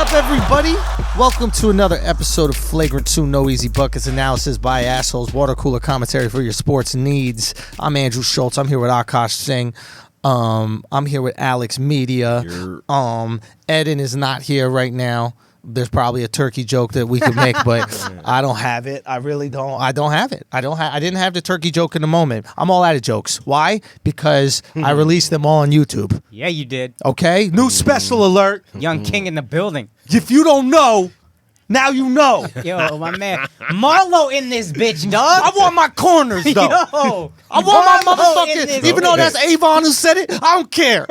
up, everybody? Welcome to another episode of Flagrant 2 No Easy Buckets analysis by assholes, water cooler commentary for your sports needs. I'm Andrew Schulz. I'm here with Akaash Singh. I'm here with Alexx Media. Eden is not here right now. There's probably a turkey joke that we could make, but I don't have it. I really don't. I don't have it. I didn't have the turkey joke in the moment. I'm all out of jokes. Why? Because I released them all on YouTube. Yeah, you did. Okay? New special alert. Young King in the building. If you don't know, now you know. Yo, my man. Marlo in this bitch, dog. I want my corners, though. Yo. I want my Marlo in motherfucking... this Even though that's Avon who said it, I don't care.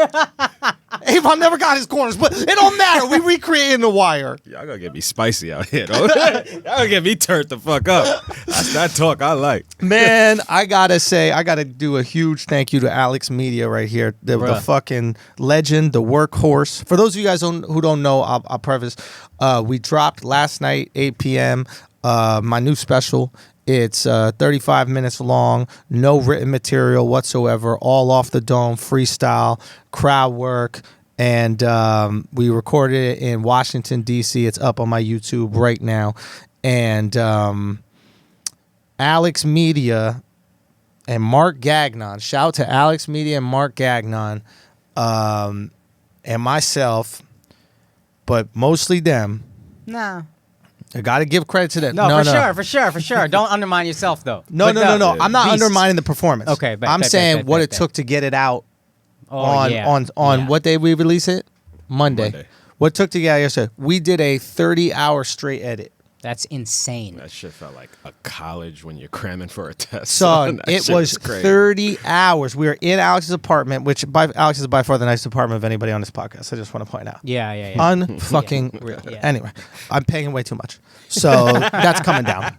Avon never got his corners, but it don't matter. We recreating The Wire. Y'all gonna get me spicy out here, though. Y'all gonna get me turned the fuck up. That's that talk I like. Man, I gotta say, I gotta do a huge thank you to Alexx Media right here. The fucking legend, the workhorse. For those of you guys who don't know, I'll preface. We dropped last night, 8 p.m., my new special. It's 35 minutes long, no written material whatsoever, all off the dome, freestyle, crowd work, and we recorded it in Washington, D.C. It's up on my YouTube right now. And Alexx Media and Mark Gagnon, shout out to Alexx Media and Mark Gagnon and myself, but mostly them. Nah. I got to give credit to them. No, for sure. Don't undermine yourself, though. No. I'm not undermining the performance. Okay, I'm saying what it took to get it out on what day we release it? Monday. What it took to get it yesterday? We did a 30-hour straight edit. That's insane. That shit felt like a college when you're cramming for a test. Son, it was 30 hours. We were in Alex's apartment, which Alex is by far the nicest apartment of anybody on this podcast. I just want to point out. Yeah. Unfucking real. Yeah. Anyway, I'm paying way too much. So that's coming down.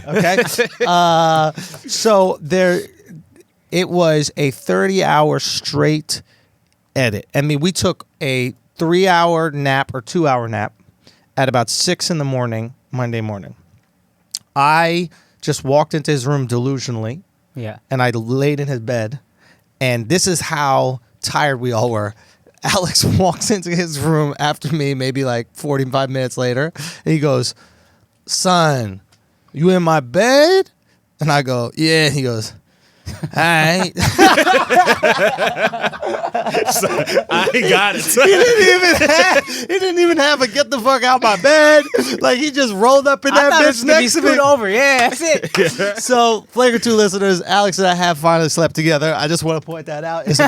Okay? So it was a 30-hour straight edit. I mean, we took a 3-hour nap or 2-hour nap at about 6 in the morning, Monday morning. I just walked into his room delusionally. Yeah. And I laid in his bed. And this is how tired we all were. Alex walks into his room after me, maybe like 45 minutes later. And he goes, "Son, you in my bed?" And I go, "Yeah." And he goes, "All right." So, I got it. He didn't even have a get the fuck out my bed. Like, he just rolled up in that bitch next to me. Over. Yeah, that's it. So, Flagrant 2 listeners, Alex and I have finally slept together. I just want to point that out. It's a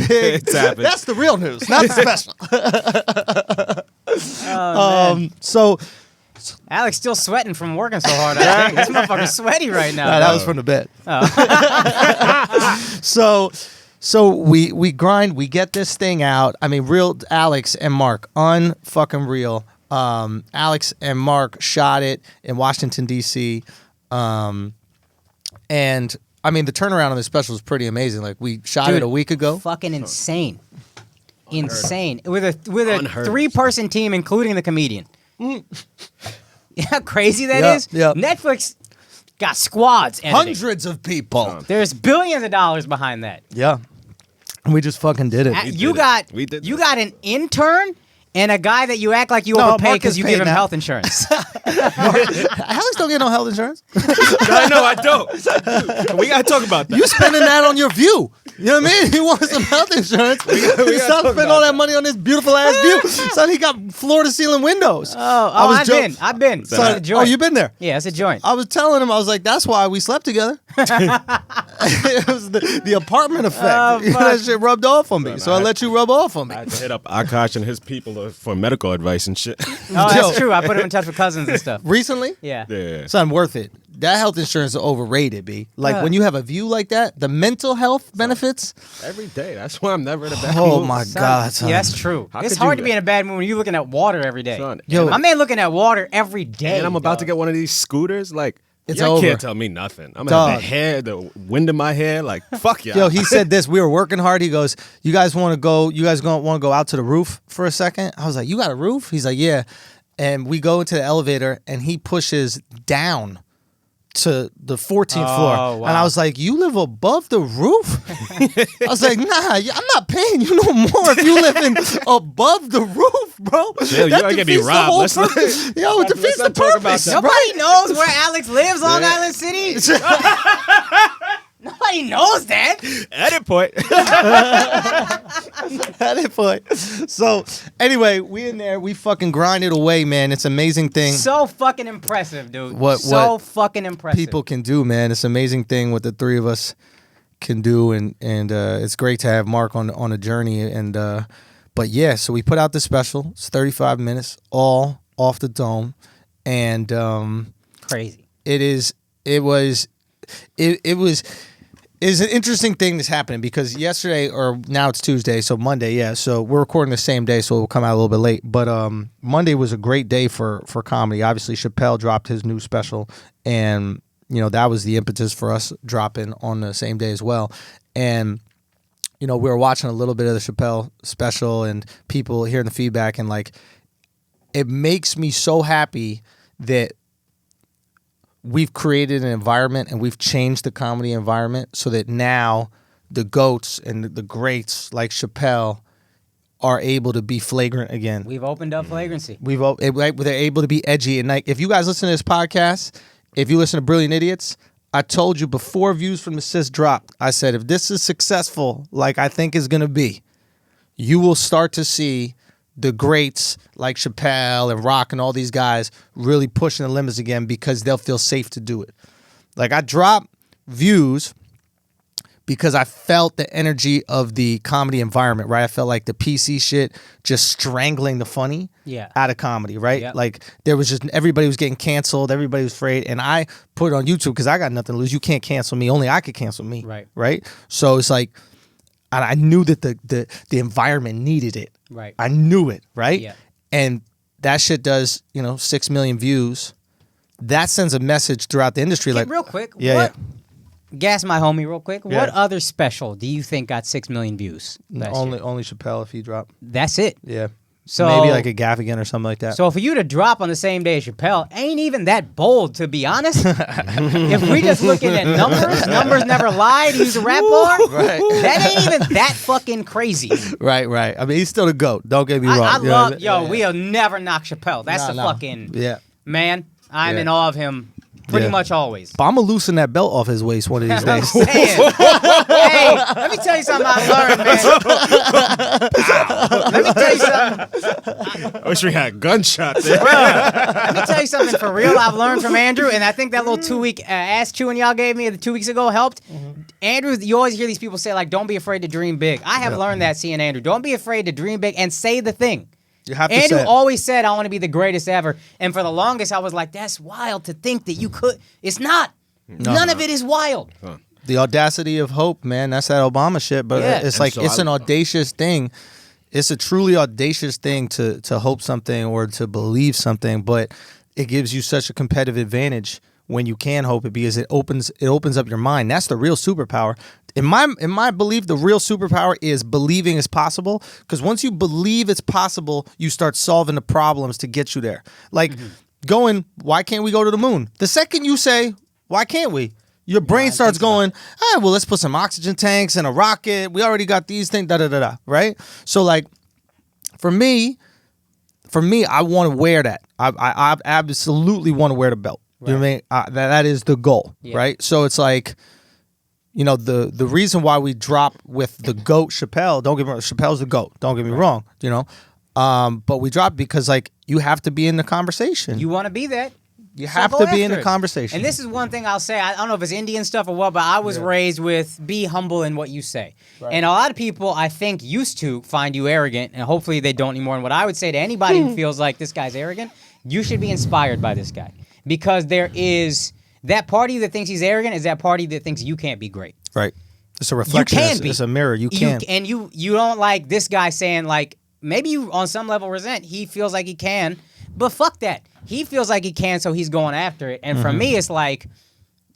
big. That's the real news, not the special. So Alex still sweating from working so hard. I think this motherfucker's sweaty right now. That was from the bed. So we grind, we get this thing out. I mean, real Alex and Mark, unfucking real. Alex and Mark shot it in Washington, D.C. And I mean, the turnaround on this special is pretty amazing. Like, we shot it a week ago. Fucking insane. Insane. With a 3-person team, including the comedian. You know how crazy that is? Yeah. Netflix got squads editing. Hundreds of people. There's billions of dollars behind that. Yeah. We just fucking did it. You got an intern and a guy that you act like you overpay because you give him health insurance. Alex don't get no health insurance. I know, I don't. We got to talk about that. You spending that on your view. You know what I mean? He wants some health insurance. We stop spending all that money on this beautiful ass view. Son, he got floor to ceiling windows. I've been. Son, you been there? Yeah, it's a joint. I was telling him, I was like, that's why we slept together. It was the apartment effect. That shit rubbed off on me. So I let you rub off on me. I had to hit up Akaash and his people for medical advice and shit. Oh, that's true. I put him in touch with cousins and stuff. Recently? Yeah. Son, worth it. That health insurance is overrated, B. Like, when you have a view like that, the mental health benefits. Every day. That's why I'm never in a bad mood. Oh, my God, son. Yeah, that's true. It's hard to be in a bad mood when you're looking at water every day. Son, my man looking at water every day. And I'm about to get one of these scooters. Like, it's y'all over. Can't tell me nothing. I'm gonna have the hair, the wind in my hair. Like, fuck y'all. Yo, he said this. We were working hard. He goes, "You guys want to go? You guys want to go out to the roof for a second?" I was like, "You got a roof?" He's like, "Yeah." And we go into the elevator, and he pushes down to the 14th floor. Wow. And I was like, you live above the roof? I was like, nah, I'm not paying you no more if you living above the roof, bro. Chill, you ain't gonna be robbed. Yo, it defeats the not talk about purpose. that. Nobody knows where Alex lives, Long Island City. Nobody knows that. Edit point. At that point. So anyway, we in there, we fucking grind it away, man. It's an amazing thing. So fucking impressive, dude. What fucking impressive. People can do, man. It's an amazing thing what the three of us can do, and it's great to have Mark on a journey. And but yeah, so we put out this special. It's 35 minutes, all off the dome, and crazy. It's an interesting thing that's happening because yesterday, or now it's Tuesday, so Monday, yeah. So we're recording the same day, so it'll come out a little bit late. But Monday was a great day for comedy. Obviously, Chappelle dropped his new special, and that was the impetus for us dropping on the same day as well. And we were watching a little bit of the Chappelle special, and people hearing the feedback, and like, it makes me so happy that we've created an environment and we've changed the comedy environment so that now the GOATs and the greats like Chappelle are able to be flagrant again. We've opened up flagrancy. They're able to be edgy. And like, if you guys listen to this podcast, if you listen to Brilliant Idiots, I told you before Views from the Sis dropped, I said, if this is successful, like I think is going to be, you will start to see the greats like Chappelle and Rock and all these guys really pushing the limits again because they'll feel safe to do it. Like, I dropped Views because I felt the energy of the comedy environment, right? I felt like the PC shit just strangling the funny out of comedy, right? Yeah. Like, there was just, everybody was getting canceled, everybody was afraid, and I put it on YouTube because I got nothing to lose. You can't cancel me, only I could cancel me, right? So it's like, and I knew that the environment needed it. Right. I knew it, right? Yeah. And that shit does, 6 million views. That sends a message throughout the industry. Hey, like, real quick, yeah. Gas my homie real quick. Yeah. What other special do you think got 6 million views? Only Chappelle if he dropped. That's it. Yeah. So maybe like a Gaffigan or something like that. So for you to drop on the same day as Chappelle ain't even that bold, to be honest. If we just looking at numbers never lie, to use a rap bar. Right. That ain't even that fucking crazy. Right. I mean, he's still the GOAT. Don't get me wrong. I love, we'll never knock Chappelle. That's fucking, man, I'm in awe of him pretty much always. But I'm going to loosen that belt off his waist one of these days. Hey, let me tell you something I learned, man. Let me tell you something. I wish we had a gunshot there. Let me tell you something for real I've learned from Andrew, and I think that little 2-week ass chewing y'all gave me 2 weeks ago helped. Mm-hmm. Andrew, you always hear these people say, like, don't be afraid to dream big. I have learned that seeing Andrew. Don't be afraid to dream big and say the thing. You have to Andrew say it. always said, I want to be the greatest ever. And for the longest, I was like, that's wild to think that you could. It's not. None of it is wild. Huh. The audacity of hope, man. That's that Obama shit. But it's like, it's an audacious thing. It's a truly audacious thing to hope something or to believe something. But it gives you such a competitive advantage when you can hope it because it opens up your mind. That's the real superpower. In my belief, the real superpower is believing it's possible. Because once you believe it's possible, you start solving the problems to get you there. Like going, why can't we go to the moon? The second you say, why can't we? Your brain starts going, well, let's put some oxygen tanks and a rocket. We already got these things, da-da-da-da, right? So, like, for me, I want to wear that. I absolutely want to wear the belt. Right. You know what I mean? That is the goal, right? So it's like, the reason why we drop with the GOAT Chappelle, don't get me wrong, Chappelle's the GOAT, don't get me wrong, but we drop because, like, you have to be in the conversation. You want to be that. You have to be in the conversation. And this is one thing I'll say. I don't know if it's Indian stuff or what, but I was raised with be humble in what you say. Right. And a lot of people, I think, used to find you arrogant, and hopefully they don't anymore. And what I would say to anybody who feels like this guy's arrogant, you should be inspired by this guy. Because there is that party that thinks he's arrogant is that party that thinks you can't be great. Right. It's a reflection. You can be. It's a mirror. You can. And you don't like this guy saying, like, maybe you on some level resent. He feels like he can, but fuck that. He feels like he can, so he's going after it. And for me, it's like,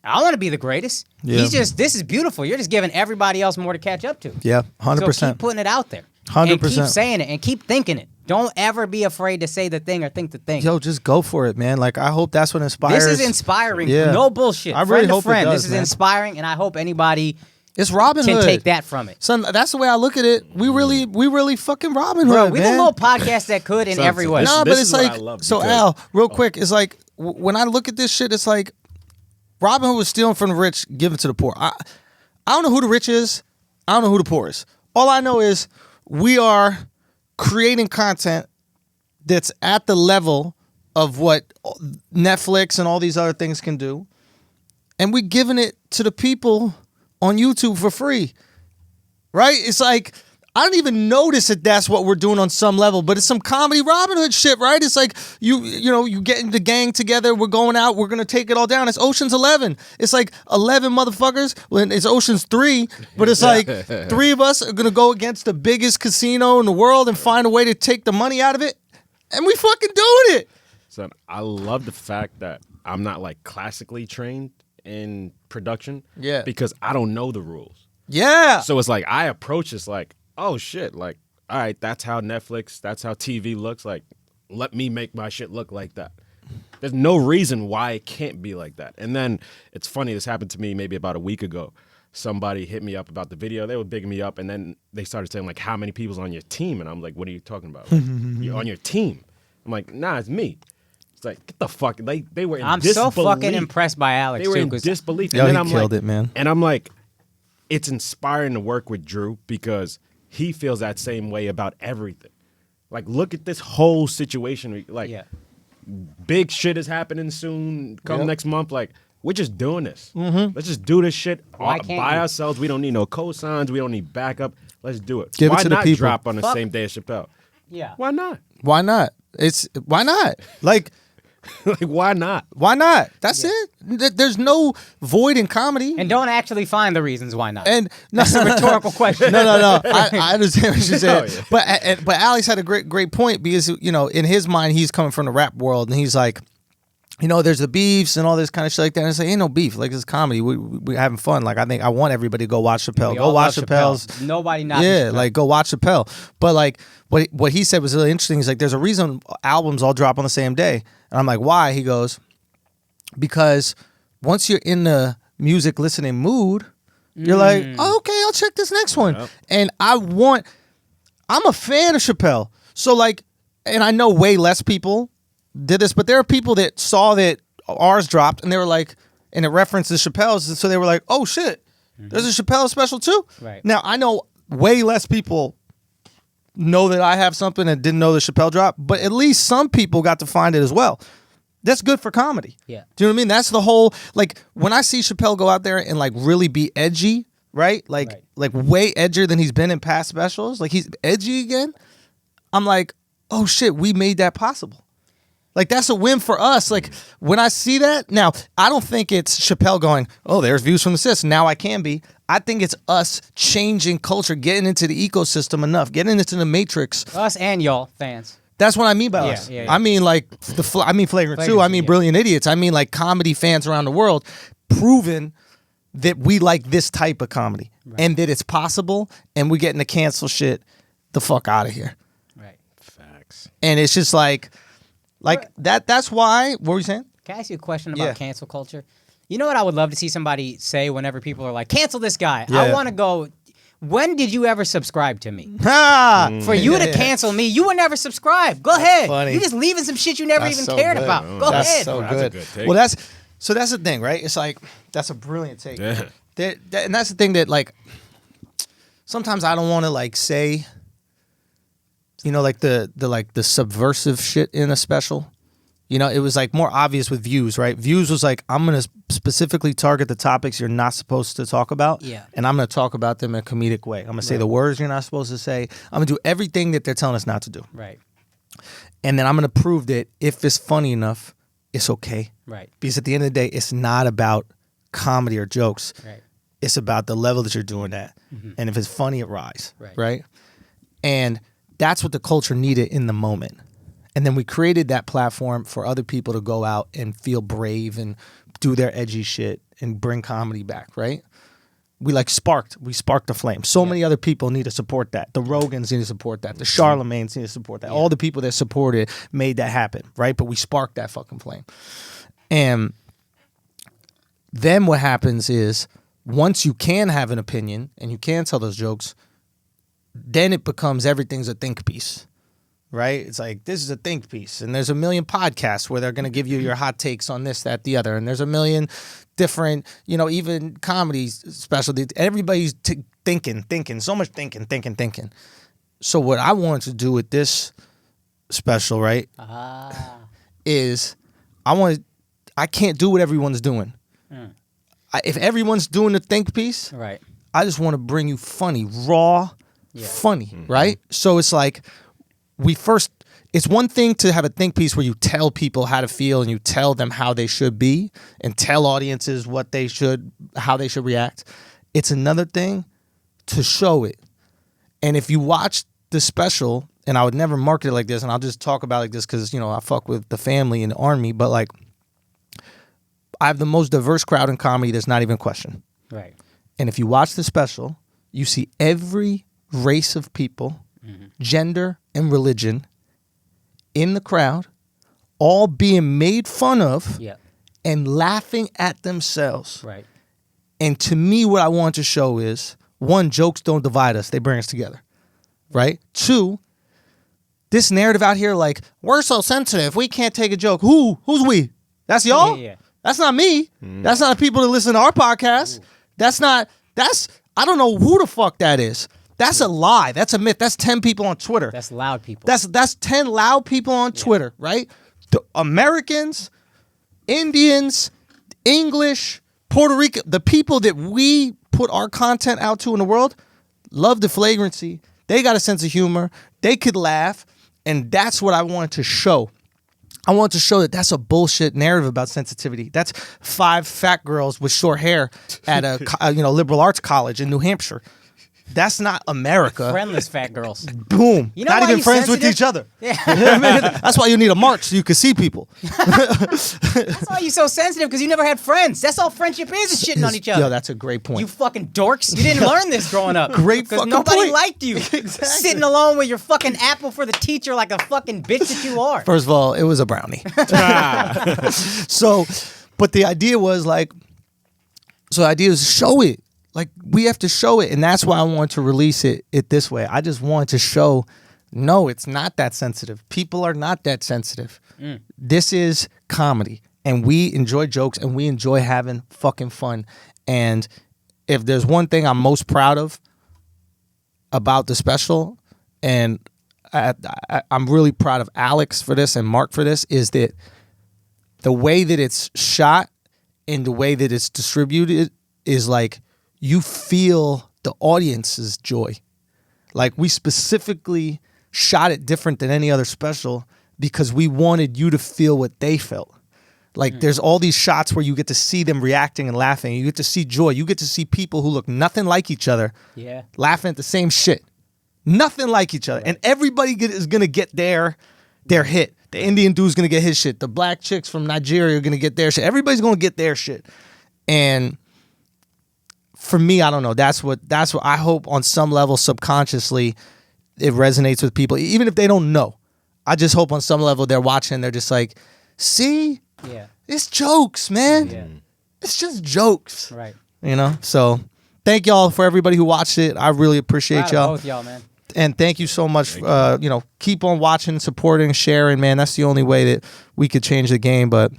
I want to be the greatest. Yeah. This is beautiful. You're just giving everybody else more to catch up to. Yeah, 100%. So keep putting it out there. 100%. And keep saying it and keep thinking it. Don't ever be afraid to say the thing or think the thing. Yo, just go for it, man. Like, I hope that's what inspires. This is inspiring. Yeah. No bullshit. I really friend hope to friend. it does, This is man. inspiring, and I hope anybody It's Robin can Hood. take that from it. Son, that's the way I look at it. We really fucking Robin Bro, Hood, we man. the little podcast that could in Son, every way. this- No, but this it's is what I like, love so because- Al, real quick, it's like, when I look at this shit, it's like, Robin Hood was stealing from the rich, giving to the poor. I don't know who the rich is. I don't know who the poor is. All I know is we are creating content that's at the level of what Netflix and all these other things can do. And we're giving it to the people on YouTube for free. Right? It's like, I don't even notice that that's what we're doing on some level, but it's some comedy Robin Hood shit, right? It's like you getting the gang together, we're going out, we're gonna take it all down. It's Ocean's 11. It's like 11 motherfuckers when it's Ocean's 3, but it's like 3 of us are gonna go against the biggest casino in the world and find a way to take the money out of it, and we fucking doing it. Son, I love the fact that I'm not like classically trained in production. Yeah. Because I don't know the rules. Yeah. So it's like I approach this like, oh shit, like, all right, that's how Netflix, that's how TV looks. Like, let me make my shit look like that. There's no reason why it can't be like that. And then it's funny, this happened to me maybe about a week ago. Somebody hit me up about the video. They were bigging me up, and then they started saying, like, how many people's on your team? And I'm like, what are you talking about? Like, you're on your team. I'm like, nah, it's me. It's like, get the fuck. They were in I'm disbelief. so fucking impressed by Alex, They were too. in 'Cause disbelief. Yo, and he then I'm killed like, it, man. And I'm like, it's inspiring to work with Drew because he feels that same way about everything. Like, look at this whole situation. Like, yeah. big shit is happening soon. Come Yep. next month. Like, we're just doing this. Let's just do this shit Why can't by we? ourselves. We don't need no cosigns. We don't need backup. Let's do it. Give it Why to the not people. drop on the Fuck. same day as Chappelle? Yeah. Why not? Why not? Why not? Like, Like, why not? why not? That's it. There's no void in comedy. And don't actually find the reasons why not. And no, That's a rhetorical question. no. I understand what you're saying. Oh, yeah. But Alex had a great point because in his mind he's coming from the rap world and he's like, there's the beefs and all this kind of shit like that. And it's like, ain't no beef. Like, it's comedy. We're having fun. Like, I want everybody to go watch Chappelle. We Go all watch love Chappelle's. Chappelle. Nobody not. Yeah, like, go watch Chappelle. But like what he said was really interesting. He's like, there's a reason albums all drop on the same day. And I'm like, why? He goes, because once you're in the music listening mood, you're like, oh, okay, I'll check this next one. Yep. And I'm a fan of Chappelle. So like, and I know way less people did this, but there are people that saw that ours dropped and they were like, and it references Chappelle's. And so they were like, oh shit, there's a Chappelle special too? Right. Now I know way less people know that I have something and didn't know the Chappelle drop, but at least some people got to find it as well. That's good for comedy. Yeah. Do you know what I mean? That's the whole, like, when I see Chappelle go out there and like really be edgy, right? Like way edgier than he's been in past specials. Like, he's edgy again. I'm like, oh shit, we made that possible. Like, that's a win for us. Like, when I see that, now, I don't think it's Chappelle going, oh, there's views from the sis. Now I can be. I think it's us changing culture, getting into the ecosystem enough, getting into the matrix. Us and y'all fans. That's what I mean by Yeah, us. yeah. I mean, like, Flagrant too. I mean, yeah. Brilliant Idiots. I mean, like, comedy fans around the world proving that we like this type of comedy and that it's possible, and we're getting to cancel shit the fuck out of here. Right. Facts. And it's just like that's why. What were you saying? Can I ask you a question about Yeah. cancel culture? You know what I would love to see somebody say whenever people are like, cancel this guy? Yeah. I want to go, when did you ever subscribe to me? Ha! For you to cancel me, you would never subscribe. Go ahead. funny. You're just leaving some shit you never That's even so cared good. about. Go That's ahead. so That's a good. good take. Well, that's the thing, right? It's like, that's a brilliant take. Yeah. And that's the thing that, like, sometimes I don't want to, like, say, like the subversive shit in a special. It was like more obvious with Views, right? Views was like, I'm going to specifically target the topics you're not supposed to talk about. Yeah. And I'm going to talk about them in a comedic way. I'm going to say the words you're not supposed to say. I'm going to do everything that they're telling us not to do. Right. And then I'm going to prove that if it's funny enough, it's okay. Right. Because at the end of the day, it's not about comedy or jokes. Right. It's about the level that you're doing at. And if it's funny, it rise. Right. And that's what the culture needed in the moment. And then we created that platform for other people to go out and feel brave and do their edgy shit and bring comedy back, right? we sparked the flame. So many other people need to support that. The Rogans need to support that. The Charlemagnes need to support that. All the people that supported made that happen, right? But we sparked that fucking flame. And then what happens is once you can have an opinion and you can tell those jokes, then it becomes everything's a think piece. Right? It's like, this is a think piece. And there's a million podcasts where they're going to give you your hot takes on this, that, the other. And there's a million different, even comedy specialties. Everybody's thinking. So much thinking. So what I wanted to do with this special, right, is I can't do what everyone's doing. If everyone's doing the think piece, right, I just want to bring you funny, raw, funny, right? So it's like, it's one thing to have a think piece where you tell people how to feel and you tell them how they should be and tell audiences how they should react. It's another thing to show it. And if you watch the special, and I would never market it like this, and I'll just talk about it like this because, I fuck with the family and the army, but like, I have the most diverse crowd in comedy. There's not even a question. Right. And if you watch the special, you see every race of people, gender and religion in the crowd, all being made fun of and laughing at themselves. Right. And to me, what I want to show is, one, jokes don't divide us. They bring us together. Right? Two, this narrative out here, like, we're so sensitive, we can't take a joke. Who's we? That's y'all? Yeah. That's not me. That's not the people that listen to our podcast. I don't know who the fuck that is. That's a lie. That's a myth. That's 10 people on Twitter. That's loud people. That's 10 loud people on Twitter, right? The Americans, Indians, English, Puerto Rican, the people that we put our content out to in the world love the flagrancy. They got a sense of humor. They could laugh. And that's what I wanted to show. I want to show that that's a bullshit narrative about sensitivity. That's 5 fat girls with short hair at a liberal arts college in New Hampshire. That's not America. Friendless fat girls. Boom. Not even friends with each other. Yeah. That's why you need a march so you can see people. That's why you're so sensitive, because you never had friends. That's all friendship is shitting on each other. Yo, that's a great point. You fucking dorks. You didn't learn this growing up. Great fucking point. Nobody liked you. Exactly. Sitting alone with your fucking apple for the teacher like a fucking bitch that you are. First of all, it was a brownie. But the idea was show it. Like, we have to show it, and that's why I want to release it this way. I just want to show, no, it's not that sensitive. People are not that sensitive. This is comedy, and we enjoy jokes, and we enjoy having fucking fun. And if there's one thing I'm most proud of about the special, and I'm really proud of Alex for this and Mark for this, is that the way that it's shot and the way that it's distributed is like, you feel the audience's joy. Like, we specifically shot it different than any other special because we wanted you to feel what they felt. Like, there's all these shots where you get to see them reacting and laughing. You get to see joy. You get to see people who look nothing like each other laughing at the same shit. Nothing like each other. Right. And everybody is going to get their hit. The Indian dude's going to get his shit. The black chicks from Nigeria are going to get their shit. Everybody's going to get their shit. And for me, I don't know. That's what I hope on some level subconsciously it resonates with people, even if they don't know. I just hope on some level they're watching. They're just like, see, it's jokes, man. Yeah. It's just jokes, right? So thank y'all for everybody who watched it. I really appreciate y'all. Both y'all, man. And thank you so much. Keep on watching, supporting, sharing, man. That's the only way that we could change the game. But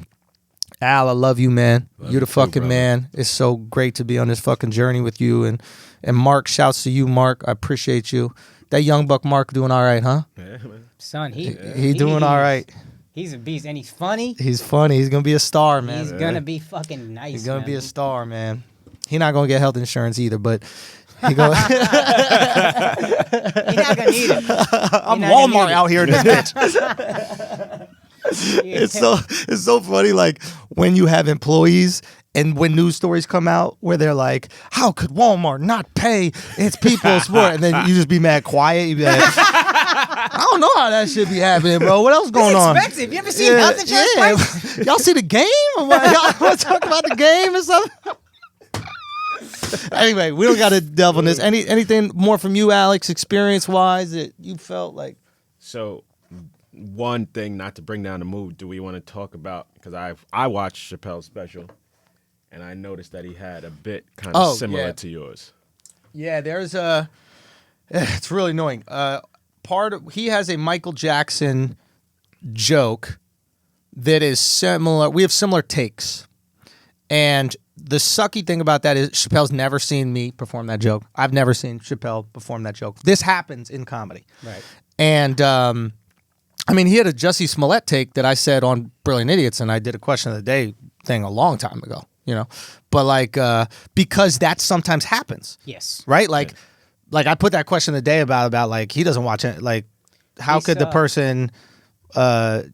Al, I love you, man. You're the fucking man. It's so great to be on this fucking journey with you. And Mark, shouts to you, Mark. I appreciate you. That young buck Mark doing all right, huh? Yeah, man. Son, he doing all right. He's a beast, and he's funny. He's funny. He's gonna be a star, man. He's gonna be fucking nice. He's gonna be a star, man. He's not gonna get health insurance either, but he gonna. He's not gonna need it. I'm Walmart out here in this bitch. It's so funny, like, when you have employees and when news stories come out where they're like, how could Walmart not pay its people's sport? And then you just be mad quiet. You be like, I don't know how that shit be happening, bro. What else going on? It's expensive. You ever seen health insurance prices? Y'all see the game? Y'all want to talk about the game or something? Anyway, we don't got to delve on this. Anything more from you, Alex, experience-wise, that you felt like? So, one thing, not to bring down the mood, do we want to talk about, because I watched Chappelle's special, and I noticed that he had a bit kind of similar to yours. Yeah, there's a... It's really annoying. He has a Michael Jackson joke that is similar. We have similar takes. And the sucky thing about that is Chappelle's never seen me perform that joke. I've never seen Chappelle perform that joke. This happens in comedy. Right. And, I mean, he had a Jussie Smollett take that I said on Brilliant Idiots, and I did a question of the day thing a long time ago, you know? But, like, because that sometimes happens. Yes. Right? Like, like I put that question of the day about like, he doesn't watch it. Like, how could the person...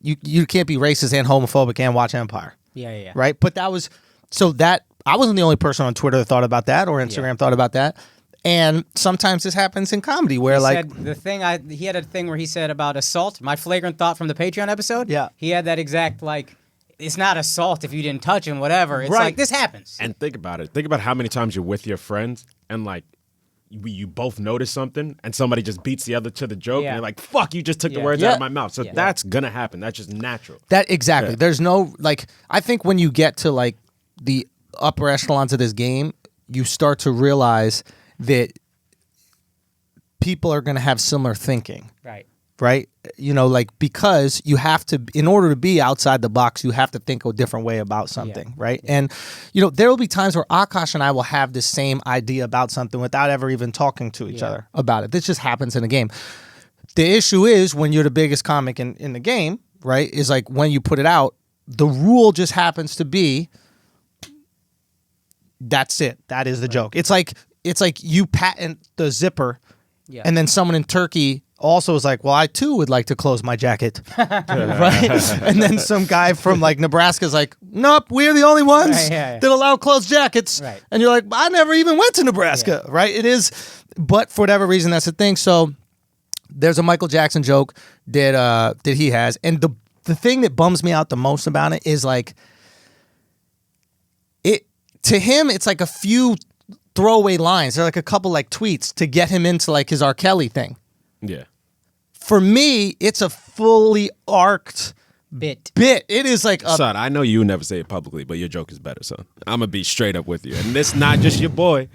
you can't be racist and homophobic and watch Empire. Yeah. Right? But that was... So that... I wasn't the only person on Twitter that thought about that or Instagram thought about that. And sometimes this happens in comedy where he like... He had a thing where he said about assault, my flagrant thought from the Patreon episode. Yeah. He had that exact, like... It's not assault if you didn't touch him, whatever. It's like, this happens. And think about it. Think about how many times you're with your friends and, like, you both notice something and somebody just beats the other to the joke and you're like, fuck, you just took the words out of my mouth. So that's going to happen. That's just natural. Exactly. There's no, like, I think when you get to, like, the upper echelons of this game, you start to realize that people are going to have similar thinking. Right? You know, like, because you have to, in order to be outside the box, you have to think a different way about something, right? And, you know, there will be times where Akaash and I will have the same idea about something without ever even talking to each other about it. This just happens in a game. The issue is when you're the biggest comic in the game, right, is like when you put it out, the rule just happens to be, that's it. That is the joke. It's like you patent the zipper and then someone in Turkey also is like, well, I too would like to close my jacket, right? And then some guy from like Nebraska is like, nope, we're the only ones that allow closed jackets. Right. And you're like, I never even went to Nebraska, right? It is, but for whatever reason, that's the thing. So there's a Michael Jackson joke that he has, and the thing that bums me out the most about it is like, to him, it's like a few throwaway lines. They're like a couple like tweets to get him into like his R. Kelly thing. Yeah. For me, it's a fully arced bit. It is like a... Son, I know you would never say it publicly, but your joke is better, son. I'm going to be straight up with you. And it's not just your boy.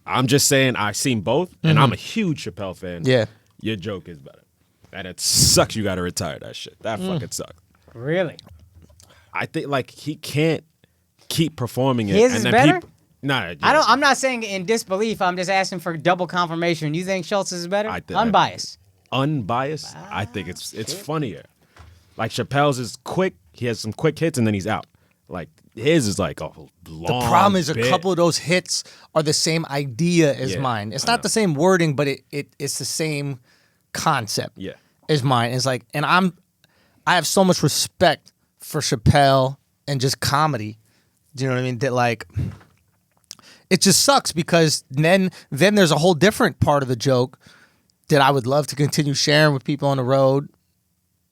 I'm just saying I've seen both, and I'm a huge Chappelle fan. Yeah. Your joke is better. And it sucks you got to retire that shit. That fucking sucks. Really? I think, like, he can't keep performing it. His is better? Nah, I'm not saying in disbelief. I'm just asking for double confirmation. You think Schultz's is better? Unbiased. Unbiased? I think it's funnier. Like Chappelle's is quick. He has some quick hits and then he's out. Like his is like a long The problem is a couple of those hits are the same idea as mine. It's not the same wording, but it's the same concept. Yeah. As mine. It's like, and I have so much respect for Chappelle and just comedy. Do you know what I mean? That like, it just sucks because then there's a whole different part of the joke that I would love to continue sharing with people on the road,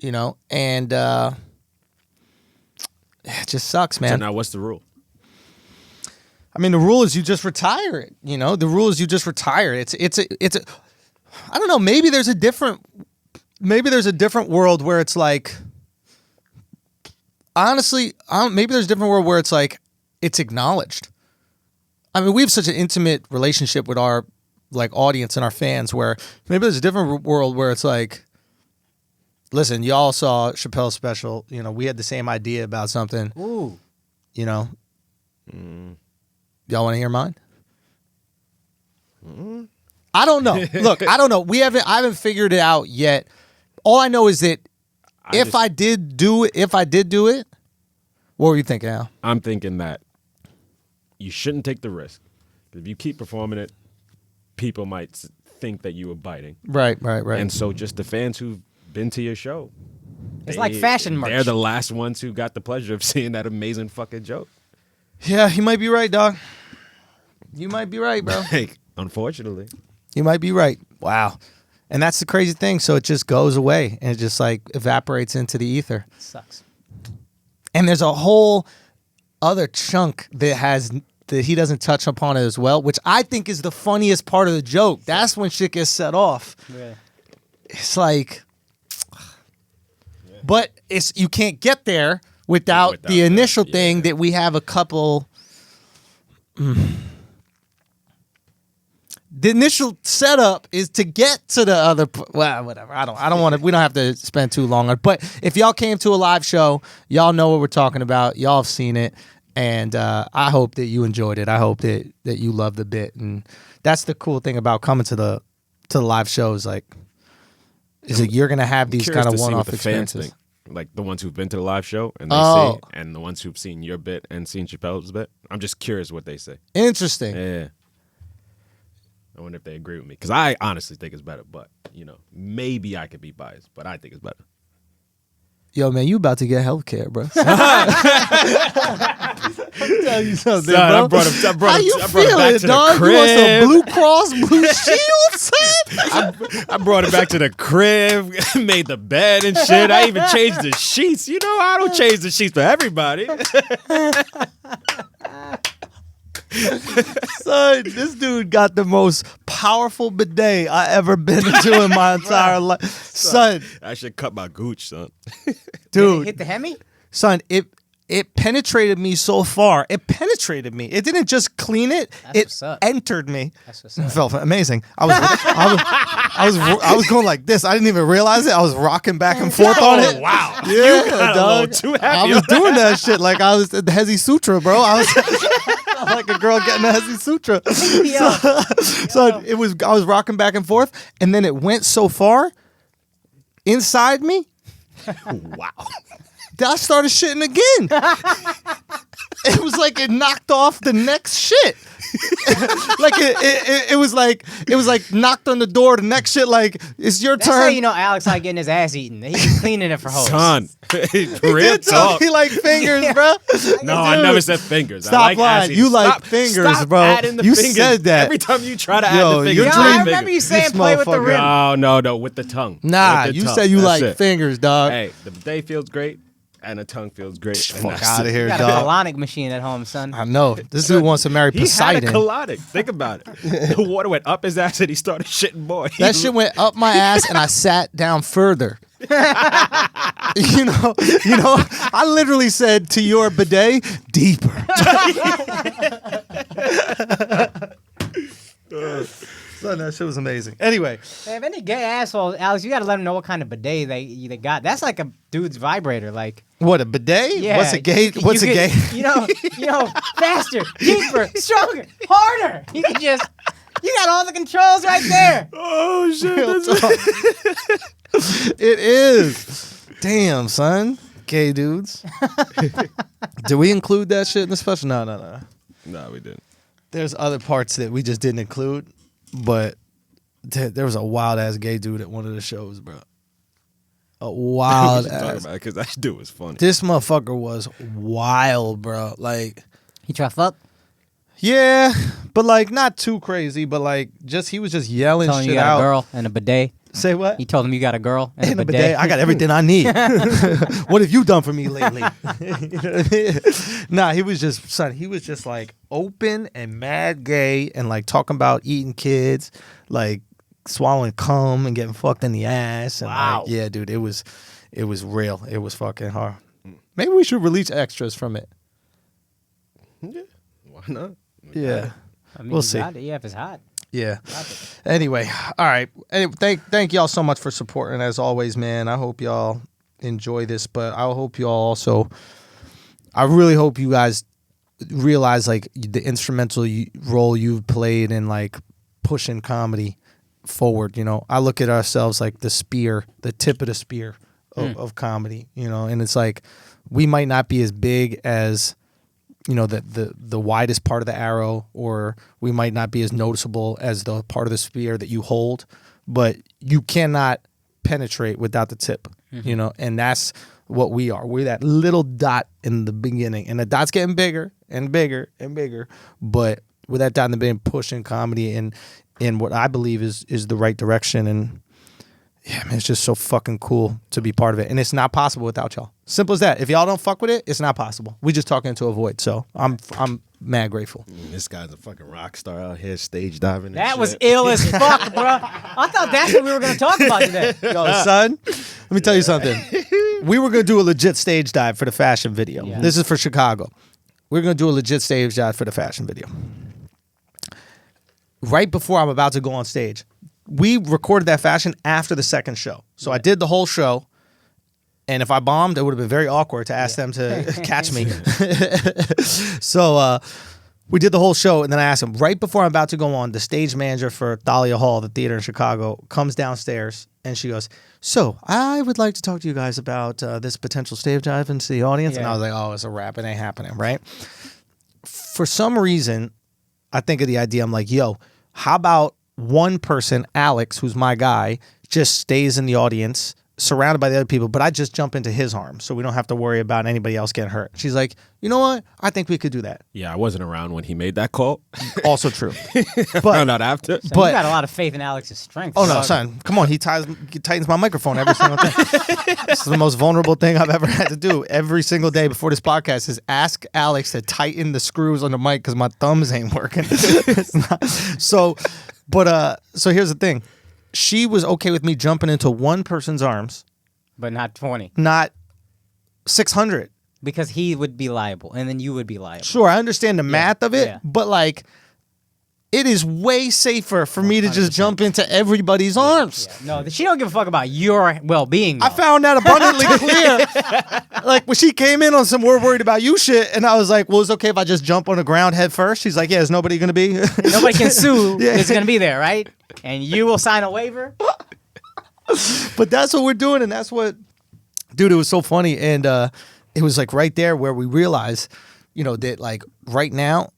you know, and it just sucks, man. So now what's the rule? I mean, the rule is you just retire it, you know? The rule is you just retire it. It's a I don't know, maybe there's a different world where it's like, honestly, maybe there's a different world where it's like, it's acknowledged. I mean, we have such an intimate relationship with our like audience and our fans where maybe there's a different world where it's like, listen, y'all saw Chappelle's special, you know, we had the same idea about something. Ooh. You know. Y'all want to hear mine? I don't know. Look, I don't know. I haven't figured it out yet. All I know is that if I did do it, what were you thinking, Al? I'm thinking that you shouldn't take the risk. If you keep performing it, people might think that you were biting. Right. And so just the fans who've been to your show. It's like fashion merch. They're the last ones who got the pleasure of seeing that amazing fucking joke. Yeah, you might be right, dog. You might be right, bro. Like, unfortunately. You might be right. Wow. And that's the crazy thing. So it just goes away and it just like evaporates into the ether. Sucks. And there's a whole other chunk that has that he doesn't touch upon it as well, which I think is the funniest part of the joke. That's when shit gets set off. Yeah. It's like, but you can't get there without the initial thing that we have a couple. The initial setup is to get to the other. Well, whatever. I don't want to. We don't have to spend too long on it. But if y'all came to a live show, y'all know what we're talking about. Y'all have seen it, and I hope that you enjoyed it. I hope that you loved the bit, and that's the cool thing about coming to the live shows. Like, is that you're gonna have these kind of one-off experiences. Like the ones who've been to the live show and they see, and the ones who've seen your bit and seen Chappelle's bit. I'm just curious what they say. Interesting. Yeah. I wonder if they agree with me. Because I honestly think it's better. But, maybe I could be biased. But I think it's better. Yo, man, you about to get healthcare, bro. I'm telling you something, son, bro. I brought him How you back feeling, to the dog? crib. You want some Blue Cross Blue Shield, son? I brought it back to the crib, made the bed and shit. I even changed the sheets. I don't change the sheets for everybody. Son, this dude got the most powerful bidet I ever been into in my entire life. Son. I should cut my gooch, son. Dude. Hit the Hemi? Son, it penetrated me so far. It penetrated me. It didn't just clean it. That's it entered me. That's what's It up. felt amazing. I was going like this. I didn't even realize it. I was rocking back and forth on it. Wow. Yeah, You got a dog. little too happy. I was doing that shit like I was the Hezi Sutra, bro. I was like a girl getting a Hezi Sutra. So I was rocking back and forth, and then it went so far inside me. Wow. That I started shitting again. It was like it knocked off the next shit. Like it was like knocked on the door. The next shit, like, it's your That's turn. how you know Alex like getting his ass eaten. He's cleaning it for hoes. Son. He Real did talk. He like fingers, bro. No, I never said fingers. Stop I like lying. ass You eating. like fingers, stop bro. Adding the You fingers. said that. Every time you try to Yo, add the fingers, you're Yo, you dreaming. I add remember you fingers. saying play with the motherfucker. rim. No, with the tongue. Nah, With the you tongue. said you That's like it. fingers, dog. Hey, the bidet feels great, and the tongue feels great. and Fuck that's out of it. here, You got a dog. colonic machine at home, son. I know. This dude wants to marry He had a Poseidon. colonic. Think about it. The water went up his ass and he started shitting boy. That shit went up my ass, and I sat down further. You know, I literally said to your bidet, deeper. Son, that shit was amazing. Anyway, Hey, if any gay assholes, Alex, you got to let them know what kind of bidet they got. That's like a dude's vibrator. Like, what, a bidet? yeah. What's a gay? What's a gay? You know, faster, deeper, stronger, harder. You got all the controls right there. Oh shit! It is. Damn, son. Gay dudes. Did we include that shit in the special? No. No, we didn't. There's other parts that we just didn't include, but there was a wild ass gay dude at one of the shows, bro. A wild ass. Because that dude was funny. This motherfucker was wild, bro. Like, He try to fuck? yeah, but like not too crazy, but like he was just yelling Telling shit you got out. a girl and a bidet. Say what? He told him you got a girl and In a a bidet. bidet, I got everything I need. What have you done for me lately? You know what I mean? Nah, he was just like open and mad gay and like talking about eating kids, like swallowing cum and getting fucked in the ass. And Wow. like, yeah, dude, it was real. It was fucking hard. Maybe we should release extras from it. Yeah, why not? Yeah. I mean, We'll you see. got it. Yeah, if it's hot. Yeah. Anyway, all right. Thank y'all so much for supporting. As always, man. I hope y'all enjoy this, but I hope y'all also. I really hope you guys realize like the instrumental role you've played in like pushing comedy forward. You know, I look at ourselves like the spear, the tip of the spear of comedy. You know, and it's like we might not be as big as, you know, the widest part of the arrow, or we might not be as noticeable as the part of the spear that you hold, but you cannot penetrate without the tip, you know, and that's what we are. We're that little dot in the beginning, and the dot's getting bigger and bigger and bigger, but with that dot in the beginning, pushing comedy in what I believe is the right direction. And Yeah, man, it's just so fucking cool to be part of it, and it's not possible without y'all. Simple as that. If y'all don't fuck with it, it's not possible. We just talking into a void. So I'm mad grateful. This guy's a fucking rock star out here, stage diving. And That shit. was ill as fuck, bro. I thought that's what we were gonna talk about today. Yo, son, let me tell you something. We were gonna do a legit stage dive for the fashion video. Yeah. This is for Chicago. We're gonna do a legit stage dive for the fashion video. Right before I'm about to go on stage, we recorded that fashion after the second show. So I did the whole show, and if I bombed, it would have been very awkward to ask them to catch me. So we did the whole show, and then I asked him, right before I'm about to go on, the stage manager for Thalia Hall, the theater in Chicago, comes downstairs, and she goes, so I would like to talk to you guys about this potential stage dive into the audience. And I was like, oh, it's a wrap. It ain't happening, right? For some reason, I think of the idea. I'm like, yo, how about one person, Alexx, who's my guy, just stays in the audience, surrounded by the other people, but I just jump into his arms so we don't have to worry about anybody else getting hurt. She's like, you know what? I think we could do that. Yeah, I wasn't around when he made that call. Also true. I found out after. So But- you got a lot of faith in Alex's strength. Oh, no, dog. son. Come on. He tightens my microphone every single day. This is the most vulnerable thing I've ever had to do every single day before this podcast is ask Alexx to tighten the screws on the mic because my thumbs ain't working. It's not. So here's the thing. She was okay with me jumping into one person's arms, But not 20. not 600. Because he would be liable, and then you would be liable. Sure, I understand the math of it, yeah. but like, it is way safer for me to just jump into everybody's arms. Yeah. No, she don't give a fuck about your well-being. I though. found that abundantly clear. Like when she came in on some "we're worried about you" shit, and I was like, "Well, it's okay if I just jump on the ground head first." She's like, "Yeah, is nobody gonna be?" Nobody can sue. Yeah. It's gonna be there, right? And you will sign a waiver. But that's what we're doing, and that's what, dude. It was so funny, and it was like right there where we realized, you know, that like right now,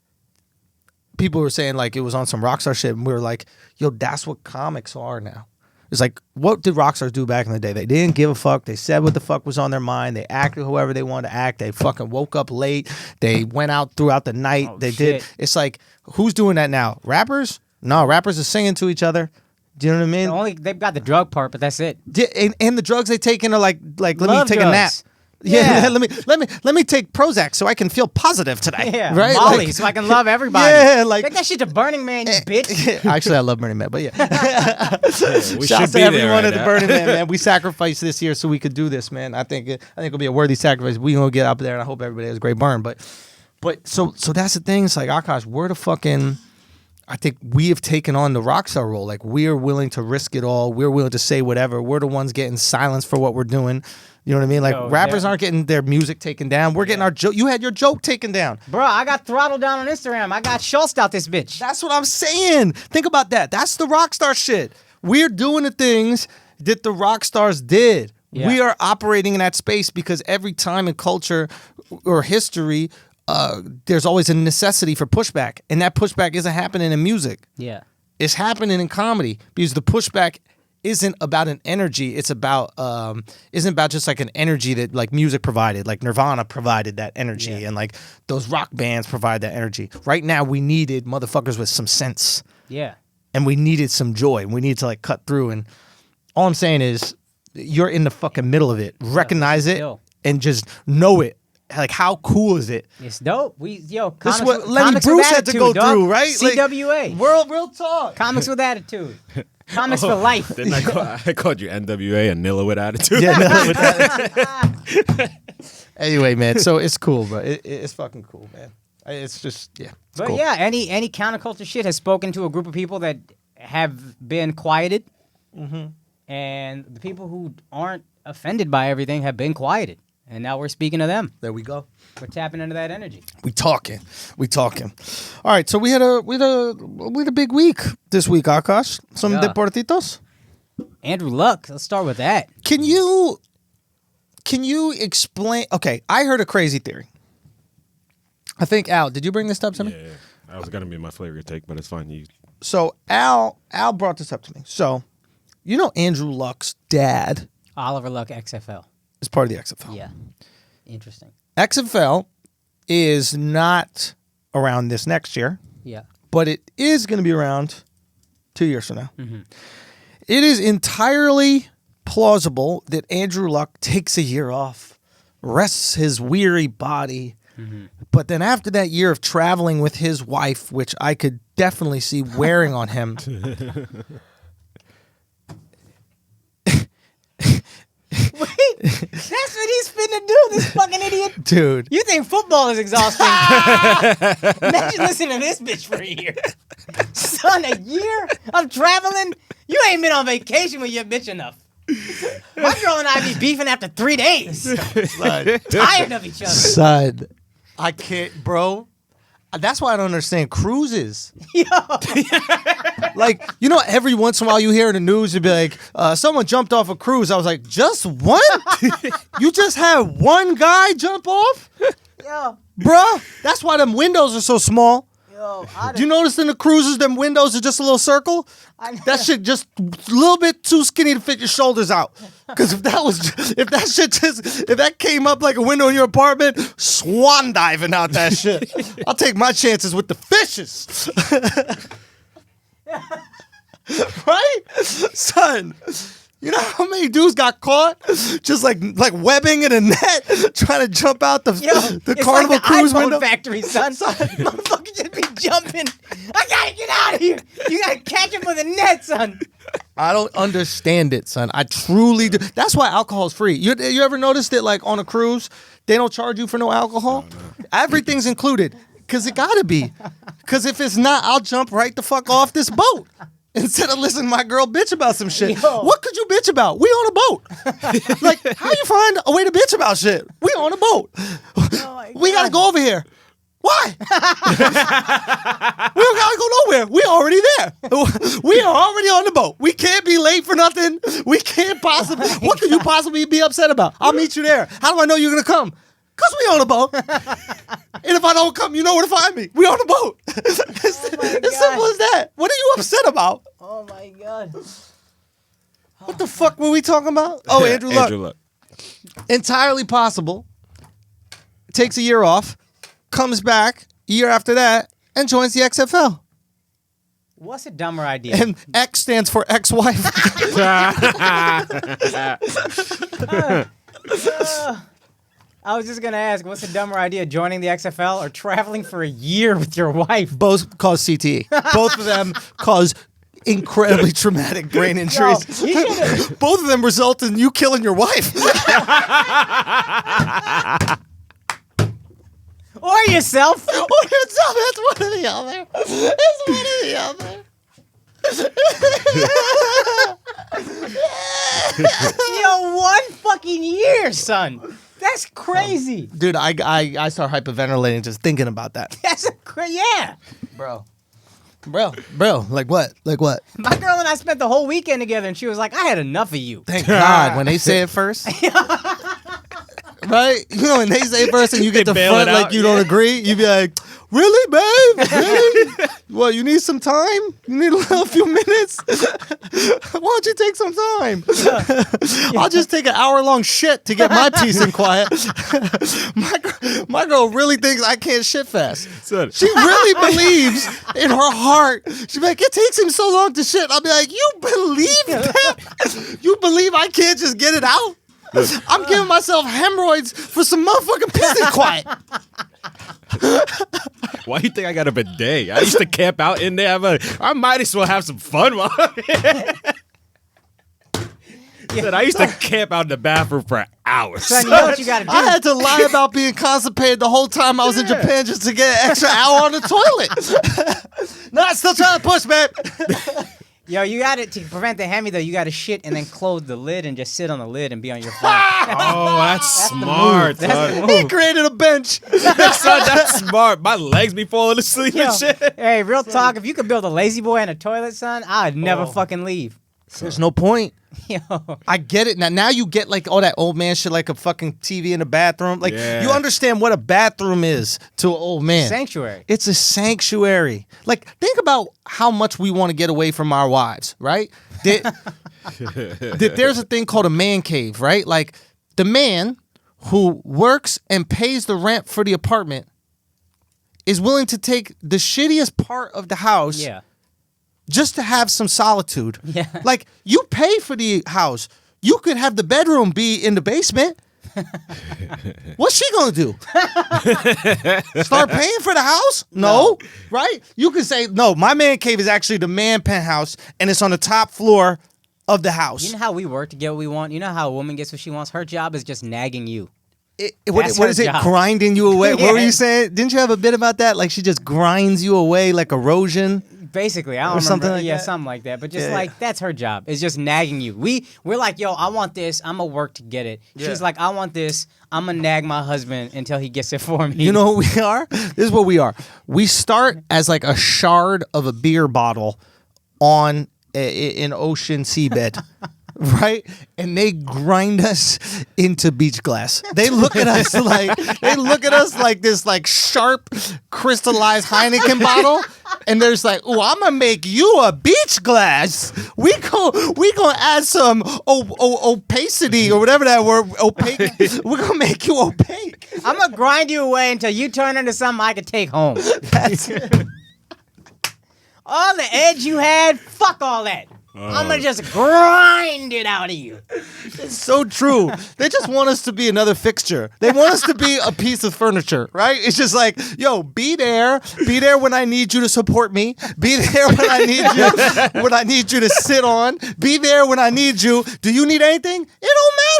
people were saying like it was on some rockstar shit, and we were like, "Yo, that's what comics are now." It's like, what did rockstars do back in the day? They didn't give a fuck. They said what the fuck was on their mind. They acted whoever they wanted to act. They fucking woke up late. They went out throughout the night. Oh, they shit. did. It's like, who's doing that now? Rappers? No, rappers are singing to each other. Do you know what I mean? Only they've got the drug part, but that's it. And the drugs they take in are like let me Love take a nap. drugs. Yeah, Yeah. let me take Prozac so I can feel positive today. Yeah, right. Molly, Like- so I can love everybody. Yeah, like- take that shit to Burning Man, you bitch. Actually, I love Burning Man, but yeah. We Shouts should to be everyone there right at the now. Burning Man, man. We sacrificed this year so we could do this, man. I think it'll be a worthy sacrifice. We gonna get up there, and I hope everybody has a great burn. But so that's the thing. It's like, Akaash, we're the fucking. I think we have taken on the rockstar role. Like, we are willing to risk it all. We're willing to say whatever. We're the ones getting silenced for what we're doing. You know what I mean? Like, Yo, rappers yeah. aren't getting their music taken down. We're getting our joke. You had your joke taken down. Bro, I got throttled down on Instagram. I got Schulz out this bitch. That's what I'm saying. Think about that. That's the rockstar shit. We're doing the things that the rock stars did. Yeah. We are operating in that space because every time in culture or history, there's always a necessity for pushback. And that pushback isn't happening in music. Yeah. It's happening in comedy because the pushback isn't about an energy. It's about isn't about just like an energy that like music provided, like Nirvana provided that energy, Yeah. and like those rock bands provide that energy. Right now, we needed motherfuckers with some sense, Yeah. and we needed some joy, and we need to like cut through. And all I'm saying is, you're in the fucking middle of it. Recognize it still. and just know it. Like, how cool is it? It's dope. This is Comics what with- Lenny comics with Bruce had to attitude, go dog. through, right? Like, CWA. real talk. Comics with attitude. Comics for life. Didn't I called you NWA and Nilla with attitude? Yeah, no, with that. Anyway, man, so it's cool, bro. It's fucking cool, man. It's just, yeah. It's But cool. yeah, any counterculture shit has spoken to a group of people that have been quieted, and the people who aren't offended by everything have been quieted, and now we're speaking to them. There we go. We're tapping into that energy. We talking. All right, so we had a big week this week, Akaash. Some Yeah. deportitos. Andrew Luck. Let's start with that. Can you explain? Okay, I heard a crazy theory. I think Al, did you bring this up to me? Yeah, that was gonna be my flavor take, but it's fine. You So Al brought this up to me. So, you know, Andrew Luck's dad Oliver Luck, XFL. is part of the XFL. Yeah. Interesting. XFL is not around this next year, Yeah. but it is going to be around 2 years from now. Mm-hmm. It is entirely plausible that Andrew Luck takes a year off, rests his weary body, but then after that year of traveling with his wife, which I could definitely see wearing on him. Wait, that's what he's finna do, this fucking idiot. Dude. You think football is exhausting? Imagine listening to this bitch for a year. Son, a year of traveling? You ain't been on vacation with your bitch enough. My girl and I be beefing after 3 days. Son. Tired of each other. Son. I can't, bro. That's why I don't understand cruises. Yo. Like, you know, every once in a while you hear in the news, you'd be like, someone jumped off a cruise. I was like, just one? You just had one guy jump off? Yo. Bruh, that's why them windows are so small. Yo, Do you notice in the cruises, them windows are just a little circle? That shit just a little bit too skinny to fit your shoulders out. Because if that came up like a window in your apartment, swan diving out that shit. I'll take my chances with the fishes. Right? Son, you know how many dudes got caught just like webbing in a net trying to jump out the Carnival like the Cruise iPhone window? factory, son. Motherfucker just be jumping. I gotta get out of here. You gotta catch him with a net, son. I don't understand it, son. I truly do. That's why alcohol is free. You ever noticed that, like, on a cruise, they don't charge you for no alcohol? Oh, no. Everything's included. Because it gotta be. Because if it's not, I'll jump right the fuck off this boat. Instead of listening to my girl bitch about some shit. Yo. What could you bitch about? We on a boat. Like, how you find a way to bitch about shit? We on a boat. Oh we gotta go over here. Why? We don't gotta go nowhere. We already there. We are already on the boat. We can't be late for nothing. We can't possibly. What could you possibly be upset about? I'll meet you there. How do I know you're gonna come? Because we on a boat. And if I don't come, you know where to find me. We on a boat. It's simple as that. What are you upset about? Oh my God. What the fuck were we talking about? Oh, Andrew Luck. Andrew Luck. Entirely possible. Takes a year off. Comes back a year after that and joins the XFL. What's a dumber idea? And X stands for ex-wife. I was just gonna ask, what's a dumber idea, joining the XFL or traveling for a year with your wife? Both cause CTE. Both of them cause incredibly traumatic brain injuries. Yo, Both of them result in you killing your wife. or yourself. Or yourself. It's one or the other. It's one or the other. Yo, 1 fucking year, son. That's crazy. Dude, I start hyperventilating just thinking about that. That's yeah. Bro, like what? Like what? My girl and I spent the whole weekend together, and she was like, "I had enough of you." Thank God when they say it first. Right? You know, when they say it first and you get the front like you don't agree, you be like, really, babe? Really? What, you need some time? You need a few minutes? Why don't you take some time? I'll just take an hour-long shit to get my peace and quiet. My girl really thinks I can't shit fast. Son. She really believes in her heart. She'll be like, it takes him so long to shit. I'll be like, you believe that? You believe I can't just get it out? I'm giving myself hemorrhoids for some motherfucking peace and quiet. Why do you think I got a bidet? I used to camp out in there. I might as well have some fun while I'm here. Said I used to camp out in the bathroom for hours. Son, you know what you gotta do? I had to lie about being constipated the whole time I was in Japan just to get an extra hour on the toilet. No, I'm still trying to push, man. Yo, you got it to prevent the hemi though. You got to shit and then close the lid and just sit on the lid and be on your phone. Oh, that's smart. That's He created a bench. Son, that's smart. My legs be falling asleep Yo, and shit. hey, real talk. If you could build a lazy boy and a toilet, son, I'd never fucking leave. There's no point. Yo, I get it. Now you get like all that old man shit, like a fucking TV in the bathroom. Like you understand what a bathroom is to an old man. sanctuary. It's a sanctuary. Like, think about how much we want to get away from our wives, right? That there's a thing called a man cave, right? Like, the man who works and pays the rent for the apartment is willing to take the shittiest part of the house Yeah. just to have some solitude. Yeah. Like, you pay for the house. You could have the bedroom be in the basement. What's she gonna do? Start paying for the house? No, right? You could say, no, my man cave is actually the man penthouse, and it's on the top floor of the house. You know how we work to get what we want? You know how a woman gets what she wants? Her job is just nagging you. What is it? job. Grinding you away? Yeah. What were you saying? Didn't you have a bit about that? Like she just grinds you away like erosion? Basically, I don't remember. Something like that? Something like that. But just that's her job. It's just nagging you. We're like, yo, I want this. I'm gonna work to get it. Yeah. She's like, I want this. I'm gonna nag my husband until he gets it for me. You know who we are? This is what we are. We start as like a shard of a beer bottle on an ocean seabed. Right? And they grind us into beach glass. They look at us like this like sharp crystallized Heineken bottle. And there's like, oh, I'm gonna make you a beach glass. We gonna add some opacity or whatever that word, opaque. We're gonna make you opaque. I'm gonna grind you away until you turn into something I could take home. That's it. All the edge you had, fuck all that. I'm gonna just grind it out of you. It's so true. They just want us to be another fixture. They want us to be a piece of furniture, right? It's just like, yo, be there when I need you to support me. Be there when I need you to sit on. Be there when I need you. Do you need anything? It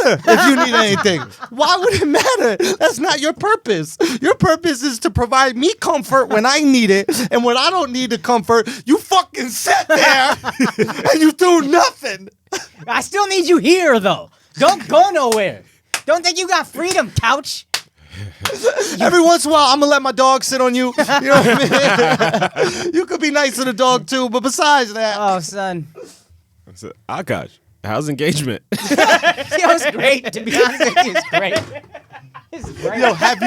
don't matter if you need anything. Why would it matter? That's not your purpose. Your purpose is to provide me comfort when I need it, and when I don't need the comfort, you fucking sit there and you do nothing. I still need you here, though. Don't go nowhere. Don't think you got freedom, couch. Every once in a while, I'm going to let my dog sit on you. You know what I mean? You could be nice to the dog, too, but besides that. Oh, son. So, Akaash, how's engagement? Yo, it's great. To be honest with you, it's great. It's great. Yo, have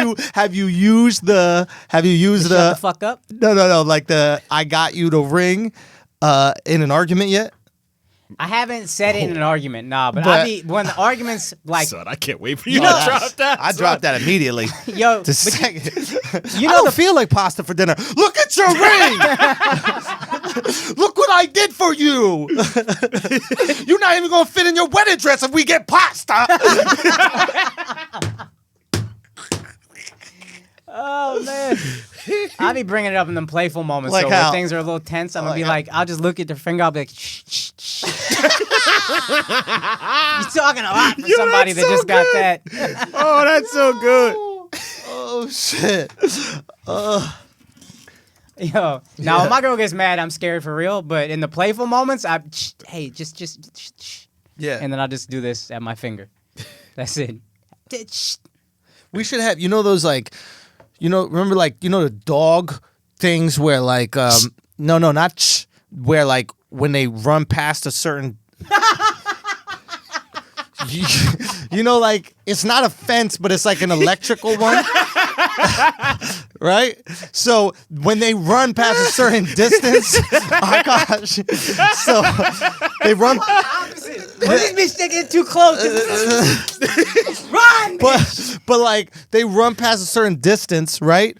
you used the Shut the fuck up? No, like the I got you the ring in an argument yet? I haven't said it in an argument, but I be when the arguments like Son, I can't wait for you to drop that. I dropped that immediately. yo, The second, you I know don't feel like pasta for dinner. Look at your ring. Look what I did for you. You're not even gonna fit in your wedding dress if we get pasta. Oh man, I be bringing it up in them playful moments. Like so how? when things are a little tense, I'm gonna be like, I'll just look at their finger. I'll be like, shh, shh, shh. You're talking a lot for somebody that that's so just got good. that. Oh, that's so good. Oh shit. Yo, now when my girl gets mad, I'm scared for real. But in the playful moments, hey, just shh. Yeah. And then I'll just do this at my finger. That's it. We should have, those like, remember like, the dog things where like, no, not where like when they run past a certain, like it's not a fence, but it's like an electrical one. Right? So when they run past a certain distance, oh gosh. So they run. This bitch taking it too close. Run! But like they run past a certain distance, right?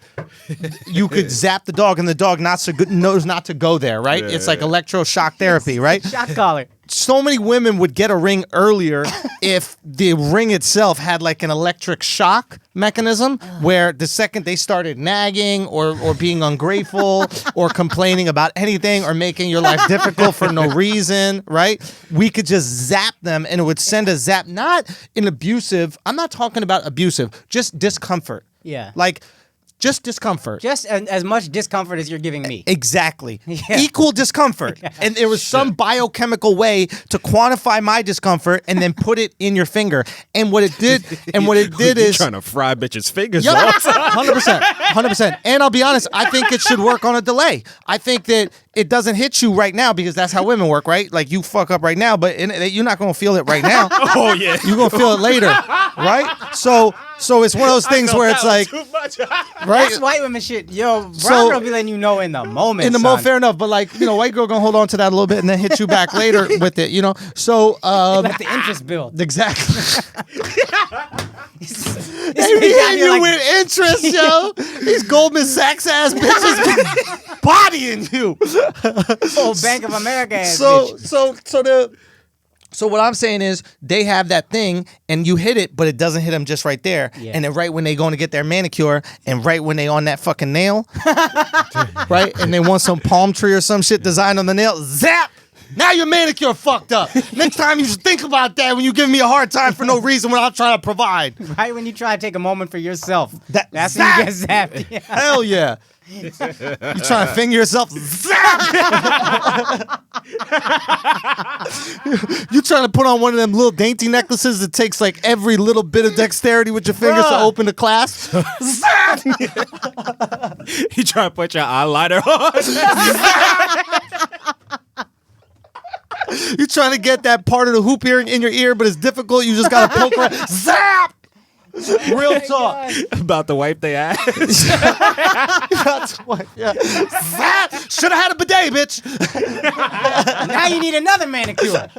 You could zap the dog, and the dog knows not to go there, right? Yeah, it's like electroshock therapy, right? Shot collar. So many women would get a ring earlier if the ring itself had like an electric shock mechanism where the second they started nagging or being ungrateful or complaining about anything or making your life difficult for no reason, right? We could just zap them and it would send a zap, not in abusive. I'm not talking about abusive, just discomfort. Yeah. Like just discomfort. Just as much discomfort as you're giving me. Exactly. Yeah. Equal discomfort. Yeah. And there was some biochemical way to quantify my discomfort and then put it in your finger. And what it did is trying to fry bitches' fingers. Yep, 100%. And I'll be honest, I think it should work on a delay. I think that it doesn't hit you right now because that's how women work, right? Like you fuck up right now, but you're not going to feel it right now. Oh yeah. You're going to feel it later, right? So it's one of those things where it's like, right? That's white women shit. Yo, brown girl be letting you know in the moment. In the moment, fair enough. But like, white girl gonna hold on to that a little bit and then hit you back later with it, So let the interest build. Exactly. They be hitting you with interest, yo. These Goldman Sachs ass bitches bodying you. Oh, Bank of America ass So bitch. the So what I'm saying is they have that thing and you hit it, but it doesn't hit them just right there. Yeah. And then right when they going to get their manicure and right when they on that fucking nail, right? And they want some palm tree or some shit designed on the nail, zap! Now your manicure fucked up. Next time you should think about that when you give me a hard time for no reason when I'm trying to provide. Right when you try to take a moment for yourself. That's zap! when you get zapped. Yeah. Hell yeah. You trying to finger yourself? Zap! You trying to put on one of them little dainty necklaces that takes like every little bit of dexterity with your fingers to open the clasp? Zap! You trying to put your eyeliner on? You trying to get that part of the hoop earring in your ear, but it's difficult. You just got to poke around. Zap! Real talk. About to wipe their ass. That's what, yeah. Zap! Should have had a bidet, bitch. Now you need another manicure.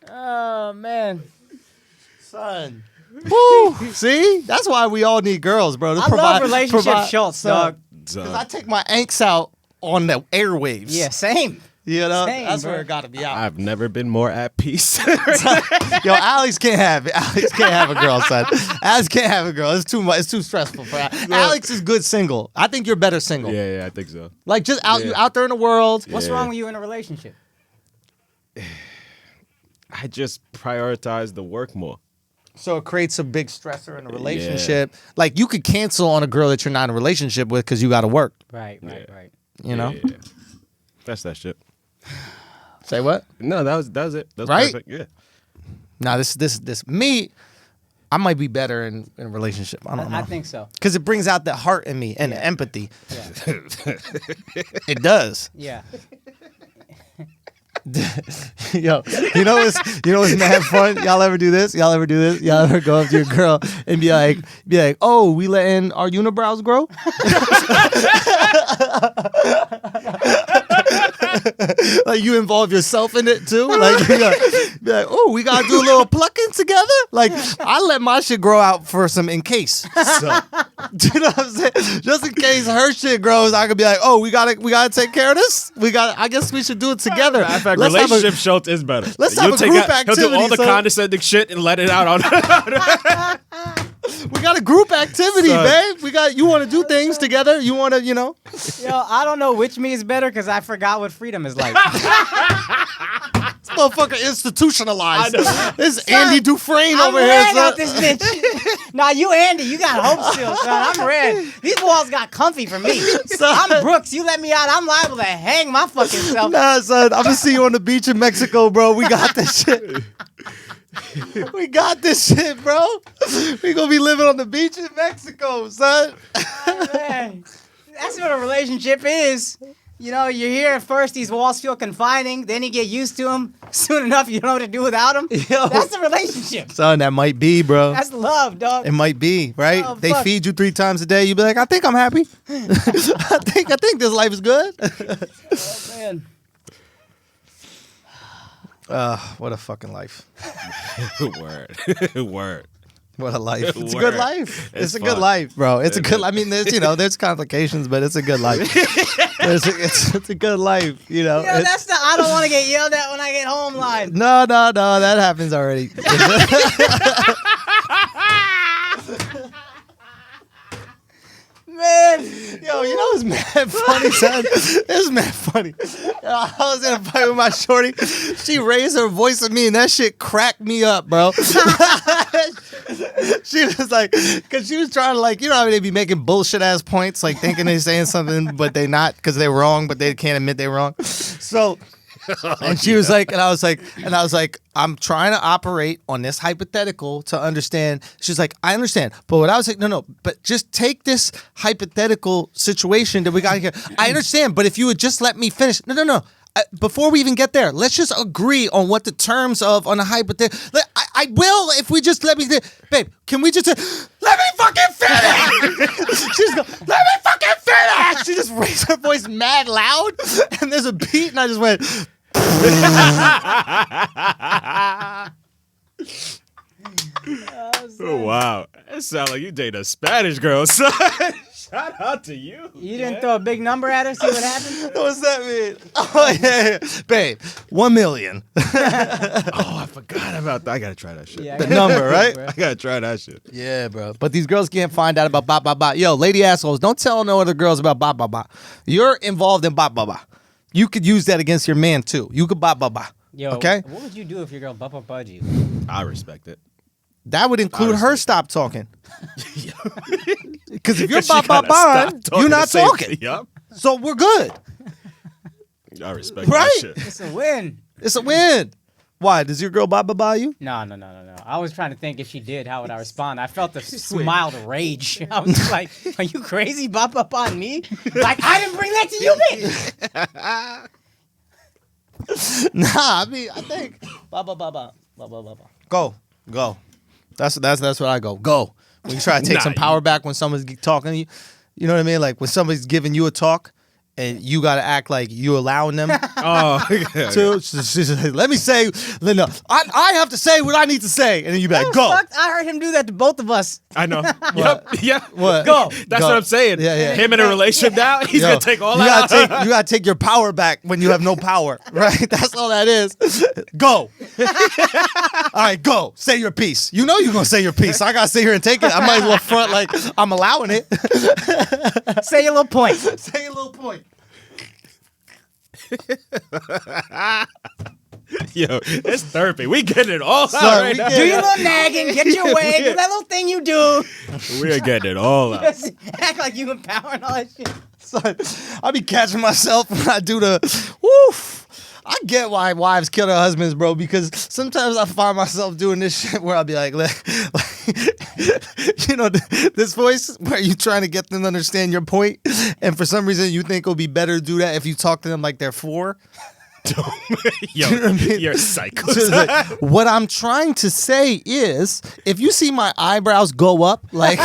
Oh, man. Son. Woo! See? That's why we all need girls, bro. To I love relationship Schultz, dog. Because I take my angst out on the airwaves. Yeah, same. You know? Same, That's bro. where it got to be out. I've never been more at peace. Yo, Alex can't have it. Alex can't have a girl, son. Alex can't have a girl. It's too much. It's too stressful for Alex. Alex is good single. I think you're better single. Yeah, I think so. Like just out, Yeah. you out there in the world. What's wrong with you in a relationship? I just prioritize the work more. So it creates a big stressor in a relationship. Like you could cancel on a girl that you're not in a relationship with because you got to work. Right. You know. Yeah. That's that shit. Say what? No, that was it. That was Right? perfect. Yeah. Nah, this me. I might be better in a relationship. I don't know. I think so. Because it brings out the heart in me and the empathy. Yeah. It does. Yeah. Yo, you know what's mad fun? Y'all ever do this? Y'all ever go up to your girl and be like, oh, we letting our unibrows grow? Like you involve yourself in it too. Like, be like, oh, we gotta do a little plucking together. Like I let my shit grow out for some in case. So, do you know what I'm saying? Just in case her shit grows, I could be like, oh, we gotta take care of this. I guess we should do it together. Matter of fact, Let's have a- relationship Schultz is better. Let's have a group He'll activity, do all the son. condescending shit and let it out on. We got a group activity, Son. babe. You want to do things together. You want to, you know. Yo, I don't know which me is better because I forgot what freedom is like. This motherfucker institutionalized. This is Andy Dufresne I'm over here, red son. out this bitch. Nah, you Andy, you got hope still, son. I'm red. These walls got comfy for me. Son. I'm Brooks. You let me out, I'm liable to hang my fucking self. Nah, son. I'm gonna see you on the beach in Mexico, bro. We got this shit. We got this shit, bro. We gonna be living on the beach in Mexico, son. Man, that's what a relationship is. You know, you're here at first, these walls feel confining, then you get used to them. Soon enough, you don't know what to do without them. Yo. That's a relationship. Son, that might be, bro. That's love, dog. It might be, right? Oh, They fuck. feed you 3 times a day. You be like, I think I'm happy. I think this life is good. Man. What a fucking life. Word. What a life. It's a Word. good life. It's a good fun. life, bro. It's a good, I mean, there's complications, but it's a good life. It's a good life, you know. Yo, that's the I don't want to get yelled at when I get home line. No, that happens already. Man. Yo, you know what's mad funny, son? It's mad funny. I was in a fight with my shorty. She raised her voice at me, and that shit cracked me up, bro. She was like, because she was trying to, like, you know how they be making bullshit ass points, like thinking they're saying something, but they not, because they're wrong, but they can't admit they're wrong. So, and she was like, and I was like, I'm trying to operate on this hypothetical to understand. She's like, I understand. But what I was like, no, but just take this hypothetical situation that we got here. I understand, but if you would just let me finish. No. Before we even get there, let's just agree on what the terms of on a hypothetical. I will if we just let me. Babe, can we just let me fucking finish? She's going, let me fucking finish. She just raised her voice mad loud, and there's a beat, and I just went. Oh, wow. That sound like you date a Spanish girl, son. Shout out to you. You didn't throw a big number at her, see what happened? What's that mean? Oh, yeah. Babe, 1 million. Oh, I forgot about that. I gotta try that shit. Yeah, The number, right? I gotta try that shit. Yeah, bro. But these girls can't find out about bop, bop, bop. Yo, lady assholes, don't tell no other girls about bop, bop, bop. You're involved in bop, bop, bop. You could use that against your man, too. You could bop, bop, bop. Yo, okay? What would you do if your girl bud you? I respect it. That would include her stop talking. Because if you're She bop, bop, gotta bop, stop talking you're the not same talking. thing. Yup. So we're good. I respect Right? that shit. It's a win. It's a win. Why? Does your girl bop, bop, bop you? No. I was trying to think if she did, how would I respond? I felt a mild rage. I was like, are you crazy? Bop up on me? Like, I didn't bring that to you, bitch. Nah, I mean, I think bop, bop, bop, bop, bop, bop, bop, bop. Go. That's what I go. Go. When you try to take some power back when someone's talking to you, you know what I mean? Like when somebody's giving you a talk and you got to act like you allowing them Oh, yeah. to. She's like, let me say, no, I have to say what I need to say. And then you be like, go. Fuck, I heard him do that to both of us. I know. Yep. Yeah. What? Go. That's Go. what I'm saying. Yeah. Him in a relationship now, he's Yo, gonna take all you that. You gotta take your power back when you have no power, right? That's all that is. Go. All right, go. Say your piece. You know you're gonna say your piece. I gotta sit here and take it. I might as well front like I'm allowing it. Say your little point. Say your little point. Yo, it's therapy. We getting it all Son, out right we now. Do your little nagging, get your way, do that little thing you do. We're getting it all out. Just act like you empowering all that shit. Son, I be catching myself when I do the woof. I get why wives kill their husbands, bro, because sometimes I find myself doing this shit where I'll be like you know, this voice where you trying to get them to understand your point, and for some reason you think it'll be better to do that if you talk to them like they're 4. Yo, You know what I mean? you're psycho. So it's like, what I'm trying to say is, if you see my eyebrows go up, like,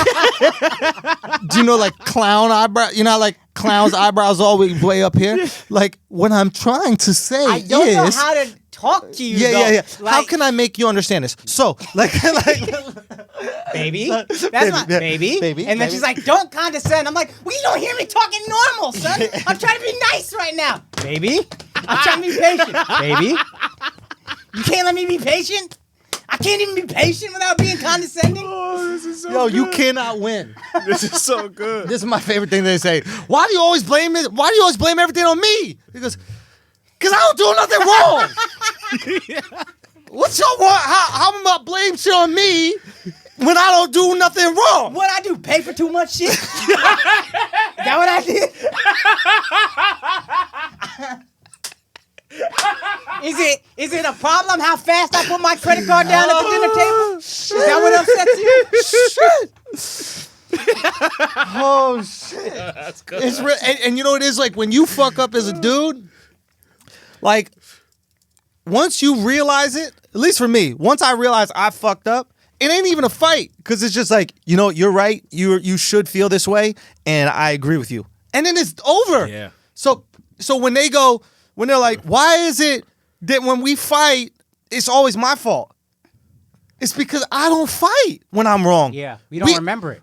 do you know, like clown eyebrow? You know, like clown's eyebrows always way up here. Like, what I'm trying to say I don't know is, how to talk to you. yeah. Like, How can I make you understand this? So, like, baby? That's not baby. Baby, And then baby. she's like, don't condescend. I'm like, well, you don't hear me talking normal, son. I'm trying to be nice right now. Baby? I'm trying to be patient. Baby? You can't let me be patient? I can't even be patient without being condescending? Oh, this is so yo, good. you cannot win. This is so good. This is my favorite thing they say. Why do you always blame it? Why do you always blame everything on me? He goes, because I don't do nothing wrong. What's your what? How am I blame shit on me when I don't do nothing wrong? What I do? Pay for too much shit? Is that what I did? Is it a problem how fast I put my credit card down at the dinner table? Is that what upsets you? Shit. Oh shit. That's good. It's real, and you know what it is, like when you fuck up as a dude, like once you realize it, at least for me, once I realize I fucked up, it ain't even a fight, because it's just like, you know, you're right, you should feel this way, and I agree with you, and then it's over. Yeah. So when they're like, why is it that when we fight, it's always my fault? It's because I don't fight when I'm wrong. Yeah, we don't remember it.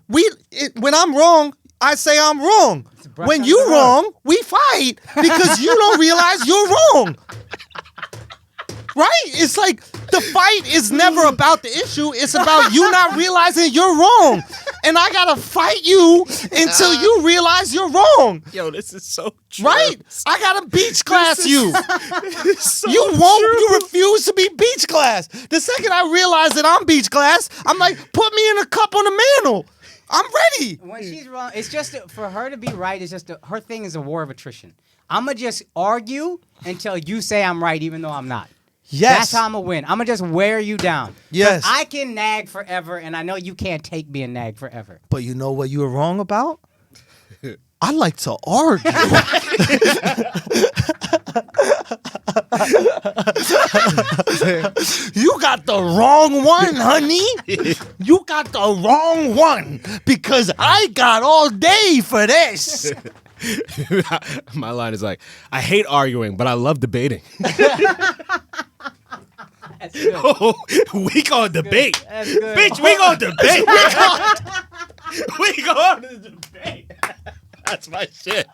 When I'm wrong, I say I'm wrong. brush When under you the rug. wrong, we fight because you don't realize you're wrong. Right? It's like the fight is never about the issue. It's about you not realizing you're wrong. And I gotta fight you until you realize you're wrong. Yo, this is so true. Right? I gotta beach class you. So You won't. true. You refuse to be beach class. The second I realize that I'm beach class, I'm like, put me in a cup on the mantle. I'm ready. When she's wrong, it's just for her to be right. It's just her thing is a war of attrition. I'm gonna just argue until you say I'm right, even though I'm not. Yes. That's how I'm gonna win. I'm gonna just wear you down. 'Cause Yes. I can nag forever, and I know you can't take being nagged forever. But you know what you were wrong about? I like to argue. You got the wrong one, honey. You got the wrong one because I got all day for this. My line is like, I hate arguing, but I love debating. That's good. Oh, we gonna debate. That's good. Bitch, we gonna debate. We gonna debate. That's my shit.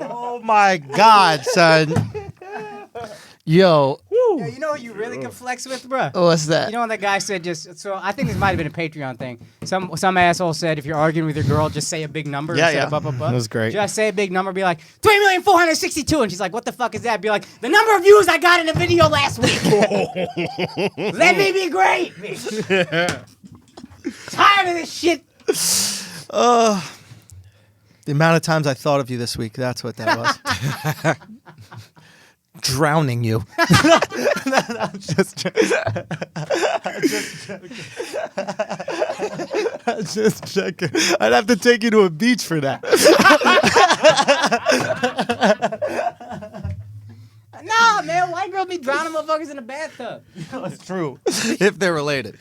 Oh my God, son. Yo. Yeah, you know what you really can flex with, bro? What's that? You know when that guy said so I think this might have been a Patreon thing. Some asshole said if you're arguing with your girl, just say a big number. Yeah, instead yeah. of up. That was great. Just say a big number, be like 3,462,000, and she's like, what the fuck is that? Be like, the number of views I got in a video last week. Let me be great. Tired of this shit. The amount of times I thought of you this week, that's what that was. Drowning you. I'm just joking. I'm just joking. I'd have to take you to a beach for that. Nah, man, white girls be drowning motherfuckers in the bathtub. That's true. If they're related.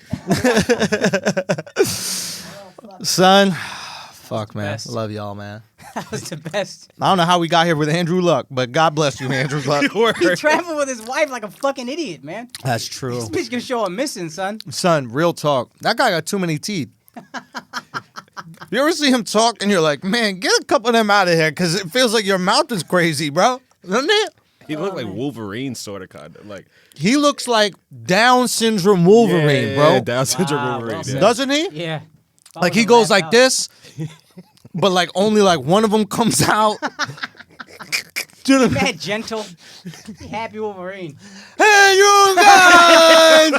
Son, fuck, man. best. Love y'all, man. That was the best. I don't know how we got here with Andrew Luck, but God bless you, Andrew Luck. He traveled with his wife like a fucking idiot, man. That's true. This bitch can show a missing, son. Son, real talk. That guy got too many teeth. You ever see him talk and you're like, man, get a couple of them out of here because it feels like your mouth is crazy, bro. Doesn't it? He looked like Wolverine, sort of, kind of. Like, He looks like Down syndrome Wolverine, bro. Down syndrome Wow, Wolverine. well yeah. said. Doesn't he? Yeah. Like he goes like this, but like only like one of them comes out. Do you know what I mean? Mad gentle. Happy Wolverine. Hey, you guys!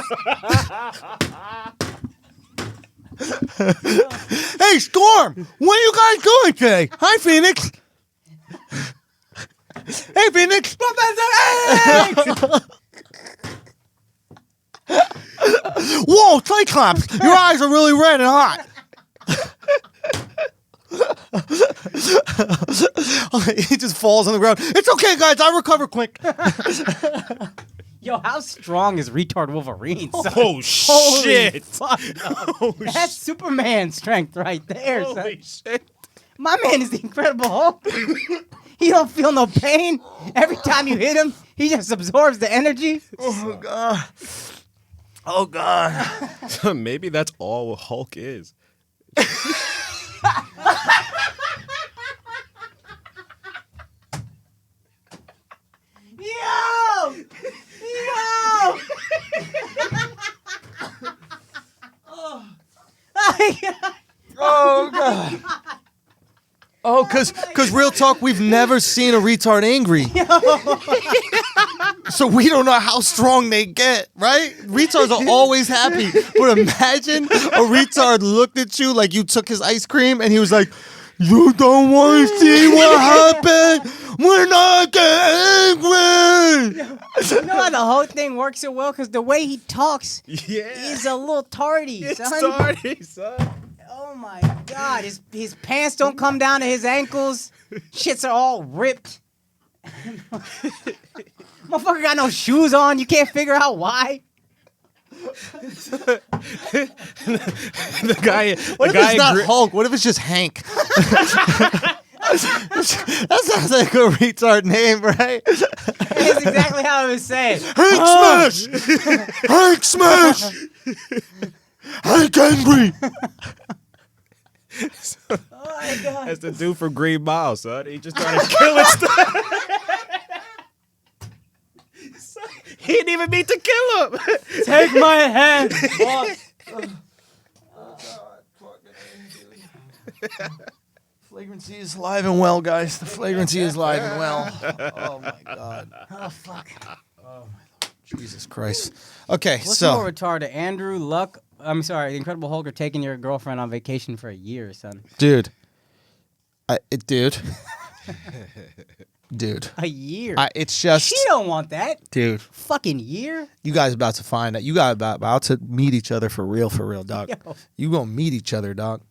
Hey, Storm! What are you guys doing today? Hi, Phoenix. Hey, Phoenix. Whoa, Cyclops! Your eyes are really red and hot. He just falls on the ground. It's okay, guys. I recover quick. Yo, how strong is retard Wolverine, son? Oh, Holy shit. fuck, no. That's Superman strength right there, Holy son. shit. My man is the Incredible Hulk. He don't feel no pain. Every time you hit him, he just absorbs the energy. Oh, God. Oh, God. Maybe that's all Hulk is. Yo! Yo! Oh, God. Oh, because real talk, we've never seen a retard angry. So we don't know how strong they get, right? Retards are always happy. But imagine a retard looked at you like you took his ice cream and he was like, you don't want to see what happened? We're not getting angry. You know how the whole thing works so well? Because the way he talks Yeah. is a little tardy, It's son. tardy, son. Oh my God, his pants don't come down to his ankles. Shits are all ripped. Motherfucker got no shoes on. You can't figure out why. The guy. What the if guy it's not Hulk? What if it's just Hank? That sounds like a retard name, right? That's exactly how it was said. Hank Smash! Hank Smash! Hank Angry! Oh my God. That's the dude from Green Mile, son. He just trying to kill his stuff. He didn't even mean to kill him. Take my hand. Flagrancy is live and well, guys. The flagrancy is live and well. Oh, my God. Oh, fuck. Jesus Christ. Okay, What's so... more retarded? Andrew Luck, I'm sorry, the Incredible Hulk, or taking your girlfriend on vacation for a year, son? Dude. Dude. Dude. A year? It's just... She don't want that. Dude. Fucking year? You guys about to find out. You guys about to meet each other for real, dog. Yo. You gonna meet each other, dog.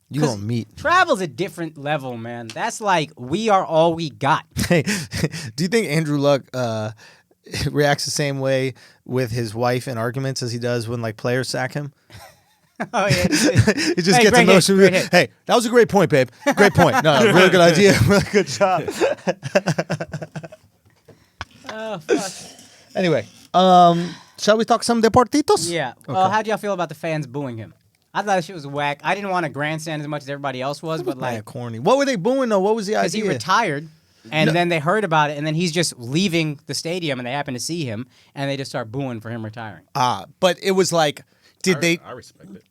You gonna meet. Travel's a different level, man. That's like, we are all we got. Hey, do you think Andrew Luck reacts the same way with his wife in arguments as he does when like players sack him? Oh, yeah. He just Hey, gets great hit, emotional. great hit. Hey, that was a great point, babe. Great point. No, really good idea. Really good job. Oh, fuck. Anyway, Shall we talk some deportitos? Yeah. Well, how'd y'all feel about the fans booing him? I thought that shit was whack. I didn't want to grandstand as much as everybody else was, but like, corny. What were they booing though? What was the because idea? he retired, and then they heard about it, and then he's just leaving the stadium, and they happen to see him, and they just start booing for him retiring. But it was like, I respect it.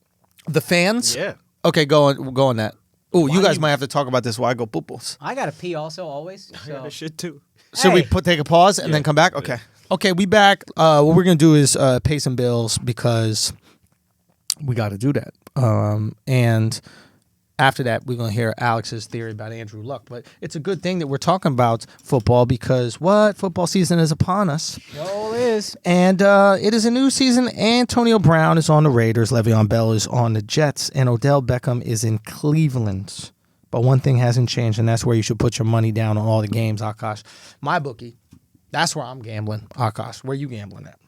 the fans? Yeah. Okay, go on that. Oh, you guys might have to talk about this while I go pooples. I gotta pee also always. I got So. this shit too. Should we Hey. take a pause and then come back? Okay. Okay, we back. What we're going to do is pay some bills because we got to do that. And after that, we're going to hear Alex's theory about Andrew Luck. But it's a good thing that we're talking about football because football season is upon us. Sure is. And it is a new season. Antonio Brown is on the Raiders. Le'Veon Bell is on the Jets. And Odell Beckham is in Cleveland. But one thing hasn't changed, and that's where you should put your money down on all the games, Akaash. My bookie. That's where I'm gambling, Akaash. Where you gambling at?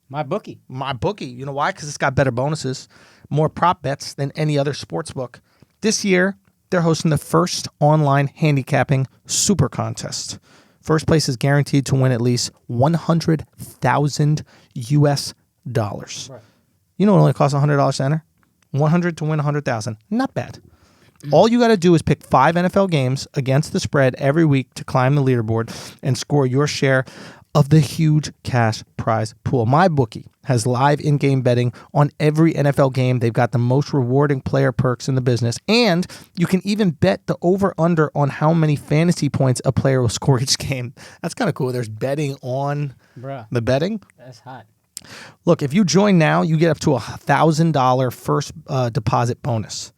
My bookie. My bookie. You know why? Because it's got better bonuses, more prop bets than any other sports book. This year, they're hosting the first online handicapping super contest. First place is guaranteed to win at least $100,000 US. Right. You know it only costs $100 to enter? $100 to win $100,000. Not bad. All you got to do is pick 5 NFL games against the spread every week to climb the leaderboard and score your share of the huge cash prize pool. MyBookie has live in-game betting on every NFL game. They've got the most rewarding player perks in the business. And you can even bet the over-under on how many fantasy points a player will score each game. That's kind of cool. There's betting on the betting. That's hot. Look, if you join now, you get up to $1,000 first deposit bonus.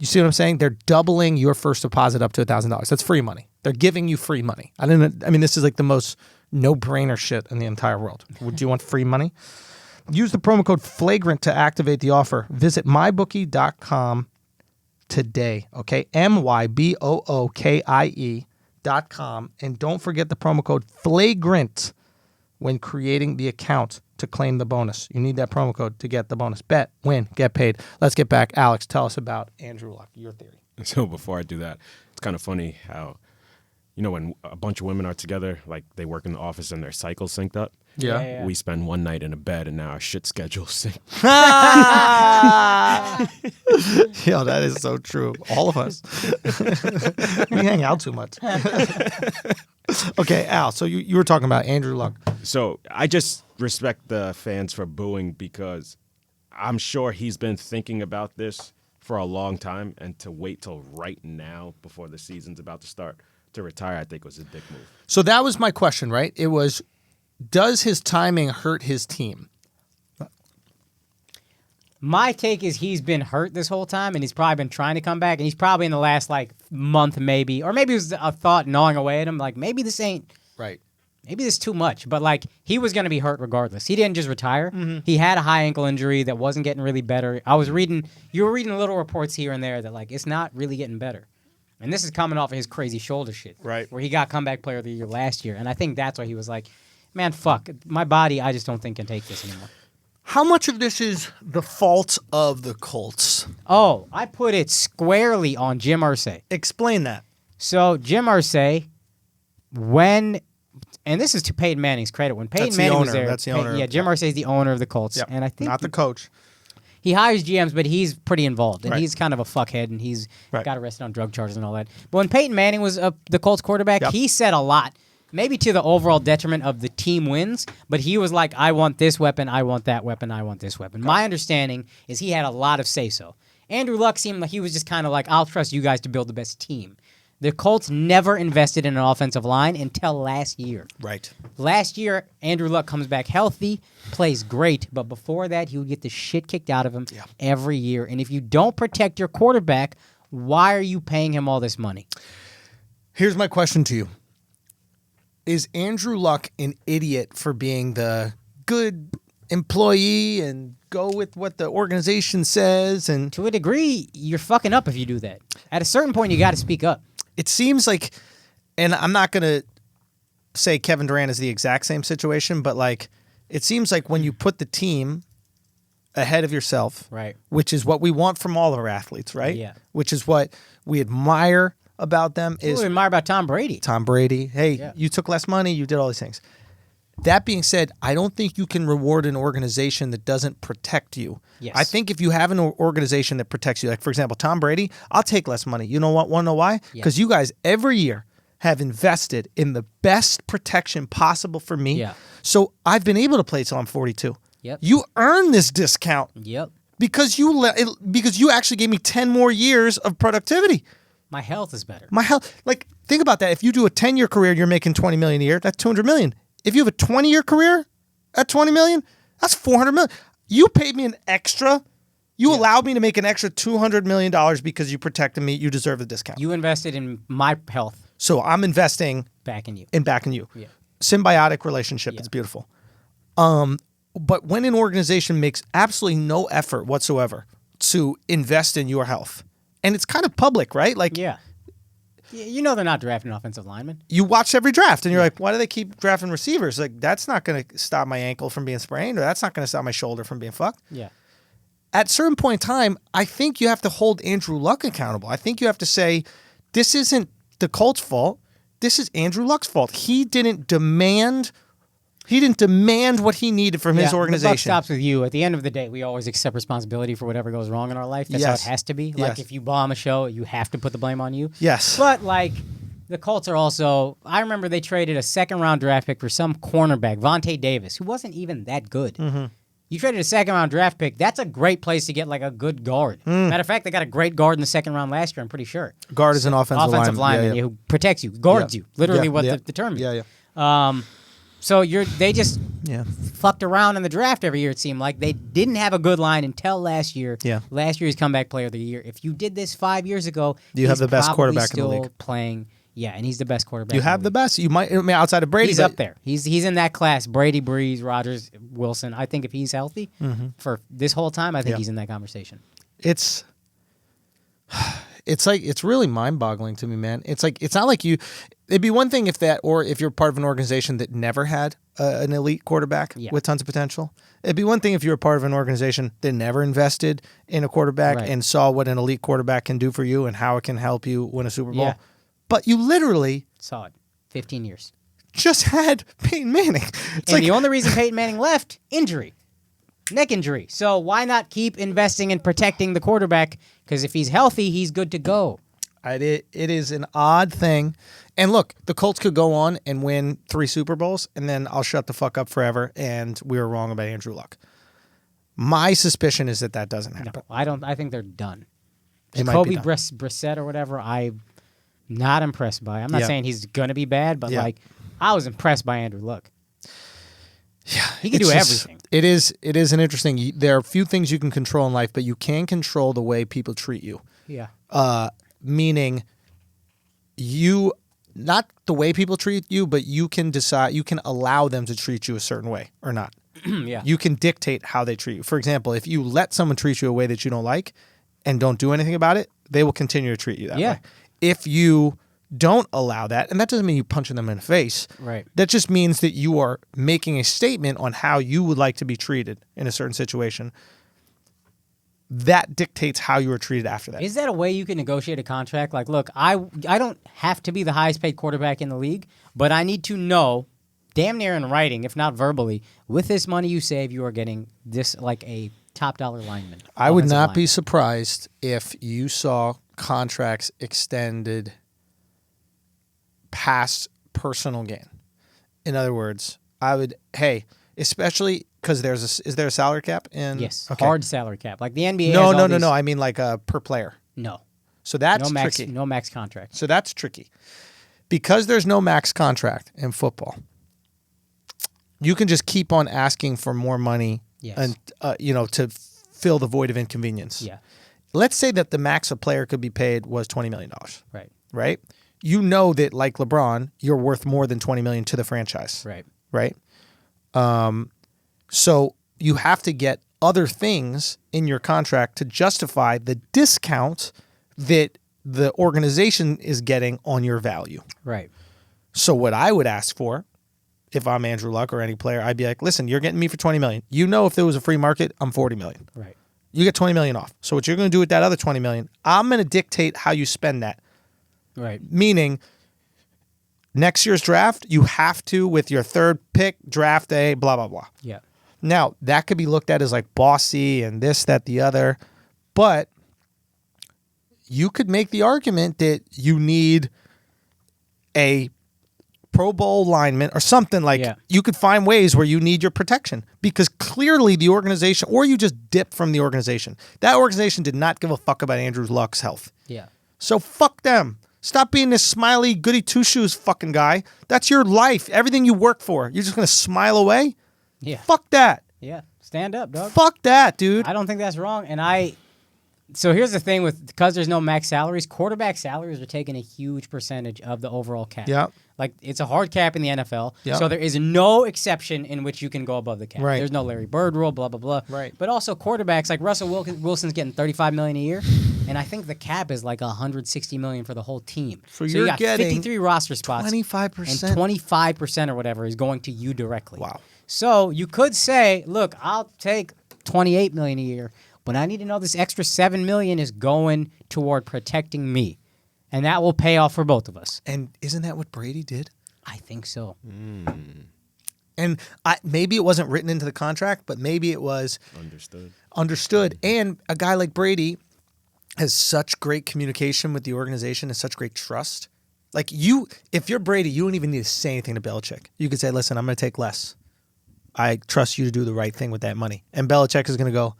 You see what I'm saying? They're doubling your first deposit up to $1,000. That's free money. They're giving you free money. I mean, this is like the most no-brainer shit in the entire world. Do you want free money? Use the promo code Flagrant to activate the offer. Visit mybookie.com today. Okay, MYBOOKIE.com, and don't forget the promo code Flagrant when creating the account to claim the bonus. You need that promo code to get the bonus. Bet, win, get paid. Let's get back. Alex, tell us about Andrew Luck, your theory. So before I do that, it's kind of funny how, when a bunch of women are together, like they work in the office and their cycles synced up. Yeah. We spend one night in a bed and now our shit schedule synced. Yo, that is so true. All of us. We hang out too much. Okay, Al, so you were talking about Andrew Luck. So I just respect the fans for booing because I'm sure he's been thinking about this for a long time, and to wait till right now before the season's about to start to retire, I think was a dick move. So that was my question, right? It was, does his timing hurt his team? My take is he's been hurt this whole time, and he's probably been trying to come back, and he's probably in the last month maybe, or maybe it was a thought gnawing away at him, maybe this ain't right. Maybe this is too much, but he was going to be hurt regardless. He didn't just retire. Mm-hmm. He had a high ankle injury that wasn't getting really better. You were reading little reports here and there that it's not really getting better. And this is coming off of his crazy shoulder shit. Right. Where he got comeback player of the year last year. And I think that's why he was like, man, fuck, my body, I just don't think can take this anymore. How much of this is the fault of the Colts? Oh, I put it squarely on Jim Irsay. Explain that. So Jim Irsay, and this is to Peyton Manning's credit, when Peyton Manning was there. That's the owner. Yeah, Jim Irsay is the owner of the Colts. Yep. And I think not the coach. He hires GMs, but he's pretty involved, and Right. he's kind of a fuckhead, and he's Right. got arrested on drug charges and all that. But when Peyton Manning was the Colts quarterback, Yep. he said a lot, maybe to the overall detriment of the team wins, but he was like, I want this weapon, I want that weapon, I want this weapon. My understanding is he had a lot of say-so. Andrew Luck seemed like he was just kind of like, I'll trust you guys to build the best team. The Colts never invested in an offensive line until last year. Right. Last year, Andrew Luck comes back healthy, plays great, but before that, he would get the shit kicked out of him every year. And if you don't protect your quarterback, why are you paying him all this money? Here's my question to you. Is Andrew Luck an idiot for being the good employee and go with what the organization says? And to a degree, you're fucking up if you do that. At a certain point, you got to speak up. it seems like, and I'm not going to say Kevin Durant is the exact same situation, but it seems like when you put the team ahead of yourself, right, which is what we want from all of our athletes, right? Yeah. Which is what we admire about them. What we admire about Tom Brady. Tom Brady. Hey, you took less money. You did all these things. That being said, I don't think you can reward an organization that doesn't protect you. Yes. I think if you have an organization that protects you, like for example, Tom Brady, I'll take less money. You know what? Want to know why? Because you guys every year have invested in the best protection possible for me. Yeah. So I've been able to play till I'm 42. Yep. You earn this discount. Yep. Because you actually gave me 10 more years of productivity. My health is better. My health, like think about that. If you do a 10-year career, you're making $20 million a year. That's $200 million. If you have a 20-year career at $20 million, that's $400 million. You paid me an extra. You allowed me to make an extra $200 million because you protected me. You deserve the discount. You invested in my health. So I'm investing back in you. Yeah. Symbiotic relationship. Yeah. It's beautiful. But when an organization makes absolutely no effort whatsoever to invest in your health, and it's kind of public, right? Like, you know they're not drafting offensive linemen. You watch every draft, and you're like, why do they keep drafting receivers? Like, that's not going to stop my ankle from being sprained, or that's not going to stop my shoulder from being fucked. Yeah. At a certain point in time, I think you have to hold Andrew Luck accountable. I think you have to say, this isn't the Colts' fault. This is Andrew Luck's fault. He didn't demand what he needed from his organization. The buck stops with you. At the end of the day, we always accept responsibility for whatever goes wrong in our life. That's how it has to be. Like if you bomb a show, you have to put the blame on you. Yes. But like the Colts are also, I remember they traded a second-round draft pick for some cornerback, Vontae Davis, who wasn't even that good. Mm-hmm. You traded a second-round draft pick. That's a great place to get like a good guard. Matter of fact, they got a great guard in the second round last year, I'm pretty sure. Guard is an offensive lineman who protects you, guards you. Literally what the term is. Yeah. So they just fucked around in the draft every year, it seemed like. They didn't have a good line until last year. Yeah. Last year's comeback player of the year. If you did this 5 years ago, you have the best quarterback in the still league. Playing. Yeah, and he's the best quarterback. You have the best. You might, I mean, outside of Brady. He's up there. He's in that class. Brady, Breeze, Rodgers, Wilson. I think if he's healthy for this whole time, I think he's in that conversation. It's like, it's really mind-boggling to me, man. It's like, it's not like it'd be one thing if you're part of an organization that never had an elite quarterback with tons of potential. It'd be one thing if you were part of an organization that never invested in a quarterback and saw what an elite quarterback can do for you and how it can help you win a Super Bowl. Yeah. But you literally saw it. 15 years. Just had Peyton Manning. And the only reason Peyton Manning left, injury. Neck injury. So why not keep investing in protecting the quarterback? Because if he's healthy, he's good to go. It is an odd thing. And look, the Colts could go on and win 3 Super Bowls, and then I'll shut the fuck up forever, and we were wrong about Andrew Luck. My suspicion is that doesn't happen. No, I think they're done. Jacoby Brissett or whatever, I'm not impressed by. I'm not saying he's going to be bad, but I was impressed by Andrew Luck. Yeah, he can do everything. It is an interesting. There are a few things you can control in life, but you can control the way people treat you. Yeah. Meaning, not the way people treat you, but you can decide. You can allow them to treat you a certain way or not. Yeah. You can dictate how they treat you. For example, if you let someone treat you a way that you don't like, and don't do anything about it, they will continue to treat you that way. If you don't allow that, and that doesn't mean you punching them in the face. Right. That just means that you are making a statement on how you would like to be treated in a certain situation. That dictates how you are treated after that. Is that a way you can negotiate a contract? Like, look, I don't have to be the highest paid quarterback in the league, but I need to know, damn near in writing, if not verbally, with this money you save, you are getting this like a top dollar lineman. I would not be surprised if you saw contracts extended past personal gain. In other words, especially because is there a salary cap in? Yes, hard salary cap. Like the NBA No. I mean like per player. No. So that's tricky. tricky. No max contract. So that's tricky. Because there's no max contract in football, you can just keep on asking for more money and to fill the void of inconvenience. Yeah. Let's say that the max a player could be paid was $20 million. Right. Right? You know that, like LeBron, you're worth more than $20 million to the franchise. Right. Right? So you have to get other things in your contract to justify the discount that the organization is getting on your value. Right. So what I would ask for, if I'm Andrew Luck or any player, I'd be like, listen, you're getting me for $20 million. You know, if there was a free market, I'm $40 million. Right. You get $20 million off. So what you're going to do with that other $20 million, I'm going to dictate how you spend that. Right. Meaning, next year's draft, you have to, with your third pick, draft a blah, blah, blah. Yeah. Now, that could be looked at as like bossy and this, that, the other. But you could make the argument that you need a Pro Bowl lineman or something like you could find ways where you need your protection because clearly the organization, or you just dip from the organization. That organization did not give a fuck about Andrew Luck's health. Yeah. So fuck them. Stop being this smiley goody two shoes fucking guy. That's your life. Everything you work for. You're just going to smile away? Yeah. Fuck that. Yeah. Stand up, dog. Fuck that, dude. I don't think that's wrong. And so here's the thing because there's no max salaries, quarterback salaries are taking a huge percentage of the overall cap. Yeah. Like, it's a hard cap in the NFL. Yeah. So there is no exception in which you can go above the cap. Right. There's no Larry Bird rule, blah, blah, blah. Right. But also quarterbacks, like Russell Wilson's getting $35 million a year. And I think the cap is like $160 million for the whole team. So you got getting 53 roster spots. 25%. And 25% or whatever is going to you directly. Wow. So you could say, look, I'll take $28 million a year, but I need to know this extra $7 million is going toward protecting me. And that will pay off for both of us. And isn't that what Brady did? I think so. And maybe it wasn't written into the contract, but maybe it was understood. And a guy like Brady has such great communication with the organization and such great trust. Like if you're Brady, you don't even need to say anything to Belichick. You could say, listen, I'm going to take less. I trust you to do the right thing with that money. And Belichick is going to go,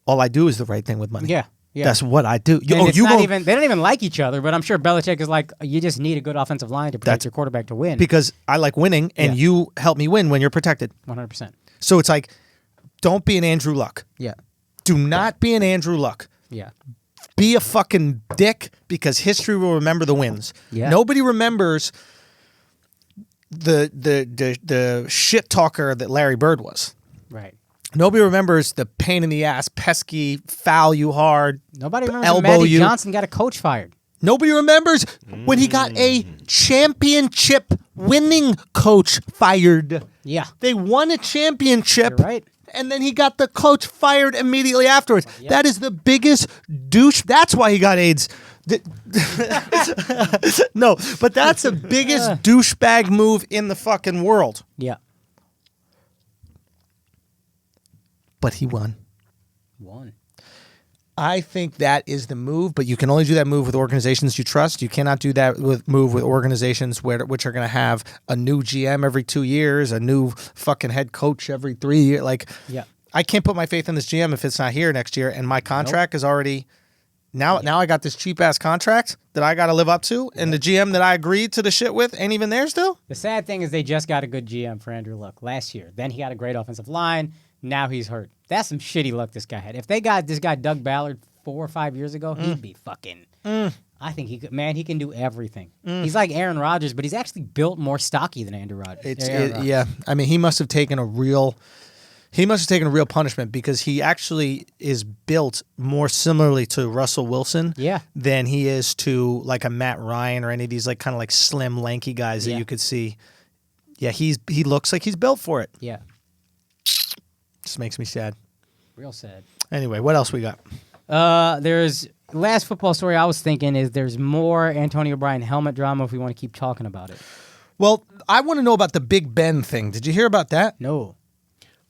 all I do is the right thing with money. Yeah. Yeah. That's what I do. They don't even like each other, but I'm sure Belichick is like, you just need a good offensive line to protect your quarterback to win. Because I like winning, and you help me win when you're protected. 100%. So it's like, don't be an Andrew Luck. Yeah. Do not be an Andrew Luck. Yeah. Be a fucking dick because history will remember the wins. Yeah. Nobody remembers the shit talker that Larry Bird was. Right. Nobody remembers the pain in the ass, pesky, foul you hard, Nobody remembers elbow when Magic you. Johnson got a coach fired. Nobody remembers when he got a championship winning coach fired. Yeah. They won a championship. You're right. And then he got the coach fired immediately afterwards. Yep. That is the biggest douche. That's why he got AIDS. No, but that's the biggest douchebag move in the fucking world. Yeah. But he won. Won. I think that is the move, but you can only do that move with organizations you trust. You cannot do that move with organizations which are going to have a new GM every 2 years, a new fucking head coach every 3 years. Like, I can't put my faith in this GM if it's not here next year, and my contract is already now I got this cheap ass contract that I got to live up to, and the GM that I agreed to the shit with ain't even there still. The sad thing is they just got a good GM for Andrew Luck last year. Then he got a great offensive line. Now he's hurt. That's some shitty luck this guy had. If they got this guy Doug Ballard 4 or 5 years ago, he'd be fucking. I think he could. Man, he can do everything. He's like Aaron Rodgers, but he's actually built more stocky than Andrew Rodgers. Yeah, I mean, he must have taken a real punishment because he actually is built more similarly to Russell Wilson than he is to like a Matt Ryan or any of these like kind of like slim, lanky guys that you could see. Yeah, he looks like he's built for it. Yeah. Just makes me sad. Real sad. Anyway, what else we got? There's last football story I was thinking is there's more Antonio Brown helmet drama if we want to keep talking about it. Well, I want to know about the Big Ben thing. Did you hear about that? No.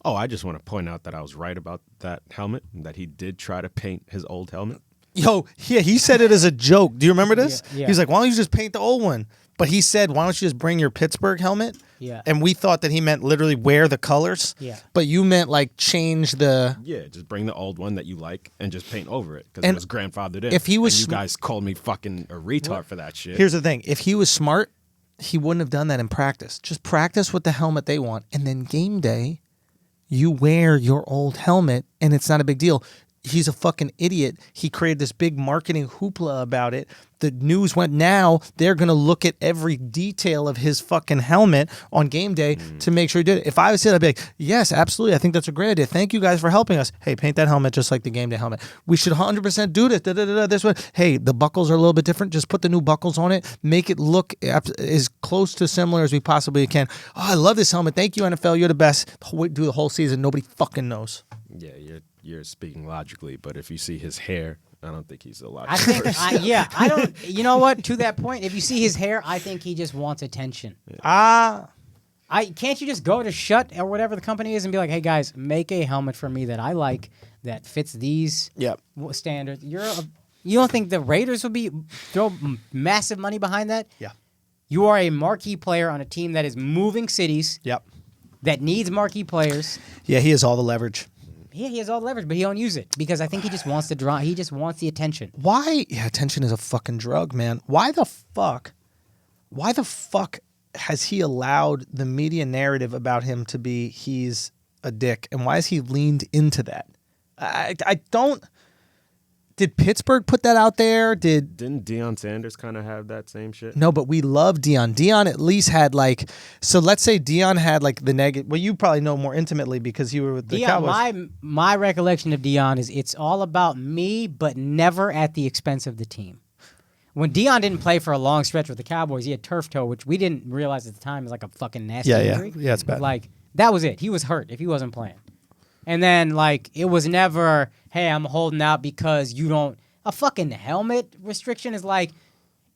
Oh, I just want to point out that I was right about that helmet, that he did try to paint his old helmet. Yo, yeah, he said it as a joke. Do you remember this? Yeah. He's like, why don't you just paint the old one? But he said, why don't you just bring your Pittsburgh helmet? Yeah. And we thought that he meant literally wear the colors. Yeah. But you meant like change the... Yeah, just bring the old one that you like and just paint over it because it was grandfathered in. If he was... And you guys called me fucking a retard for that shit. Here's the thing. If he was smart, he wouldn't have done that in practice. Just practice with the helmet they want. And then game day, you wear your old helmet and it's not a big deal. He's a fucking idiot. He created this big marketing hoopla about it. The news went, now they're going to look at every detail of his fucking helmet on game day to make sure he did it. If I was it, I'd be like, yes, absolutely. I think that's a great idea. Thank you guys for helping us. Hey, paint that helmet just like the game day helmet. We should 100% do this. This one. Hey, the buckles are a little bit different. Just put the new buckles on it. Make it look as close to similar as we possibly can. Oh, I love this helmet. Thank you, NFL. You're the best. Do the whole season. Nobody fucking knows. Yeah, you're speaking logically, but if you see his hair I don't think he's a lot. I think, I don't. You know what? To that point, if you see his hair, I think he just wants attention. Can't you just go to Shut or whatever the company is and be like, hey guys, make a helmet for me that I like that fits these standards. You don't think the Raiders would throw massive money behind that? Yeah. You are a marquee player on a team that is moving cities. Yep. That needs marquee players. Yeah, he has all the leverage. Yeah, he has all the leverage, but he don't use it because I think he just wants to draw. He just wants the attention. Why? Yeah, attention is a fucking drug, man. Why the fuck has he allowed the media narrative about him to be he's a dick, and why has he leaned into that? I don't. Did Pittsburgh put that out there? Didn't Deion Sanders kind of have that same shit? No, but we love Deion. Deion at least had like, so let's say Deion had like the negative. Well, you probably know more intimately because you were with the Cowboys. My recollection of Deion is it's all about me, but never at the expense of the team. When Deion didn't play for a long stretch with the Cowboys, he had turf toe, which we didn't realize at the time was like a fucking nasty injury. Yeah, it's bad. Like that was it. He was hurt if he wasn't playing. And then, like, it was never, hey, I'm holding out because you don't. A fucking helmet restriction is like,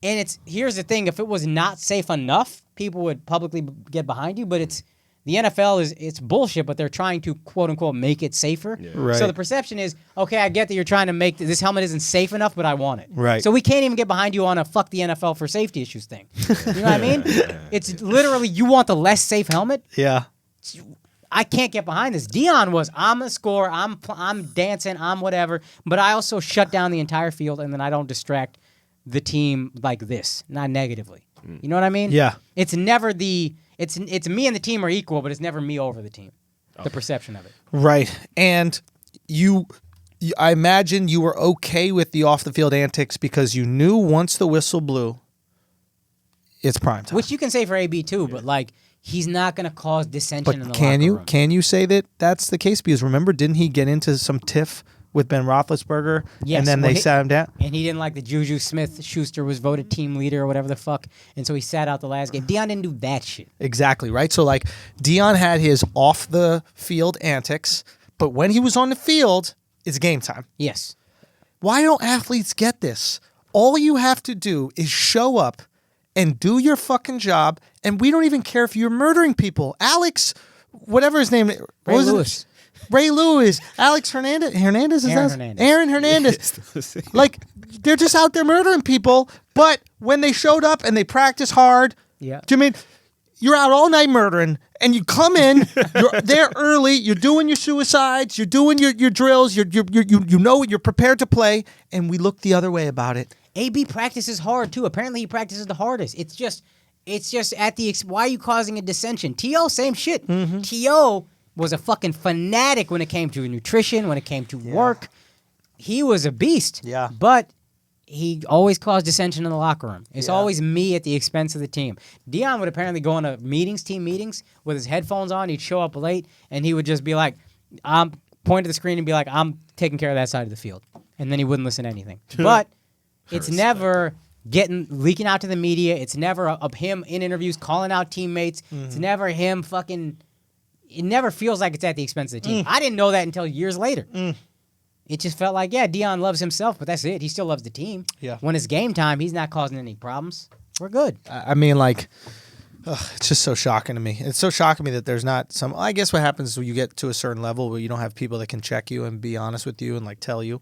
and here's the thing: if it was not safe enough, people would publicly get behind you. But the NFL it's bullshit, but they're trying to quote unquote make it safer. Yeah. Right. So the perception is, okay, I get that you're trying to make this helmet isn't safe enough, but I want it. Right. So we can't even get behind you on a fuck the NFL for safety issues thing. You know what I mean? It's literally you want the less safe helmet. Yeah. I can't get behind this. Deion was, I'm a scorer, I'm dancing, I'm whatever, but I also shut down the entire field and then I don't distract the team like this, not negatively. You know what I mean? Yeah. It's never it's me and the team are equal, but it's never me over the team. The perception of it. Right. And I imagine you were okay with the off the field antics because you knew once the whistle blew, it's prime time. Which you can say for AB too, but like he's not going to cause dissension in the locker room. Can you say that that's the case? Because remember, didn't he get into some tiff with Ben Roethlisberger? Yes. And then they sat him down? And he didn't like the Juju Smith-Schuster was voted team leader or whatever the fuck, and so he sat out the last game. Deion didn't do that shit. Exactly, right? So, like, Deion had his off-the-field antics, but when he was on the field, it's game time. Yes. Why don't athletes get this? All you have to do is show up and do your fucking job, and we don't even care if you're murdering people. Alex, whatever his name, Ray Lewis, Alex Hernandez, Aaron Hernandez. Like, they're just out there murdering people, but when they showed up and they practice hard, do you mean you're out all night murdering, and you come in, you're there early, you're doing your suicides, you're doing your drills, you know you're prepared to play, and we look the other way about it. AB practices hard too. Apparently, he practices the hardest. It's just at the why are you causing a dissension? T.O. same shit. Mm-hmm. T.O. was a fucking fanatic when it came to nutrition, when it came to work. He was a beast. Yeah. But he always caused dissension in the locker room. It's always me at the expense of the team. Deion would apparently go into team meetings with his headphones on. He'd show up late, and he would just be like, I'm point to the screen and be like, I'm taking care of that side of the field. And then he wouldn't listen to anything. But it's never leaking out to the media. It's never of him in interviews calling out teammates. Mm-hmm. It's never him fucking. It never feels like it's at the expense of the team. I didn't know that until years later. It just felt like, Deion loves himself, but that's it. He still loves the team. Yeah. When it's game time, he's not causing any problems. We're good. I mean, like, it's just so shocking to me. It's so shocking to me that there's not some. I guess what happens is when you get to a certain level where you don't have people that can check you and be honest with you and like tell you.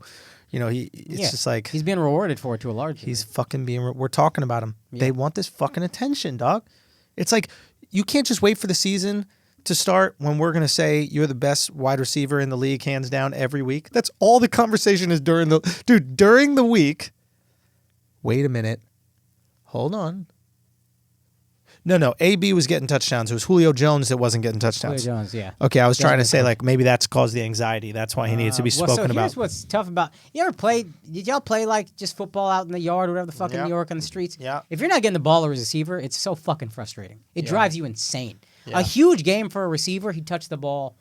You know, it's just like he's being rewarded for it to a large degree. He's fucking we're talking about him. Yeah. They want this fucking attention, dog. It's like you can't just wait for the season to start when we're going to say you're the best wide receiver in the league, hands down, every week. That's all the conversation is during the week. Wait a minute. Hold on. No. AB was getting touchdowns. It was Julio Jones that wasn't getting touchdowns. Julio Jones, yeah. Okay, I was trying to say, like, maybe that's caused the anxiety. That's why he needs to be spoken about. Here's what's tough about... Did y'all play, like, just football out in the yard or whatever the fuck in New York on the streets? Yeah. If you're not getting the ball or receiver, it's so fucking frustrating. It drives you insane. Yeah. A huge game for a receiver, he touched the ball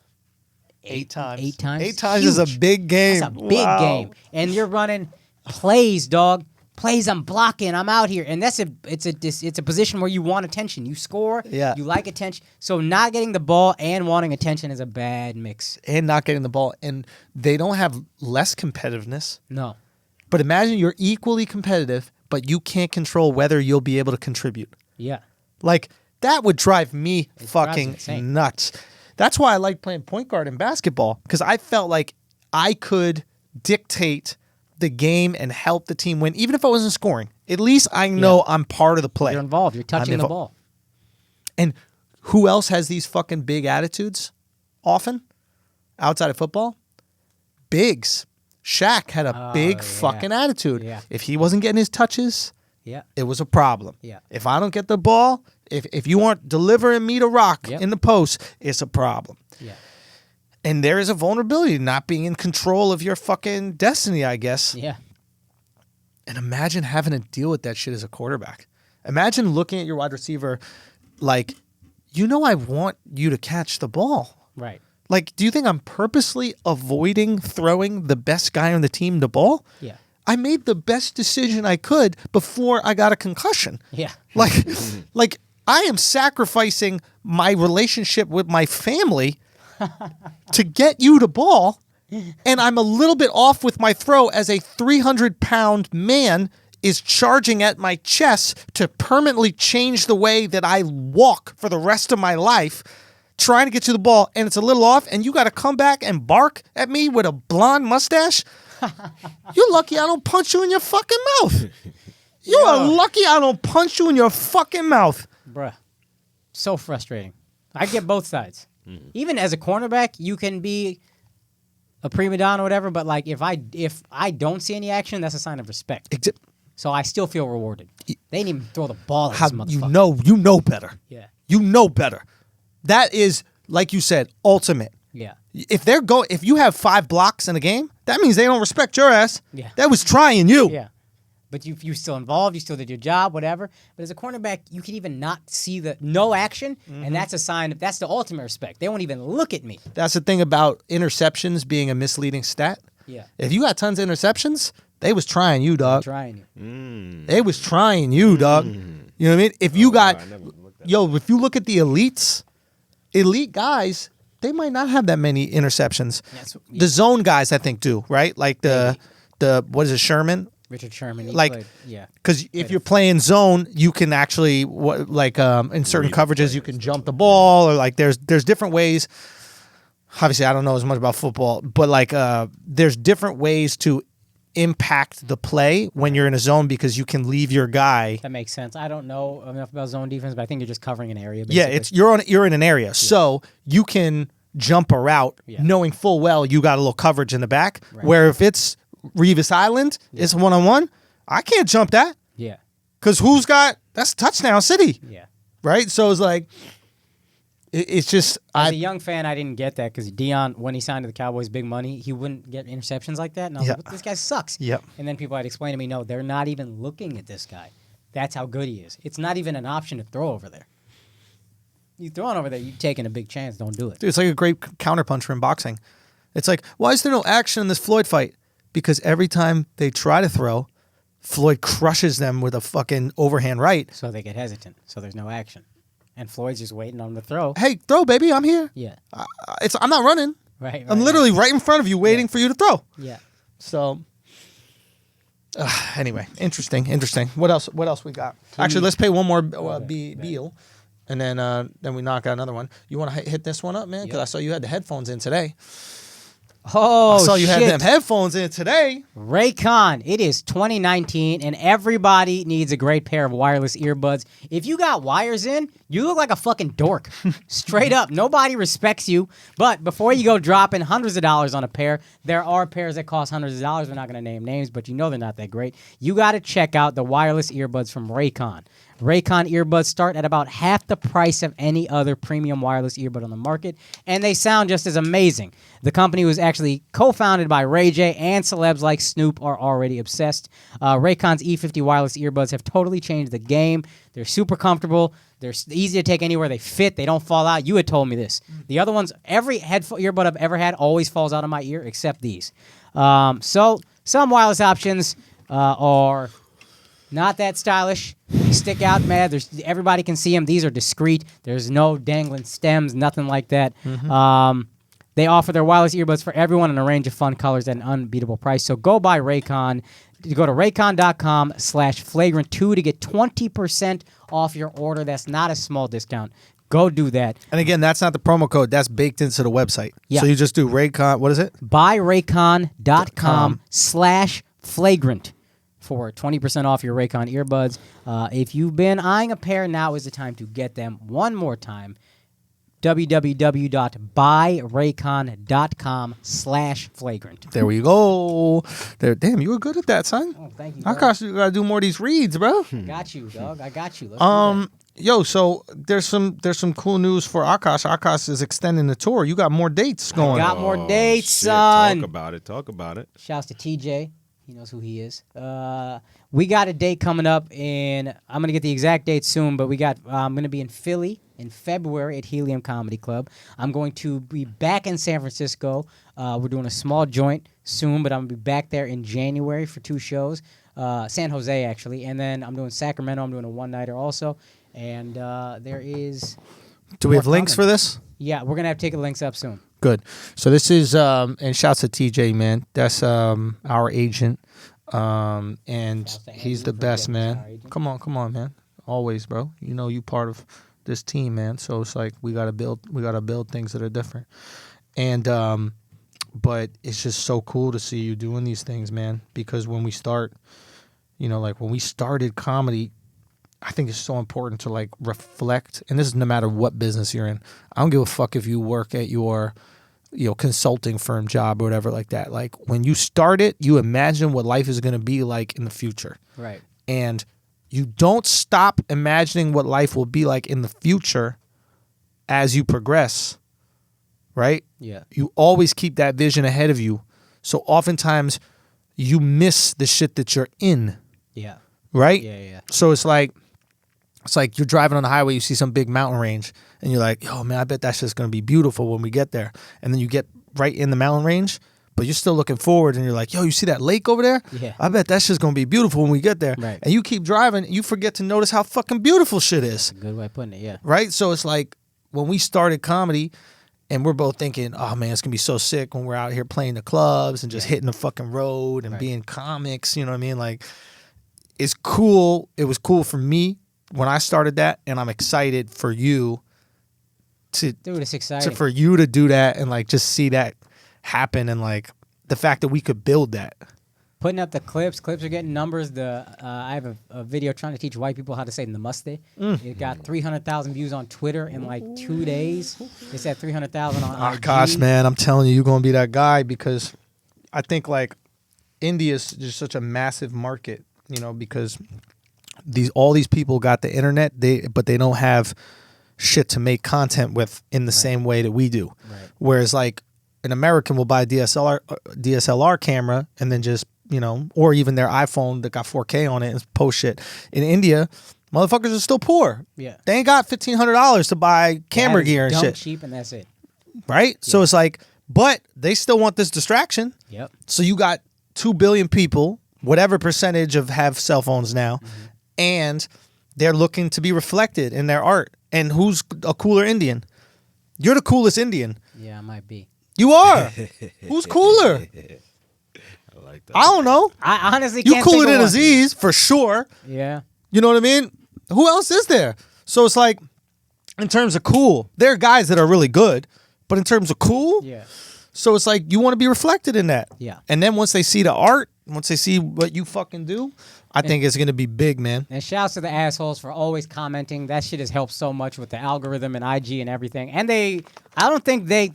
8 times. 8 times? 8 times is a big game. That's a big game. And you're running plays, dog. Plays, I'm blocking, I'm out here, and it's a position where you want attention. You score, you like attention. So not getting the ball and wanting attention is a bad mix. And not getting the ball, and they don't have less competitiveness. No, But imagine you're equally competitive, but you can't control whether you'll be able to contribute. Yeah. Like, that would drive me It drives fucking insane. nuts. That's why I like playing point guard in basketball, because I felt like I could dictate the game and help the team win, even if I wasn't scoring. At least I know I'm part of the play. You're involved. You're touching the ball. And who else has these fucking big attitudes often outside of football? Bigs. Shaq had a big fucking attitude. Yeah. If he wasn't getting his touches, Yeah. it was a problem. Yeah. If I don't get the ball, if you aren't delivering me to rock in the post, it's a problem. Yeah. And there is a vulnerability to not being in control of your fucking destiny, I guess. Yeah. And imagine having to deal with that shit as a quarterback. Imagine looking at your wide receiver like, I want you to catch the ball. Right. Like, do you think I'm purposely avoiding throwing the best guy on the team the ball? Yeah. I made the best decision I could before I got a concussion. Yeah. Like I am sacrificing my relationship with my family to get you the ball, and I'm a little bit off with my throw as a 300-pound man is charging at my chest to permanently change the way that I walk for the rest of my life, trying to get you the ball, and it's a little off, and you got to come back and bark at me with a blonde mustache? You're lucky I don't punch you in your fucking mouth. You are lucky I don't punch you in your fucking mouth. Bruh. So frustrating. I get both sides. Even as a cornerback, you can be a prima donna or whatever, but like if I don't see any action, that's a sign of respect. So I still feel rewarded. They didn't even throw the ball at this motherfucker. You know better. Yeah. You know better. That is, like you said, ultimate. Yeah. If you have 5 blocks in a game, that means they don't respect your ass. Yeah. That was trying you. Yeah. But you still involved, you still did your job, whatever. But as a cornerback, you can even not see the no action, and that's a sign that's the ultimate respect. They won't even look at me. That's the thing about interceptions being a misleading stat. Yeah. If you got tons of interceptions, they was trying you, dog. Trying you. They was trying you, dog. You know what I mean? If you if you look at the elites, elite guys, they might not have that many interceptions. The zone guys, I think, do, right? Like the what is it, Sherman? Richard Sherman. Because if you're playing zone, you can actually in certain coverages you can jump the ball, or like there's different ways. Obviously, I don't know as much about football, but there's different ways to impact the play when you're in a zone because you can leave your guy. That makes sense. I don't know enough about zone defense, but I think you're just covering an area. Basically. Yeah, you're in an area, so you can jump a route knowing full well you got a little coverage in the back. Right. Where if it's Revis Island, it's 1-on-1. I can't jump that. Yeah. Because that's touchdown city. Yeah. Right? So it's like, it's just. As a young fan, I didn't get that because Deion, when he signed to the Cowboys big money, he wouldn't get interceptions like that. And I was like, this guy sucks. Yep. And then people had explained to me, no, they're not even looking at this guy. That's how good he is. It's not even an option to throw over there. You throwing over there, you're taking a big chance. Don't do it. Dude, it's like a great counterpuncher in boxing. It's like, why is there no action in this Floyd fight? Because every time they try to throw, Floyd crushes them with a fucking overhand right. So they get hesitant. So there's no action. And Floyd's just waiting on him to throw. Hey, throw, baby. I'm here. Yeah. I'm not running. Right. I'm literally right in front of you waiting for you to throw. Yeah. So, anyway, interesting. What else we got? Actually, let's pay one more Beal. And then we knock out another one. You want to hit this one up, man? Because I saw you had the headphones in today. Oh, I saw you had them headphones in today. Raycon. It is 2019, and everybody needs a great pair of wireless earbuds. If you got wires in, you look like a fucking dork. Straight up. Nobody respects you. But before you go dropping hundreds of dollars on a pair, there are pairs that cost hundreds of dollars. We're not going to name names, but you know they're not that great. You got to check out the wireless earbuds from Raycon. Raycon earbuds start at about half the price of any other premium wireless earbud on the market, and they sound just as amazing. The company was actually co-founded by Ray J, and celebs like Snoop are already obsessed. Raycon's E50 wireless earbuds have totally changed the game. They're super comfortable. They're easy to take anywhere. They fit. They don't fall out. You had told me this. The other ones, every earbud I've ever had always falls out of my ear except these. So some wireless options are not that stylish. They stick out, man. Everybody can see them. These are discreet. There's no dangling stems, nothing like that. They offer their wireless earbuds for everyone in a range of fun colors at an unbeatable price. So go buy Raycon You go to raycon.com/flagrant2 to get 20% off your order. That's not a small discount. Go do that. And again, that's not the promo code. That's baked into the website. Yeah. So you just do Raycon. What is it? buyraycon.com/flagrant for 20% off your Raycon earbuds. If you've been eyeing a pair, now is the time to get them. One more time, www.buyraycon.com/flagrant. There we go. There. Damn, you were good at that, son. Oh, thank you, dog. Akash, you gotta do more of these reads, bro. Got you, dog. I got you. Let's do that. Yo, so there's some cool news for Akash. Akash is extending the tour. You got more dates going. Got more dates, shit. son. Talk about it. Shouts to TJ. He knows who he is. We got a date coming up I'm going to get the exact date soon, but I'm going to be in Philly in February at Helium Comedy Club. I'm going to be back in San Francisco. We're doing a small joint soon, but I'm going to be back there in January for 2 shows. San Jose, actually. And then I'm doing Sacramento. I'm doing a one-nighter also. And there is... Do we have links for this? Yeah, we're going to have ticket links up soon. Good. So this is, and shouts to TJ, man. That's our agent. And he's the best, man. Come on, man. Always, bro. You know you part of this team, man. So it's like we gotta build things that are different. And but it's just so cool to see you doing these things, man. Because when we start, when we started comedy, I think it's so important to like reflect, and this is no matter what business you're in. I don't give a fuck if you work at your, consulting firm job or whatever like that. Like when you start it, you imagine what life is going to be like in the future. Right. And you don't stop imagining what life will be like in the future as you progress. Right? Yeah. You always keep that vision ahead of you. So oftentimes you miss the shit that you're in. Yeah. Right? Yeah. So it's like you're driving on the highway, you see some big mountain range, and you're like, yo, man, I bet that's just going to be beautiful when we get there. And then you get right in the mountain range, but you're still looking forward, and you're like, yo, you see that lake over there? Yeah. I bet that's just going to be beautiful when we get there. Right. And you keep driving, you forget to notice how fucking beautiful shit is. That's a good way of putting it, yeah. Right? So it's like when we started comedy, and we're both thinking, oh, man, it's going to be so sick when we're out here playing the clubs and just hitting the fucking road and being comics, you know what I mean? Like, it's cool. It was cool for me when I started that, and I'm excited for you to... Dude, it's exciting. For you to do that and, like, just see that happen, and, like, the fact that we could build that. Putting up the clips are getting numbers. I have a video trying to teach white people how to say namaste. It got 300,000 views on Twitter in like 2 days. It's at 300,000 on IG. Gosh, man, I'm telling you, you're going to be that guy, because I think, like, India's just such a massive market, because all these people got the internet, but they don't have shit to make content with in the same way that we do. Right. Whereas, like, an American will buy a DSLR camera and then just, or even their iPhone that got 4K on it and post shit. In India, motherfuckers are still poor. Yeah. They ain't got $1,500 to buy camera gear and shit. Cheap, and that's it. Right? Yeah. So it's like, but they still want this distraction. Yep. So you got 2 billion people, whatever percentage have cell phones now, and they're looking to be reflected in their art. And who's a cooler Indian? You're the coolest Indian. Yeah, I might be. You are. Who's cooler? I like that. I don't know. I honestly You can't cooler think of than one. Aziz, for sure. Yeah. You know what I mean? Who else is there? So it's like, in terms of cool, there are guys that are really good, but in terms of cool, Yeah. so it's like you want to be reflected in that. Yeah. And then once they see the art, once they see what you fucking do, I think it's going to be big, man. And shouts to the assholes for always commenting. That shit has helped so much with the algorithm and IG and everything. And I don't think they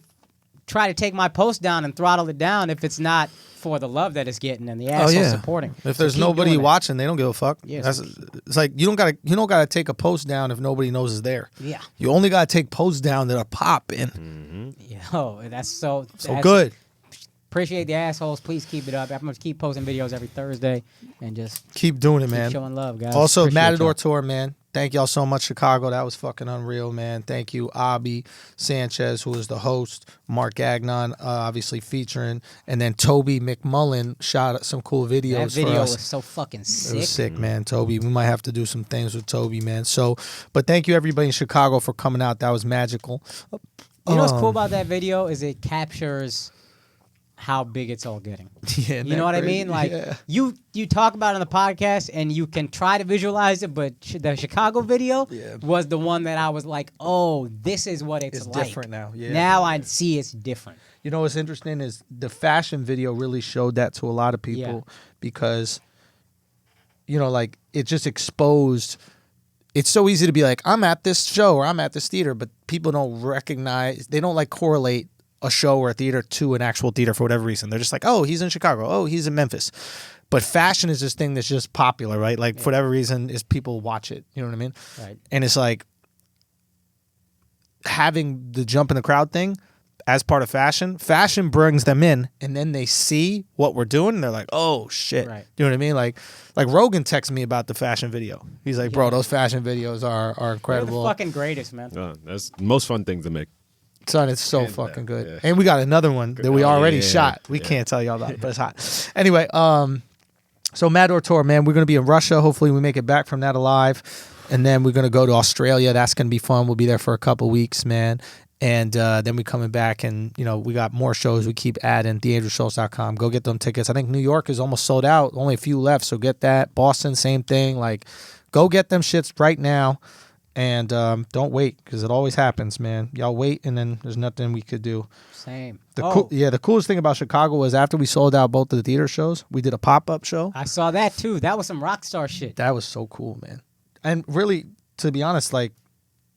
try to take my post down and throttle it down if it's not for the love that it's getting and the assholes supporting. If there's nobody watching, they don't give a fuck. Yes. It's like you don't gotta take a post down if nobody knows it's there. Yeah. You only gotta take posts down that are popping. Yo, that's so Good. Appreciate the assholes. Please keep it up. I'm gonna keep posting videos every Thursday and just Keep doing it, keep man. showing love, guys. Also, Appreciate Matador y'all. Tour, man. Thank y'all so much, Chicago. That was fucking unreal, man. Thank you, Abi Sanchez, who was the host, Mark Gagnon, obviously featuring, and then Toby McMullen shot some cool videos That video for us. was so fucking sick. It was sick, man. Toby, we might have to do some things with Toby, man. So, but thank you everybody in Chicago for coming out. That was magical. You know what's cool about that video is it captures how big it's all getting. Yeah, You know what I mean? Like you talk about it on the podcast and you can try to visualize it, but the Chicago video was the one that I was like, oh, this is what it's like. Different now. Yeah. Now I see it's different. You know what's interesting is the fashion video really showed that to a lot of people because, you know, like it just exposed. It's so easy to be like, I'm at this show or I'm at this theater, but people don't recognize, they don't like correlate a show or a theater to an actual theater for whatever reason. They're just like, oh, he's in Chicago. Oh, he's in Memphis. But fashion is this thing that's just popular, right? Like for whatever reason is people watch it. You know what I mean? Right. And it's like having the jump in the crowd thing as part of fashion brings them in and then they see what we're doing and they're like, oh shit. Right. You know what I mean? Like Rogan texted me about the fashion video. He's like, bro, those fashion videos are incredible. They're the fucking greatest, man. That's the most fun thing to make. Son, it's so fucking good. Yeah. And we got another one that we already shot. We can't tell y'all about it, but it's hot. Anyway, so Matador Tour, man, we're going to be in Russia. Hopefully we make it back from that alive. And then we're going to go to Australia. That's going to be fun. We'll be there for a couple weeks, man. And then we're coming back and, you know, we got more shows. We keep adding. TheAndrewSchultz.com. Go get them tickets. I think New York is almost sold out. Only a few left, so get that. Boston, same thing. Like, go get them shits right now. And don't wait, because it always happens, man. Y'all wait, and then there's nothing we could do. Same. The coolest thing about Chicago was after we sold out both of the theater shows, we did a pop-up show. I saw that, too. That was some rock star shit. That was so cool, man. And really, to be honest, like,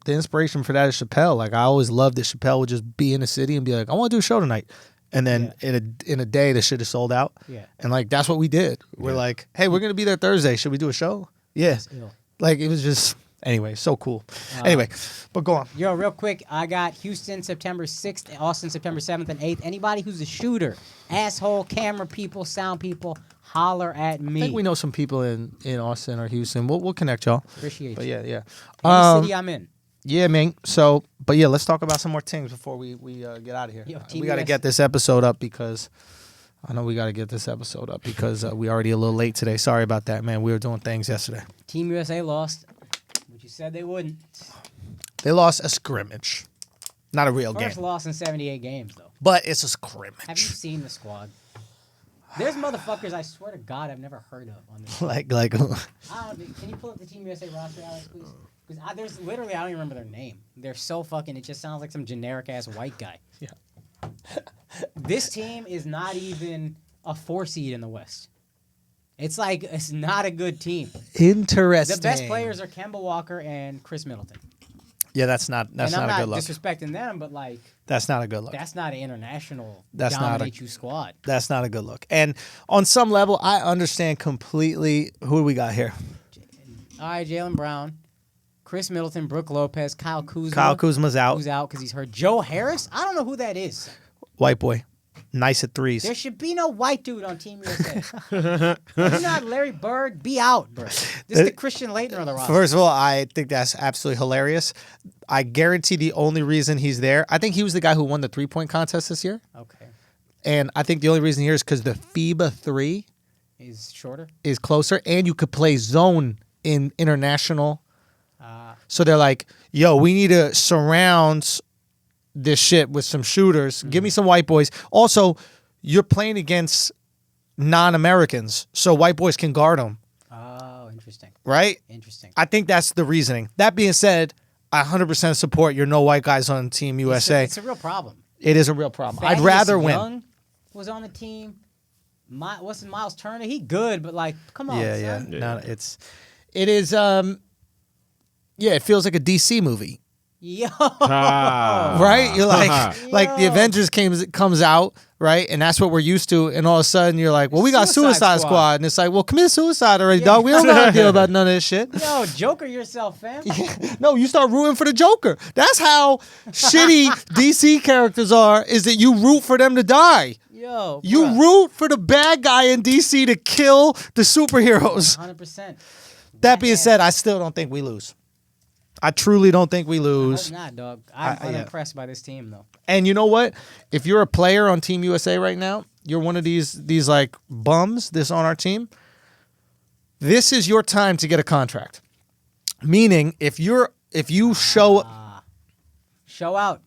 the inspiration for that is Chappelle. Like, I always loved that Chappelle would just be in the city and be like, I want to do a show tonight. And then in a day, the shit is sold out. Yeah. And, like, that's what we did. We're like, hey, we're going to be there Thursday. Should we do a show? Yeah. Like, it was just... Anyway, so cool. Anyway, but go on. Yo, real quick, I got Houston September 6th, Austin September 7th and 8th. Anybody who's a shooter, asshole, camera people, sound people, holler at me. I think we know some people in Austin or Houston. We'll connect y'all. Appreciate but you. Yeah. Any city I'm in. Yeah, man. So, but yeah, let's talk about some more things before we get out of here. Yo, we got to get this episode up because... I know we got to get this episode up because we already a little late today. Sorry about that, man. We were doing things yesterday. Team USA lost. You said they wouldn't. They lost a scrimmage. Not a real game. First loss in 78 games, though. But it's a scrimmage. Have you seen the squad? There's motherfuckers, I swear to God, I've never heard of on this. like. I don't know, can you pull up the Team USA roster, Alex, please? Because there's literally, I don't even remember their name. They're so fucking, it just sounds like some generic-ass white guy. Yeah. This team is not even a 4 seed in the West. It's like, it's not a good team. Interesting. The best players are Kemba Walker and Chris Middleton. Yeah, that's not a good look. And I'm not disrespecting them, but like... That's not a good look. That's not an international dominate-you squad. That's not a good look. And on some level, I understand completely. Who do we got here? All right, Jaylen Brown, Chris Middleton, Brook Lopez, Kyle Kuzma. Kyle Kuzma's out. Who's out because he's hurt. Joe Harris? I don't know who that is. White boy. Nice at threes. There should be no white dude on Team USA. You're not Larry Bird. Be out, bro. This is the Christian Laettner on the roster. First of all, I think that's absolutely hilarious. I guarantee the only reason he's there, I think he was the guy who won the 3-point contest this year. Okay. And I think the only reason here is because the FIBA 3 is shorter, is closer, and you could play zone in international. So they're like, yo, we need to surround this shit with some shooters. Give me some white boys. Also, you're playing against non-Americans, so white boys can guard them. Oh, interesting. Right? Interesting. I think that's the reasoning. That being said, I 100% support your no white guys on Team USA. It's a real problem. It is a real problem. Thaddeus I'd rather win. Young was on the team. What's Miles Turner? He good, but like, come on, son. No, it is. It feels like a DC movie. Yo, right? You're like the Avengers comes out, right? And that's what we're used to. And all of a sudden, you're like, well, we got Suicide Squad, and it's like, well, commit suicide already, dog. We don't gotta deal about none of this shit. Yo, Joker yourself, fam. No, you start rooting for the Joker. That's how shitty DC characters are. Is that you root for them to die? Yo, you root for the bad guy in DC to kill the superheroes. 100%. That being said, I still don't think we lose. I truly don't think we lose. I hope not, dog. I'm unimpressed by this team, though. And you know what? If you're a player on Team USA right now, you're one of these like bums this on our team. This is your time to get a contract. Meaning, if you show out,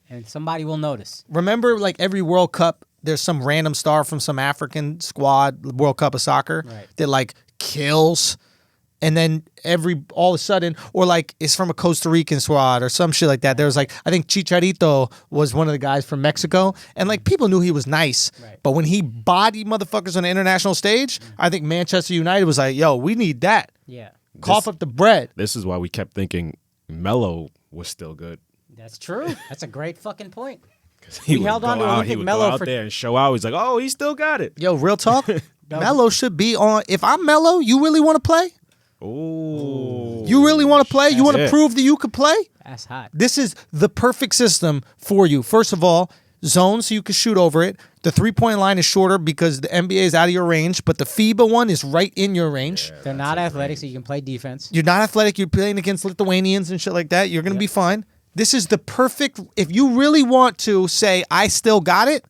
and somebody will notice. Remember, like every World Cup, there's some random star from some African squad, World Cup of Soccer, that like kills, and then all of a sudden, or like is from a Costa Rican squad or some shit like that. There was like, I think Chicharito was one of the guys from Mexico, and like people knew he was nice, but when he bodied motherfuckers on the international stage, I think Manchester United was like, yo, we need that. Yeah. Cough up the bread. This is why we kept thinking Melo was still good. That's true. That's a great fucking point. He held on to Olympic Melo Melo out there and show out. He's like, oh, he still got it. Yo, real talk. Melo should be on. If I'm Melo, you really want to play? Oh, you really want to play? You want to it. prove that you could play? That's hot. This is the perfect system for you. First of all, zone so you can shoot over it. The 3-point line is shorter because the NBA is out of your range, but the FIBA one is right in your range. They're not athletic, so you can play defense. You're not athletic. You're playing against Lithuanians and shit like that. You're going to be fine. This is the perfect, if you really want to say, I still got it,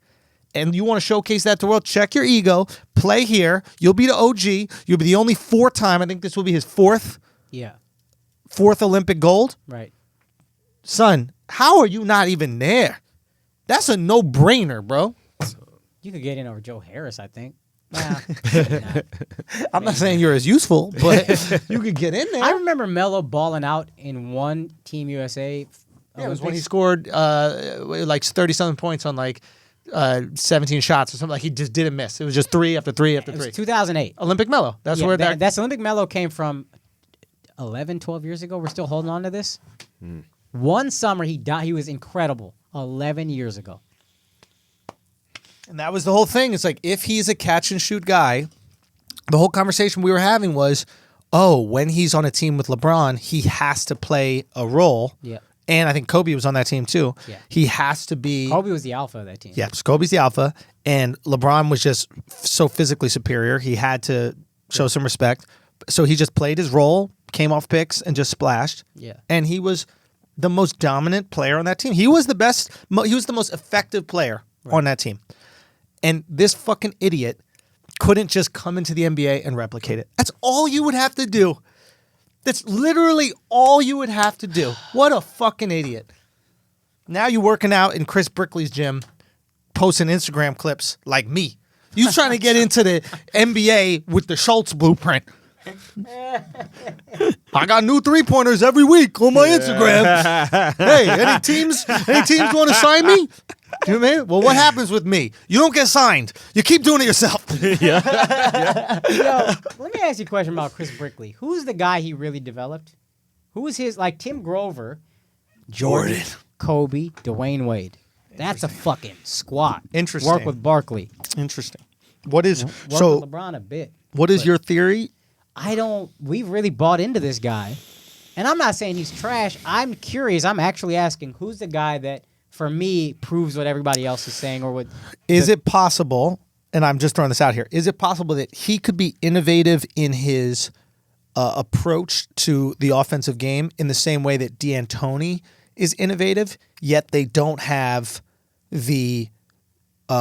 and you want to showcase that to the world, check your ego, play here. You'll be the OG. You'll be the only 4-time, I think this will be his fourth Olympic gold. Right. Son, how are you not even there? That's a no-brainer, bro. You could get in over Joe Harris, I think. Nah, I'm not saying you're as useful, but you could get in there. I remember Melo balling out in one Team USA. Yeah, it was when he scored like 30-something points on like 17 shots or something. Like he just didn't miss. It was just 3 after 3 after 3. It was 2008. Olympic Melo. That's where that's Olympic Melo came from 11, 12 years ago. We're still holding on to this. One summer he died. He was incredible. 11 years ago. And that was the whole thing. It's like, if he's a catch and shoot guy, the whole conversation we were having was, oh, when he's on a team with LeBron, he has to play a role. Yeah. And I think Kobe was on that team too. Yeah. He has to be. Kobe was the alpha of that team. Yes, Kobe's the alpha. And LeBron was just so physically superior. He had to show some respect. So he just played his role, came off picks, and just splashed. Yeah. And he was the most dominant player on that team. He was the best. He was the most effective player on that team. And this fucking idiot couldn't just come into the NBA and replicate it. That's all you would have to do. That's literally all you would have to do. What a fucking idiot. Now you're working out in Chris Brickley's gym, posting Instagram clips like me. You trying to get into the NBA with the Schulz blueprint. I got new 3-pointers every week on my Instagram. Hey, any teams want to sign me? You know what I mean? Well, what happens with me? You don't get signed. You keep doing it yourself. Yo, let me ask you a question about Chris Brickley. Who's the guy he really developed? Who was his, like Tim Grover, Jordan, Kobe, Dwayne Wade? That's a fucking squad. Interesting. Work with Barkley. Interesting. What is Work so? with LeBron a bit. What is your theory? We've really bought into this guy. And I'm not saying he's trash. I'm curious. I'm actually asking, who's the guy that, for me, proves what everybody else is saying? Or what? Is it possible, and I'm just throwing this out here, is it possible that he could be innovative in his approach to the offensive game in the same way that D'Antoni is innovative, yet they don't have the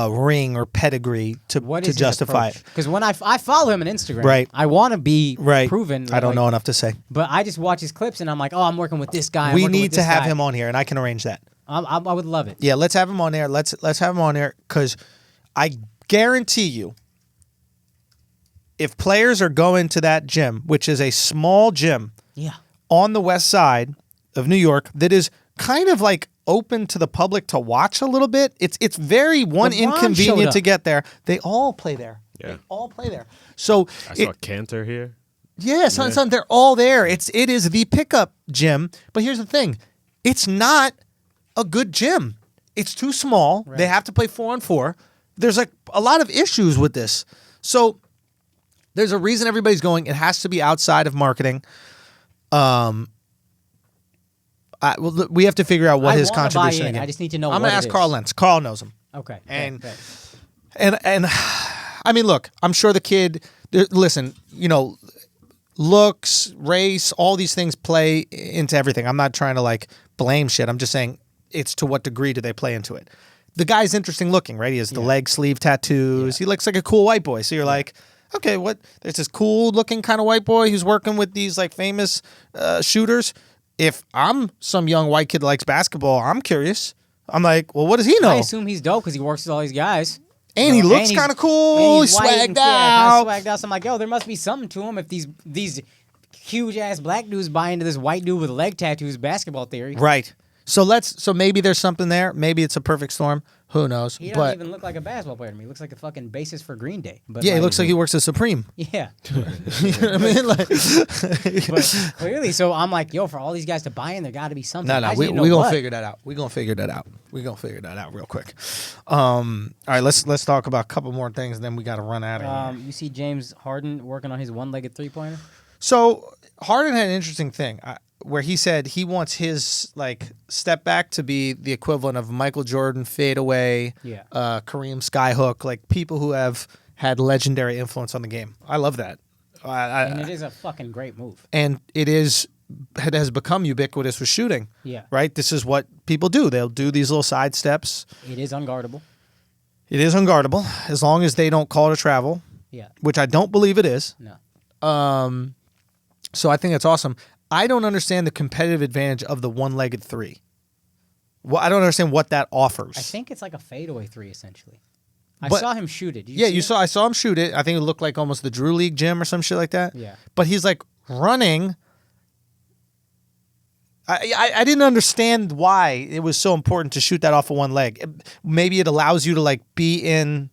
ring or pedigree to justify it? Because when I follow him on Instagram, right. I want to be proven. I don't know enough to say. But I just watch his clips and I'm like, oh, I'm working with this guy. We need to have him on here, and I can arrange that. I would love it. Yeah, let's have him on there. Let's have him on there, because I guarantee you, if players are going to that gym, which is a small gym on the west side of New York that is kind of like open to the public to watch a little bit, it's very inconvenient to get there. They all play there. Yeah. They all play there. So I saw Cantor here. Yeah, son, they're all there. It is the pickup gym. But here's the thing. It's not a good gym. It's too small. Right. They have to play 4-on-4. There's like a lot of issues with this. So there's a reason everybody's going. It has to be outside of marketing. We have to figure out what his contribution is. I just need to know. I'm gonna ask Carl Lentz. Carl knows him. Okay. And I mean, look, I'm sure the kid. Listen, looks, race, all these things play into everything. I'm not trying to like blame shit. I'm just saying it's to what degree do they play into it. The guy's interesting looking, right? He has the leg sleeve tattoos. He looks like a cool white boy. So you're like, okay, what? There's this cool looking kind of white boy who's working with these like famous shooters. If I'm some young white kid that likes basketball, I'm curious. I'm like, well, what does he know? I assume he's dope because he works with all these guys. And he looks kind of cool. He's swagged out. Swagged out. So I'm like, yo, there must be something to him if these huge ass black dudes buy into this white dude with leg tattoos basketball theory. Right. So maybe there's something there. Maybe it's a perfect storm. Who knows? He doesn't even look like a basketball player to me. He looks like a fucking bassist for Green Day. But yeah, he looks like he works at Supreme. Yeah. You know what I mean? Like, but clearly, so I'm like, yo, for all these guys to buy in, there got to be something. No, we're going to figure that out. We're going to figure that out. We're going to figure that out real quick. All right, let's talk about a couple more things, and then we got to run out of here. You see James Harden working on his one-legged three-pointer? So Harden had an interesting thing. Where he said he wants his like step back to be the equivalent of Michael Jordan fadeaway, Kareem skyhook, like people who have had legendary influence on the game. I love that. And it is a fucking great move. And it has become ubiquitous with shooting. Yeah. Right? This is what people do. They'll do these little side steps. It is unguardable. It is unguardable as long as they don't call it a travel. Yeah. Which I don't believe it is. No. So I think that's awesome. I don't understand the competitive advantage of the one-legged three. Well, I don't understand what that offers. I think it's like a fadeaway three, essentially. I saw him shoot it. I saw him shoot it. I think it looked like almost the Drew League gym or some shit like that. Yeah. But he's like running. I didn't understand why it was so important to shoot that off of one leg. Maybe it allows you to like be in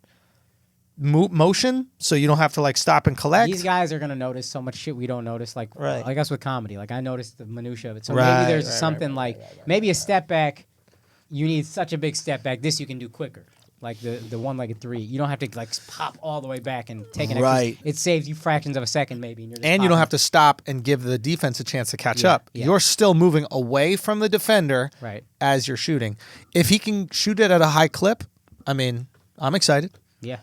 motion, so you don't have to like stop and collect. These guys are gonna notice so much shit we don't notice. Like, right. I guess with comedy, like I noticed the minutia of it. So maybe there's something like maybe a step back. You need such a big step back. This you can do quicker. Like the one-legged three, you don't have to like pop all the way back and take an extra. Right. It saves you fractions of a second, maybe. And you don't have to stop and give the defense a chance to catch up. Yeah. You're still moving away from the defender right. as you're shooting. If he can shoot it at a high clip, I mean, I'm excited. Yeah.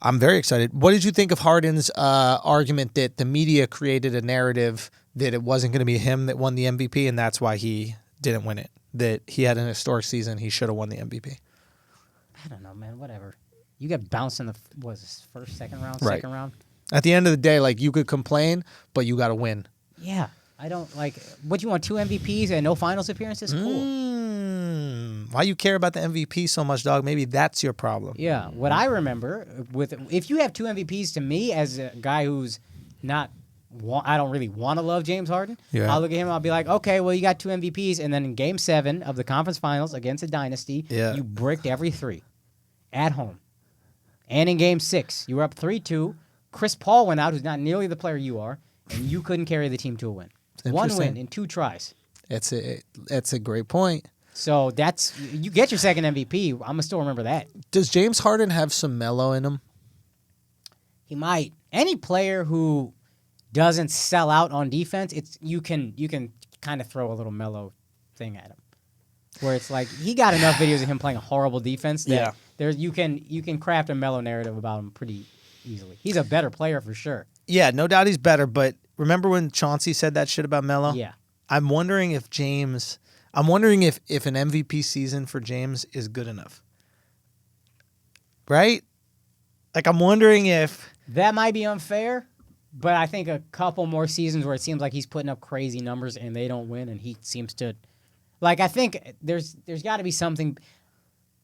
I'm very excited. What did you think of Harden's argument that the media created a narrative that it wasn't going to be him that won the MVP and that's why he didn't win it? That he had an historic season, he should have won the MVP. I don't know, man. Whatever. You get bounced in the first, second round, right. second round. At the end of the day, like you could complain, but you got to win. Yeah, I don't like. What you want? 2 MVPs and no finals appearances? Cool. Why you care about the MVP so much, dog? Maybe that's your problem. Yeah. What I remember if you have 2 MVPs, to me as a guy who's not. I don't really want to love James Harden. Yeah. I'll look at him and I'll be like, okay, well, you got 2 MVPs. And then in Game 7 of the conference finals against a dynasty, you bricked every 3 at home. And in Game 6, you were up 3-2. Chris Paul went out, who's not nearly the player you are, and you couldn't carry the team to a win. 1 win in 2 tries. That's a great point. So you get your second MVP. I'm going to still remember that. Does James Harden have some mellow in him? He might. Any player who doesn't sell out on defense, you can kind of throw a little mellow thing at him, where it's like he got enough videos of him playing a horrible defense that you can craft a mellow narrative about him pretty easily. He's a better player for sure. Yeah, no doubt he's better. But remember when Chauncey said that shit about Melo? Yeah, I'm wondering if an MVP season for James is good enough, right? Like I'm wondering if that might be unfair. But I think a couple more seasons where it seems like he's putting up crazy numbers and they don't win, and he seems to, like, I think there's got to be something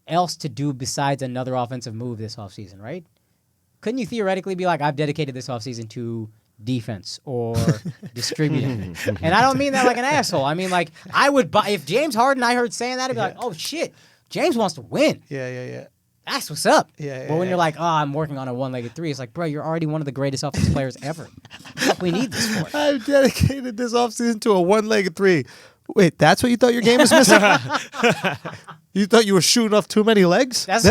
else to do besides another offensive move this offseason, right? Couldn't you theoretically be like, I've dedicated this offseason to defense or distributing? And I don't mean that like an asshole. I mean, like, I would buy, if James Harden, I heard saying that, I'd be like, oh shit, James wants to win. Yeah. That's what's up. Yeah, but when you're like, I'm working on a one-legged 3, it's like, bro, you're already one of the greatest offensive players ever. What we need this for? I've dedicated this offseason to a one-legged 3. Wait, that's what you thought your game was missing? You thought you were shooting off too many legs? That's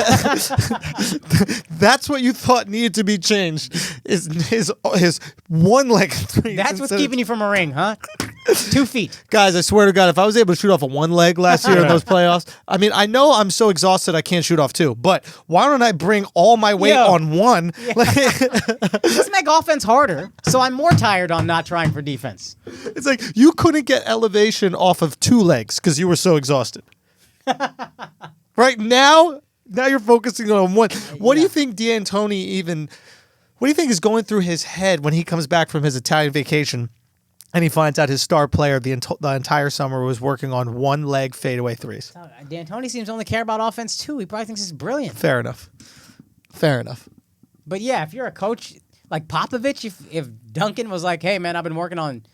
what you thought needed to be changed. Is his one-legged 3. That's what's keeping you from a ring, huh? 2 feet. Guys, I swear to God, if I was able to shoot off of one leg last year in those playoffs, I mean, I know I'm so exhausted I can't shoot off 2, but why don't I bring all my weight on 1? Yeah. Let's make offense harder, so I'm more tired on not trying for defense. It's like you couldn't get elevation off of 2 legs because you were so exhausted. Right now you're focusing on 1. What do you think what do you think is going through his head when he comes back from his Italian vacation and he finds out his star player the entire summer was working on 1-leg fadeaway 3s? D'Antoni seems to only care about offense too. He probably thinks it's brilliant. Fair enough. Fair enough. But yeah, if you're a coach like Popovich, if Duncan was like, "Hey man, I've been working on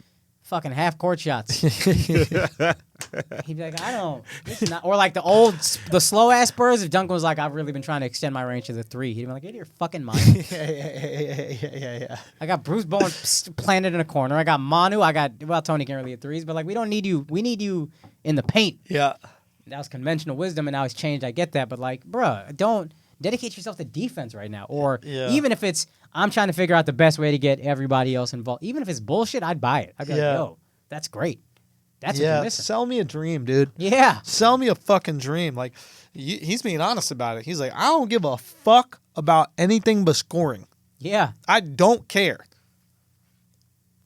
fucking half court shots," he'd be like, "I don't." This is not, or like the slow ass Spurs. If Duncan was like, "I've really been trying to extend my range to the 3," he'd be like, "Get your fucking mind." Yeah. I got Bruce Bowen planted in a corner. I got Manu. Tony can't really hit threes, but like we don't need you. We need you in the paint. Yeah. That was conventional wisdom, and now it's changed. I get that, but like, bruh, don't dedicate yourself to defense right now. Or even if it's, I'm trying to figure out the best way to get everybody else involved. Even if it's bullshit, I'd buy it. I'd be like, yo, that's great. That's what you're missing. Sell me a dream, dude. Yeah. Sell me a fucking dream. Like, he's being honest about it. He's like, I don't give a fuck about anything but scoring. Yeah. I don't care.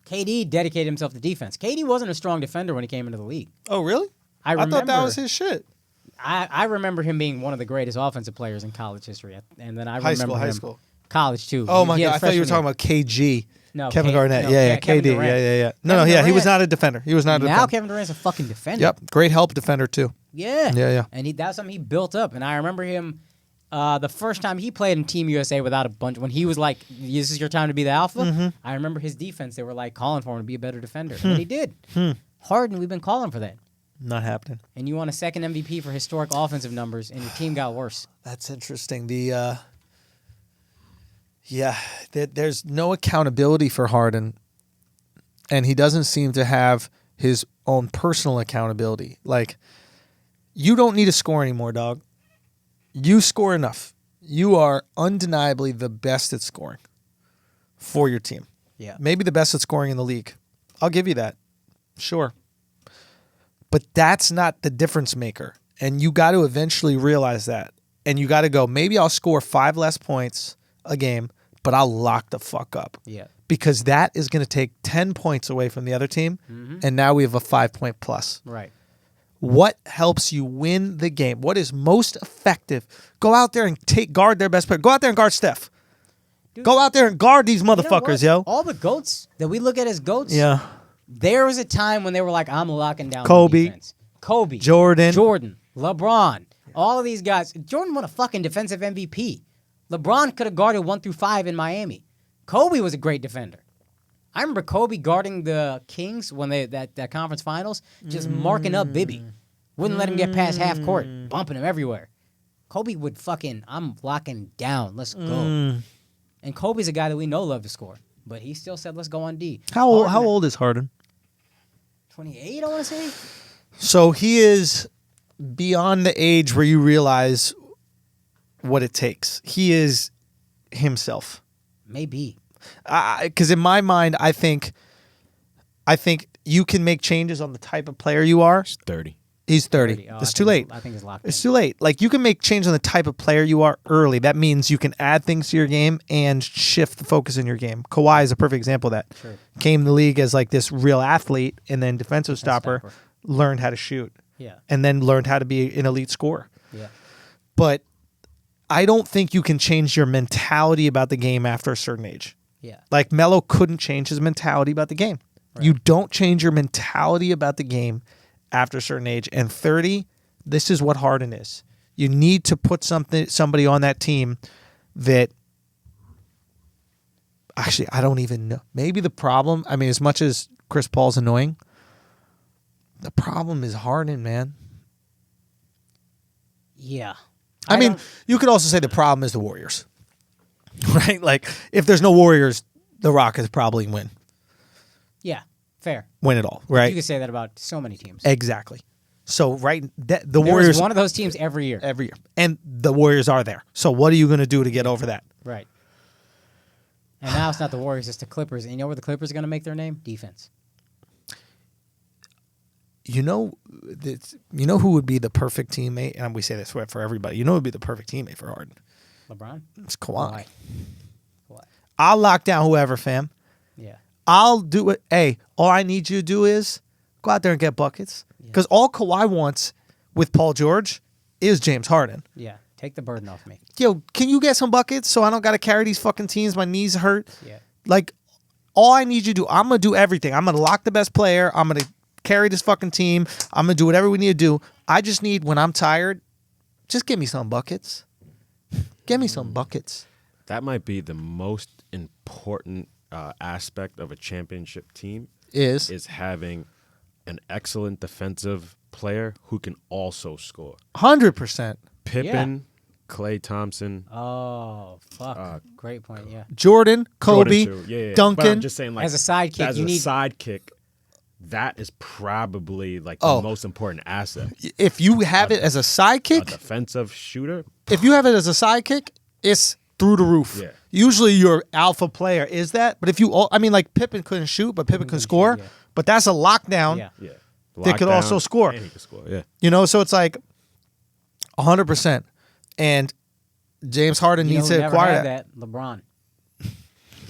KD dedicated himself to defense. KD wasn't a strong defender when he came into the league. Oh, really? I thought that was his shit. I remember him being one of the greatest offensive players in college history. And then I remember high school. College, too. Oh, my God. I thought you were talking about KG. No, Kevin Garnett. KD. Yeah. No, he was not a defender. He was not a defender. Now Kevin Durant's a fucking defender. Yep. Great help defender, too. Yeah. And that's something he built up. And I remember him the first time he played in Team USA without a bunch, when he was like, this is your time to be the alpha, I remember his defense, they were like calling for him to be a better defender. And he did. Harden, we've been calling for that. Not happening. And you won a second MVP for historic offensive numbers, and your team got worse. That's interesting. There's no accountability for Harden, and he doesn't seem to have his own personal accountability. Like, you don't need to score anymore, dog. You score enough. You are undeniably the best at scoring for your team. Yeah. Maybe the best at scoring in the league. I'll give you that. Sure. But that's not the difference maker. And you got to eventually realize that. And you got to go, maybe I'll score 5 less points a game, but I'll lock the fuck up. Yeah. Because that is going to take 10 points away from the other team. And now we have a 5-point plus. Right. What helps you win the game? What is most effective? Go out there and guard their best player. Go out there and guard Steph. Dude, go out there and guard these motherfuckers, yo. All the GOATs that we look at as GOATs. Yeah. There was a time when they were like, I'm locking down Kobe. defense. Kobe. Jordan. LeBron. All of these guys. Jordan won a fucking defensive MVP. LeBron could have guarded 1 through 5 in Miami. Kobe was a great defender. I remember Kobe guarding the Kings when that conference finals, just marking up Bibby. Wouldn't let him get past half court, bumping him everywhere. Kobe would I'm locking down. Let's go. And Kobe's a guy that we know loved to score. But he still said, let's go on D. How old is Harden? 28, I want to say. So he is beyond the age where you realize what it takes. He is himself. Maybe. Because in my mind, I think you can make changes on the type of player you are. He's 30. He's 30. Oh, it's too late. I think it's locked in. It's too late. Like, you can make changes on the type of player you are early. That means you can add things to your game and shift the focus in your game. Kawhi is a perfect example of that. Sure. Came in the league as like this real athlete and then defensive stopper, learned how to shoot. Yeah. And then learned how to be an elite scorer. Yeah. But I don't think you can change your mentality about the game after a certain age. Yeah. Like, Melo couldn't change his mentality about the game. Right. You don't change your mentality about the game after a certain age. And 30, this is what Harden is. You need to put somebody on that team that, actually, I don't even know. Maybe the problem, I mean, as much as Chris Paul's annoying, the problem is Harden, man. Yeah. I mean, you could also say the problem is the Warriors. Right? Like, if there's no Warriors, the Rockets probably win. Yeah, fair. Win it all, right? You could say that about so many teams. Exactly. So, the Warriors... Warriors... one of those teams every year. Every year. And the Warriors are there. So, what are you going to do to get over that? Right. And now it's not the Warriors, it's the Clippers. And you know where the Clippers are going to make their name? Defense. You know who would be the perfect teammate? And we say this for everybody. You know who would be the perfect teammate for Harden? LeBron? It's Kawhi. I'll lock down whoever, fam. Yeah. I'll do it. Hey, all I need you to do is go out there and get buckets. Because all Kawhi wants with Paul George is James Harden. Yeah. Take the burden off me. Yo, can you get some buckets so I don't got to carry these fucking teams? My knees hurt. Yeah. Like, all I need you to do, I'm going to do everything. I'm going to lock the best player. I'm going to carry this fucking team. I'm going to do whatever we need to do. I just need, when I'm tired, just give me some buckets. Give me some buckets. That might be the most important aspect of a championship team Is having an excellent defensive player who can also score. 100%. Pippen, Klay Thompson. Oh, fuck. Great point, yeah. Jordan, Kobe, Jordan too. Yeah. Duncan. But I'm just saying, like, As a sidekick, as you a need... sidekick, that is probably like the most important asset. If you have it as a A sidekick, defensive shooter. if you have it as a sidekick, it's through the roof. Yeah. Usually your alpha player is that, but if you, I mean, like Pippen couldn't shoot, but Pippen could score. yeah. But that's a lockdown. Yeah. Yeah. They could also Lockdown, score. And he could score. Yeah. You know, so it's like 100%. And James Harden You know needs who to never acquire had that. LeBron.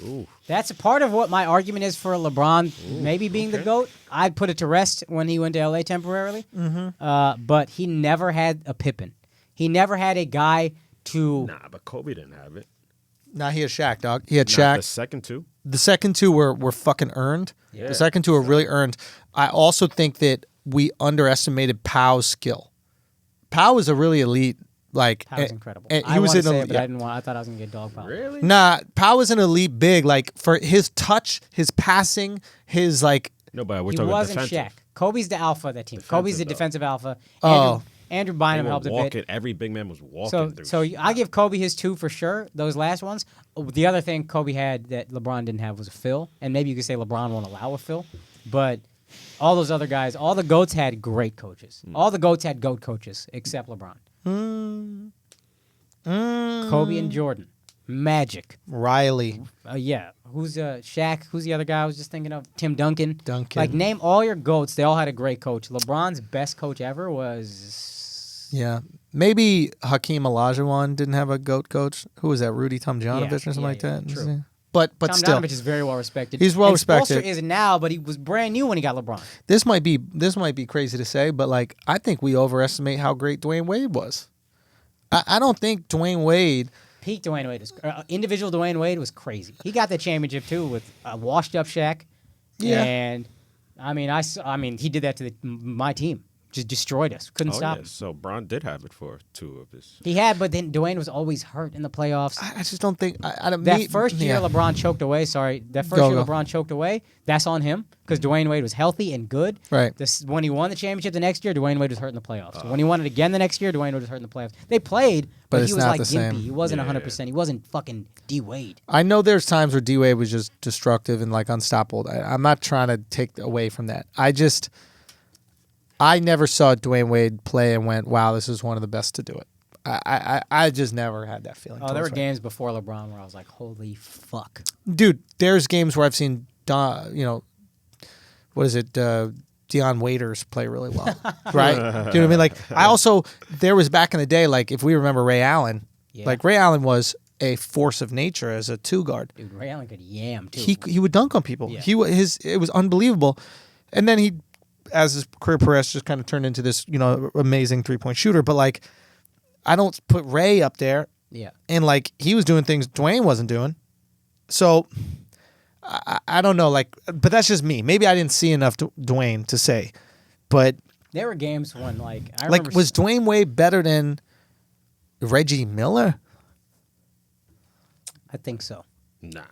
Ooh. That's a part of what my argument is for LeBron maybe being the okay. GOAT. I'd put it to rest when he went to LA temporarily. But he never had a Pippen. He never had a guy to... Nah, but Kobe didn't have it. Nah, he had Shaq, dog. He had Nah, Shaq. the second two. The second two were fucking earned. Yeah. The second two were really earned. I also think that we underestimated Pow's skill. Pow is a really elite, like... That was incredible. and I he was wanted in to say a, it, but I didn't want. I thought I was gonna get dog pound. Really? Nah, Pow is an elite big. Like, for his touch, his passing, his, like... No, but we're He talking wasn't defensive. Shaq. Kobe's the alpha of that team. Defensive, Kobe's the though. defensive alpha. Oh. Andrew They Bynum were helped a bit. walking. Every big man was walking through. So I give Kobe his 2 for sure. Those last ones. The other thing Kobe had that LeBron didn't have was a fill, and maybe you could say LeBron won't allow a fill, but all those other guys, all the GOATs had great coaches. All the GOATs had GOAT coaches except LeBron. Kobe and Jordan, Magic. Riley. Yeah. Who's Shaq? Who's the other guy I was just thinking of? Tim Duncan. Duncan. Like, name all your GOATs. They all had a great coach. LeBron's best coach ever was... Yeah. Maybe Hakeem Olajuwon didn't have a GOAT coach. Who was that? Rudy Tomjanovich or something like that? True. But Tom still, Donovich is very well respected. He's well and respected. Spoelstra is now, but he was brand new when he got LeBron. this might be crazy to say, but like I think we overestimate how great Dwayne Wade was. I don't think Dwayne Wade. Peak Dwayne Wade, individual Dwayne Wade was crazy. He got the championship too with a washed up Shaq. Yeah. And I mean, he did that to my team. Just destroyed us. Couldn't stop him. So Bron did have it for 2 of his. He had, but then Dwayne was always hurt in the playoffs. I just don't think. I don't. That first year LeBron choked away. That first year LeBron choked away. That's on him because Dwayne Wade was healthy and good. Right. When he won the championship the next year, Dwayne Wade was hurt in the playoffs. When he won it again the next year, Dwayne Wade was hurt in the playoffs. They played, but it's he was not like the same. gimpy. He wasn't Yeah. 100%. He wasn't fucking D Wade. I know there's times where D Wade was just destructive and like unstoppable. I'm not trying to take away from that. I never saw Dwayne Wade play and went, "Wow, this is one of the best to do it." I just never had that feeling. Oh, there were towards games before LeBron where I was like, "Holy fuck!" dude. There's games where I've seen what is it? Deion Waiters play really well, right? Do you know what I mean? Like, there was back in the day, like if we remember Ray Allen, Yeah. like Ray Allen was a force of nature as a 2 guard. Dude, Ray Allen could yam too. He would dunk on people. Yeah. It was unbelievable, and then as his career progressed, just kind of turned into this amazing 3-point shooter. But like, I don't put Ray up there, Yeah. and like he was doing things Dwayne wasn't doing, so. I don't know, like, but that's just me. Maybe I didn't see enough Dwayne to say, but There were games when I remember was Dwayne Wade better than Reggie Miller? I think so. Nah.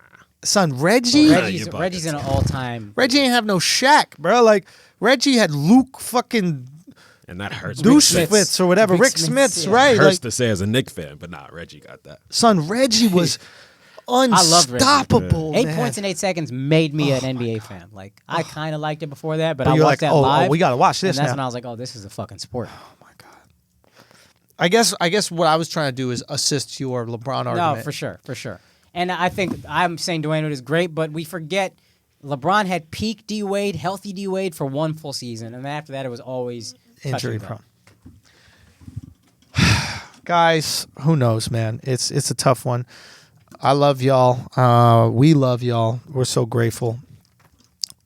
Son, Reggie? Reggie's an all-time. Reggie ain't have no Shaq, bro. Like, Reggie had Luke fucking And that hurts. Douchefitz or whatever. Rick Smiths, right? Hurts Like, to say as a Knicks fan, but nah, Reggie got that. son, Reggie was loved Reggie. unstoppable. 8 man. points in 8 seconds made me an NBA fan. Like, I kind of liked it before that, but I you're watched like, that live. we got to watch this and that's now. when I was like, oh, this is a fucking sport. Oh, my God. I guess what I was trying to do is assist your LeBron argument. No, for sure. And I think I'm saying Dwayne Wade is great, but we forget LeBron had peak D Wade, healthy D Wade for 1 full season, and then after that it was always Injury touch and go. prone. Guys, who knows, man? It's a tough one. I love y'all. We love y'all. We're so grateful.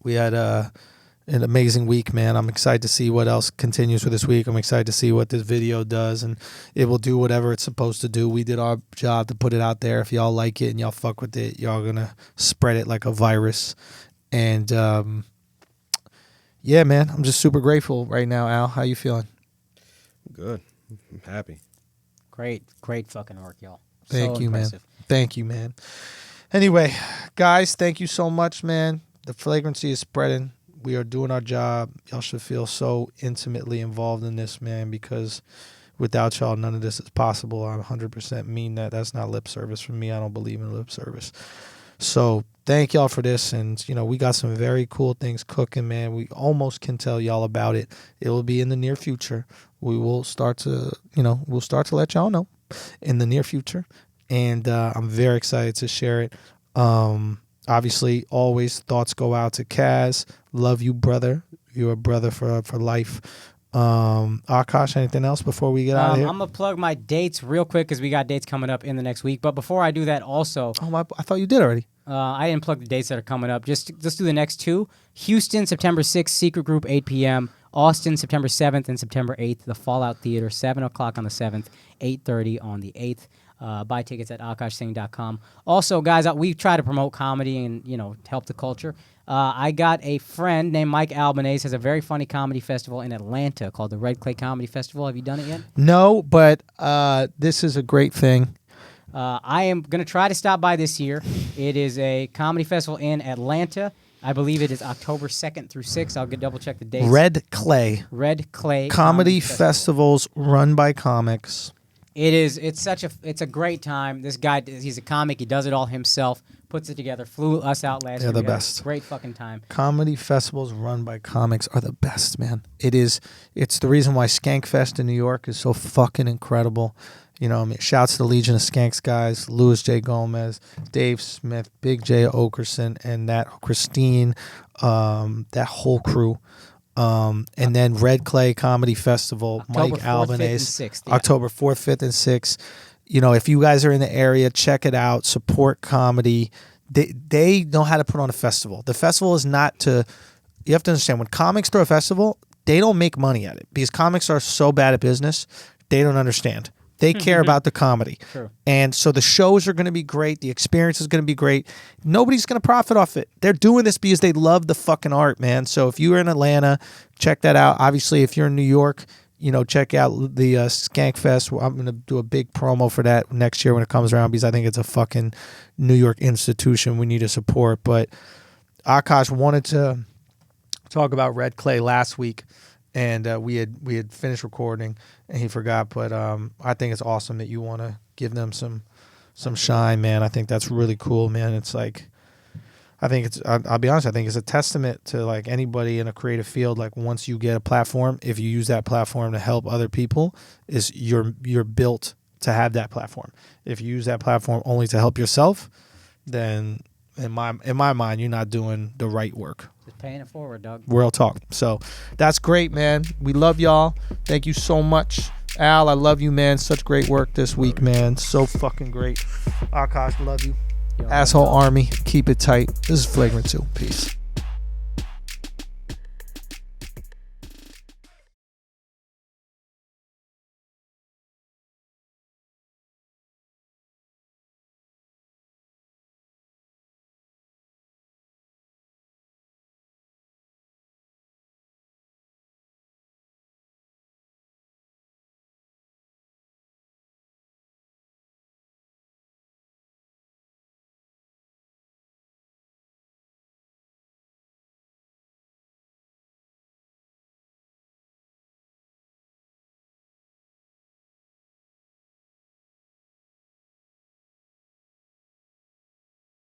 We had an amazing week, man. I'm excited to see what else continues for this week. I'm excited to see what this video does, and it will do whatever it's supposed to do. We did our job to put it out there. If y'all like it and y'all fuck with it, y'all gonna spread it like a virus. And yeah, man, I'm just super grateful right now. Al, how you feeling? Good. I'm happy. Great fucking work, y'all. Thank So you, impressive. man. Thank you, man. Anyway, guys, thank you so much, man. The flagrancy is spreading. We are doing our job. Y'all should feel so intimately involved in this, man, because without y'all, none of this is possible. I 100% mean that. That's not lip service from me. I don't believe in lip service. So thank y'all for this. And, we got some very cool things cooking, man. We almost can tell y'all about it. It will be in the near future. We will start to, we'll start to let y'all know in the near future. And I'm very excited to share it. Obviously, always thoughts go out to Kaz. Love you, brother. You're a brother for life. Akaash, anything else before we get out of here? I'm going to plug my dates real quick because we got dates coming up in the next week. But before I do that also... Oh, I thought you did already. I didn't plug the dates that are coming up. Let's do the next two. Houston, September 6th, Secret Group, 8 p.m. Austin, September 7th and September 8th, the Fallout Theater, 7 o'clock on the 7th, 8:30 on the 8th. Buy tickets at akaashsingh.com. Also, guys, we try to promote comedy and, help the culture. I got a friend named Mike Albanese, has a very funny comedy festival in Atlanta called the Red Clay Comedy Festival. Have you done it yet? No, but this is a great thing. I am going to try to stop by this year. It is a comedy festival in Atlanta. I believe it is October 2nd through 6th. I'll double check the dates. Red Clay Comedy festivals run by comics. It's a great time. This guy, he's a comic. He does it all himself. Puts it together. Flew us out last year. They're the best. Great fucking time. Comedy festivals run by comics are the best, man. It's the reason why Skankfest in New York is so fucking incredible. Shouts to the Legion of Skanks guys, Louis J. Gomez, Dave Smith, Big J. Okerson, and that Christine, that whole crew. And then Red Clay Comedy Festival, October Mike 4th, 5th, and Albanese, 6th, yeah. October 4th, 5th, and 6th. If you guys are in the area, check it out. Support comedy. They know how to put on a festival. The festival is not to... You have to understand, when comics throw a festival, they don't make money at it because comics are so bad at business, they don't understand. They care about the comedy. True. And so the shows are going to be great. The experience is going to be great. Nobody's going to profit off it. They're doing this because they love the fucking art, man. So if you're in Atlanta, check that out. Obviously, if you're in New York, check out the Skankfest. I'm going to do a big promo for that next year when it comes around because I think it's a fucking New York institution we need to support. But Akaash wanted to talk about Red Clay last week. And we had finished recording, and he forgot. But I think it's awesome that you want to give them some shine, man. I think that's really cool, man. It's like, I'll be honest, I think it's a testament to like anybody in a creative field. Like once you get a platform, if you use that platform to help other people, you're built to have that platform. If you use that platform only to help yourself, then in my mind, you're not doing the right work. Just paying it forward, dog. Real talk. So that's great, man. We love y'all. Thank you so much. Al, I love you, man. Such great work this week, man. So fucking great. Akaash, love you. Yo, Asshole Army, keep it tight. This is Flagrant 2. Peace.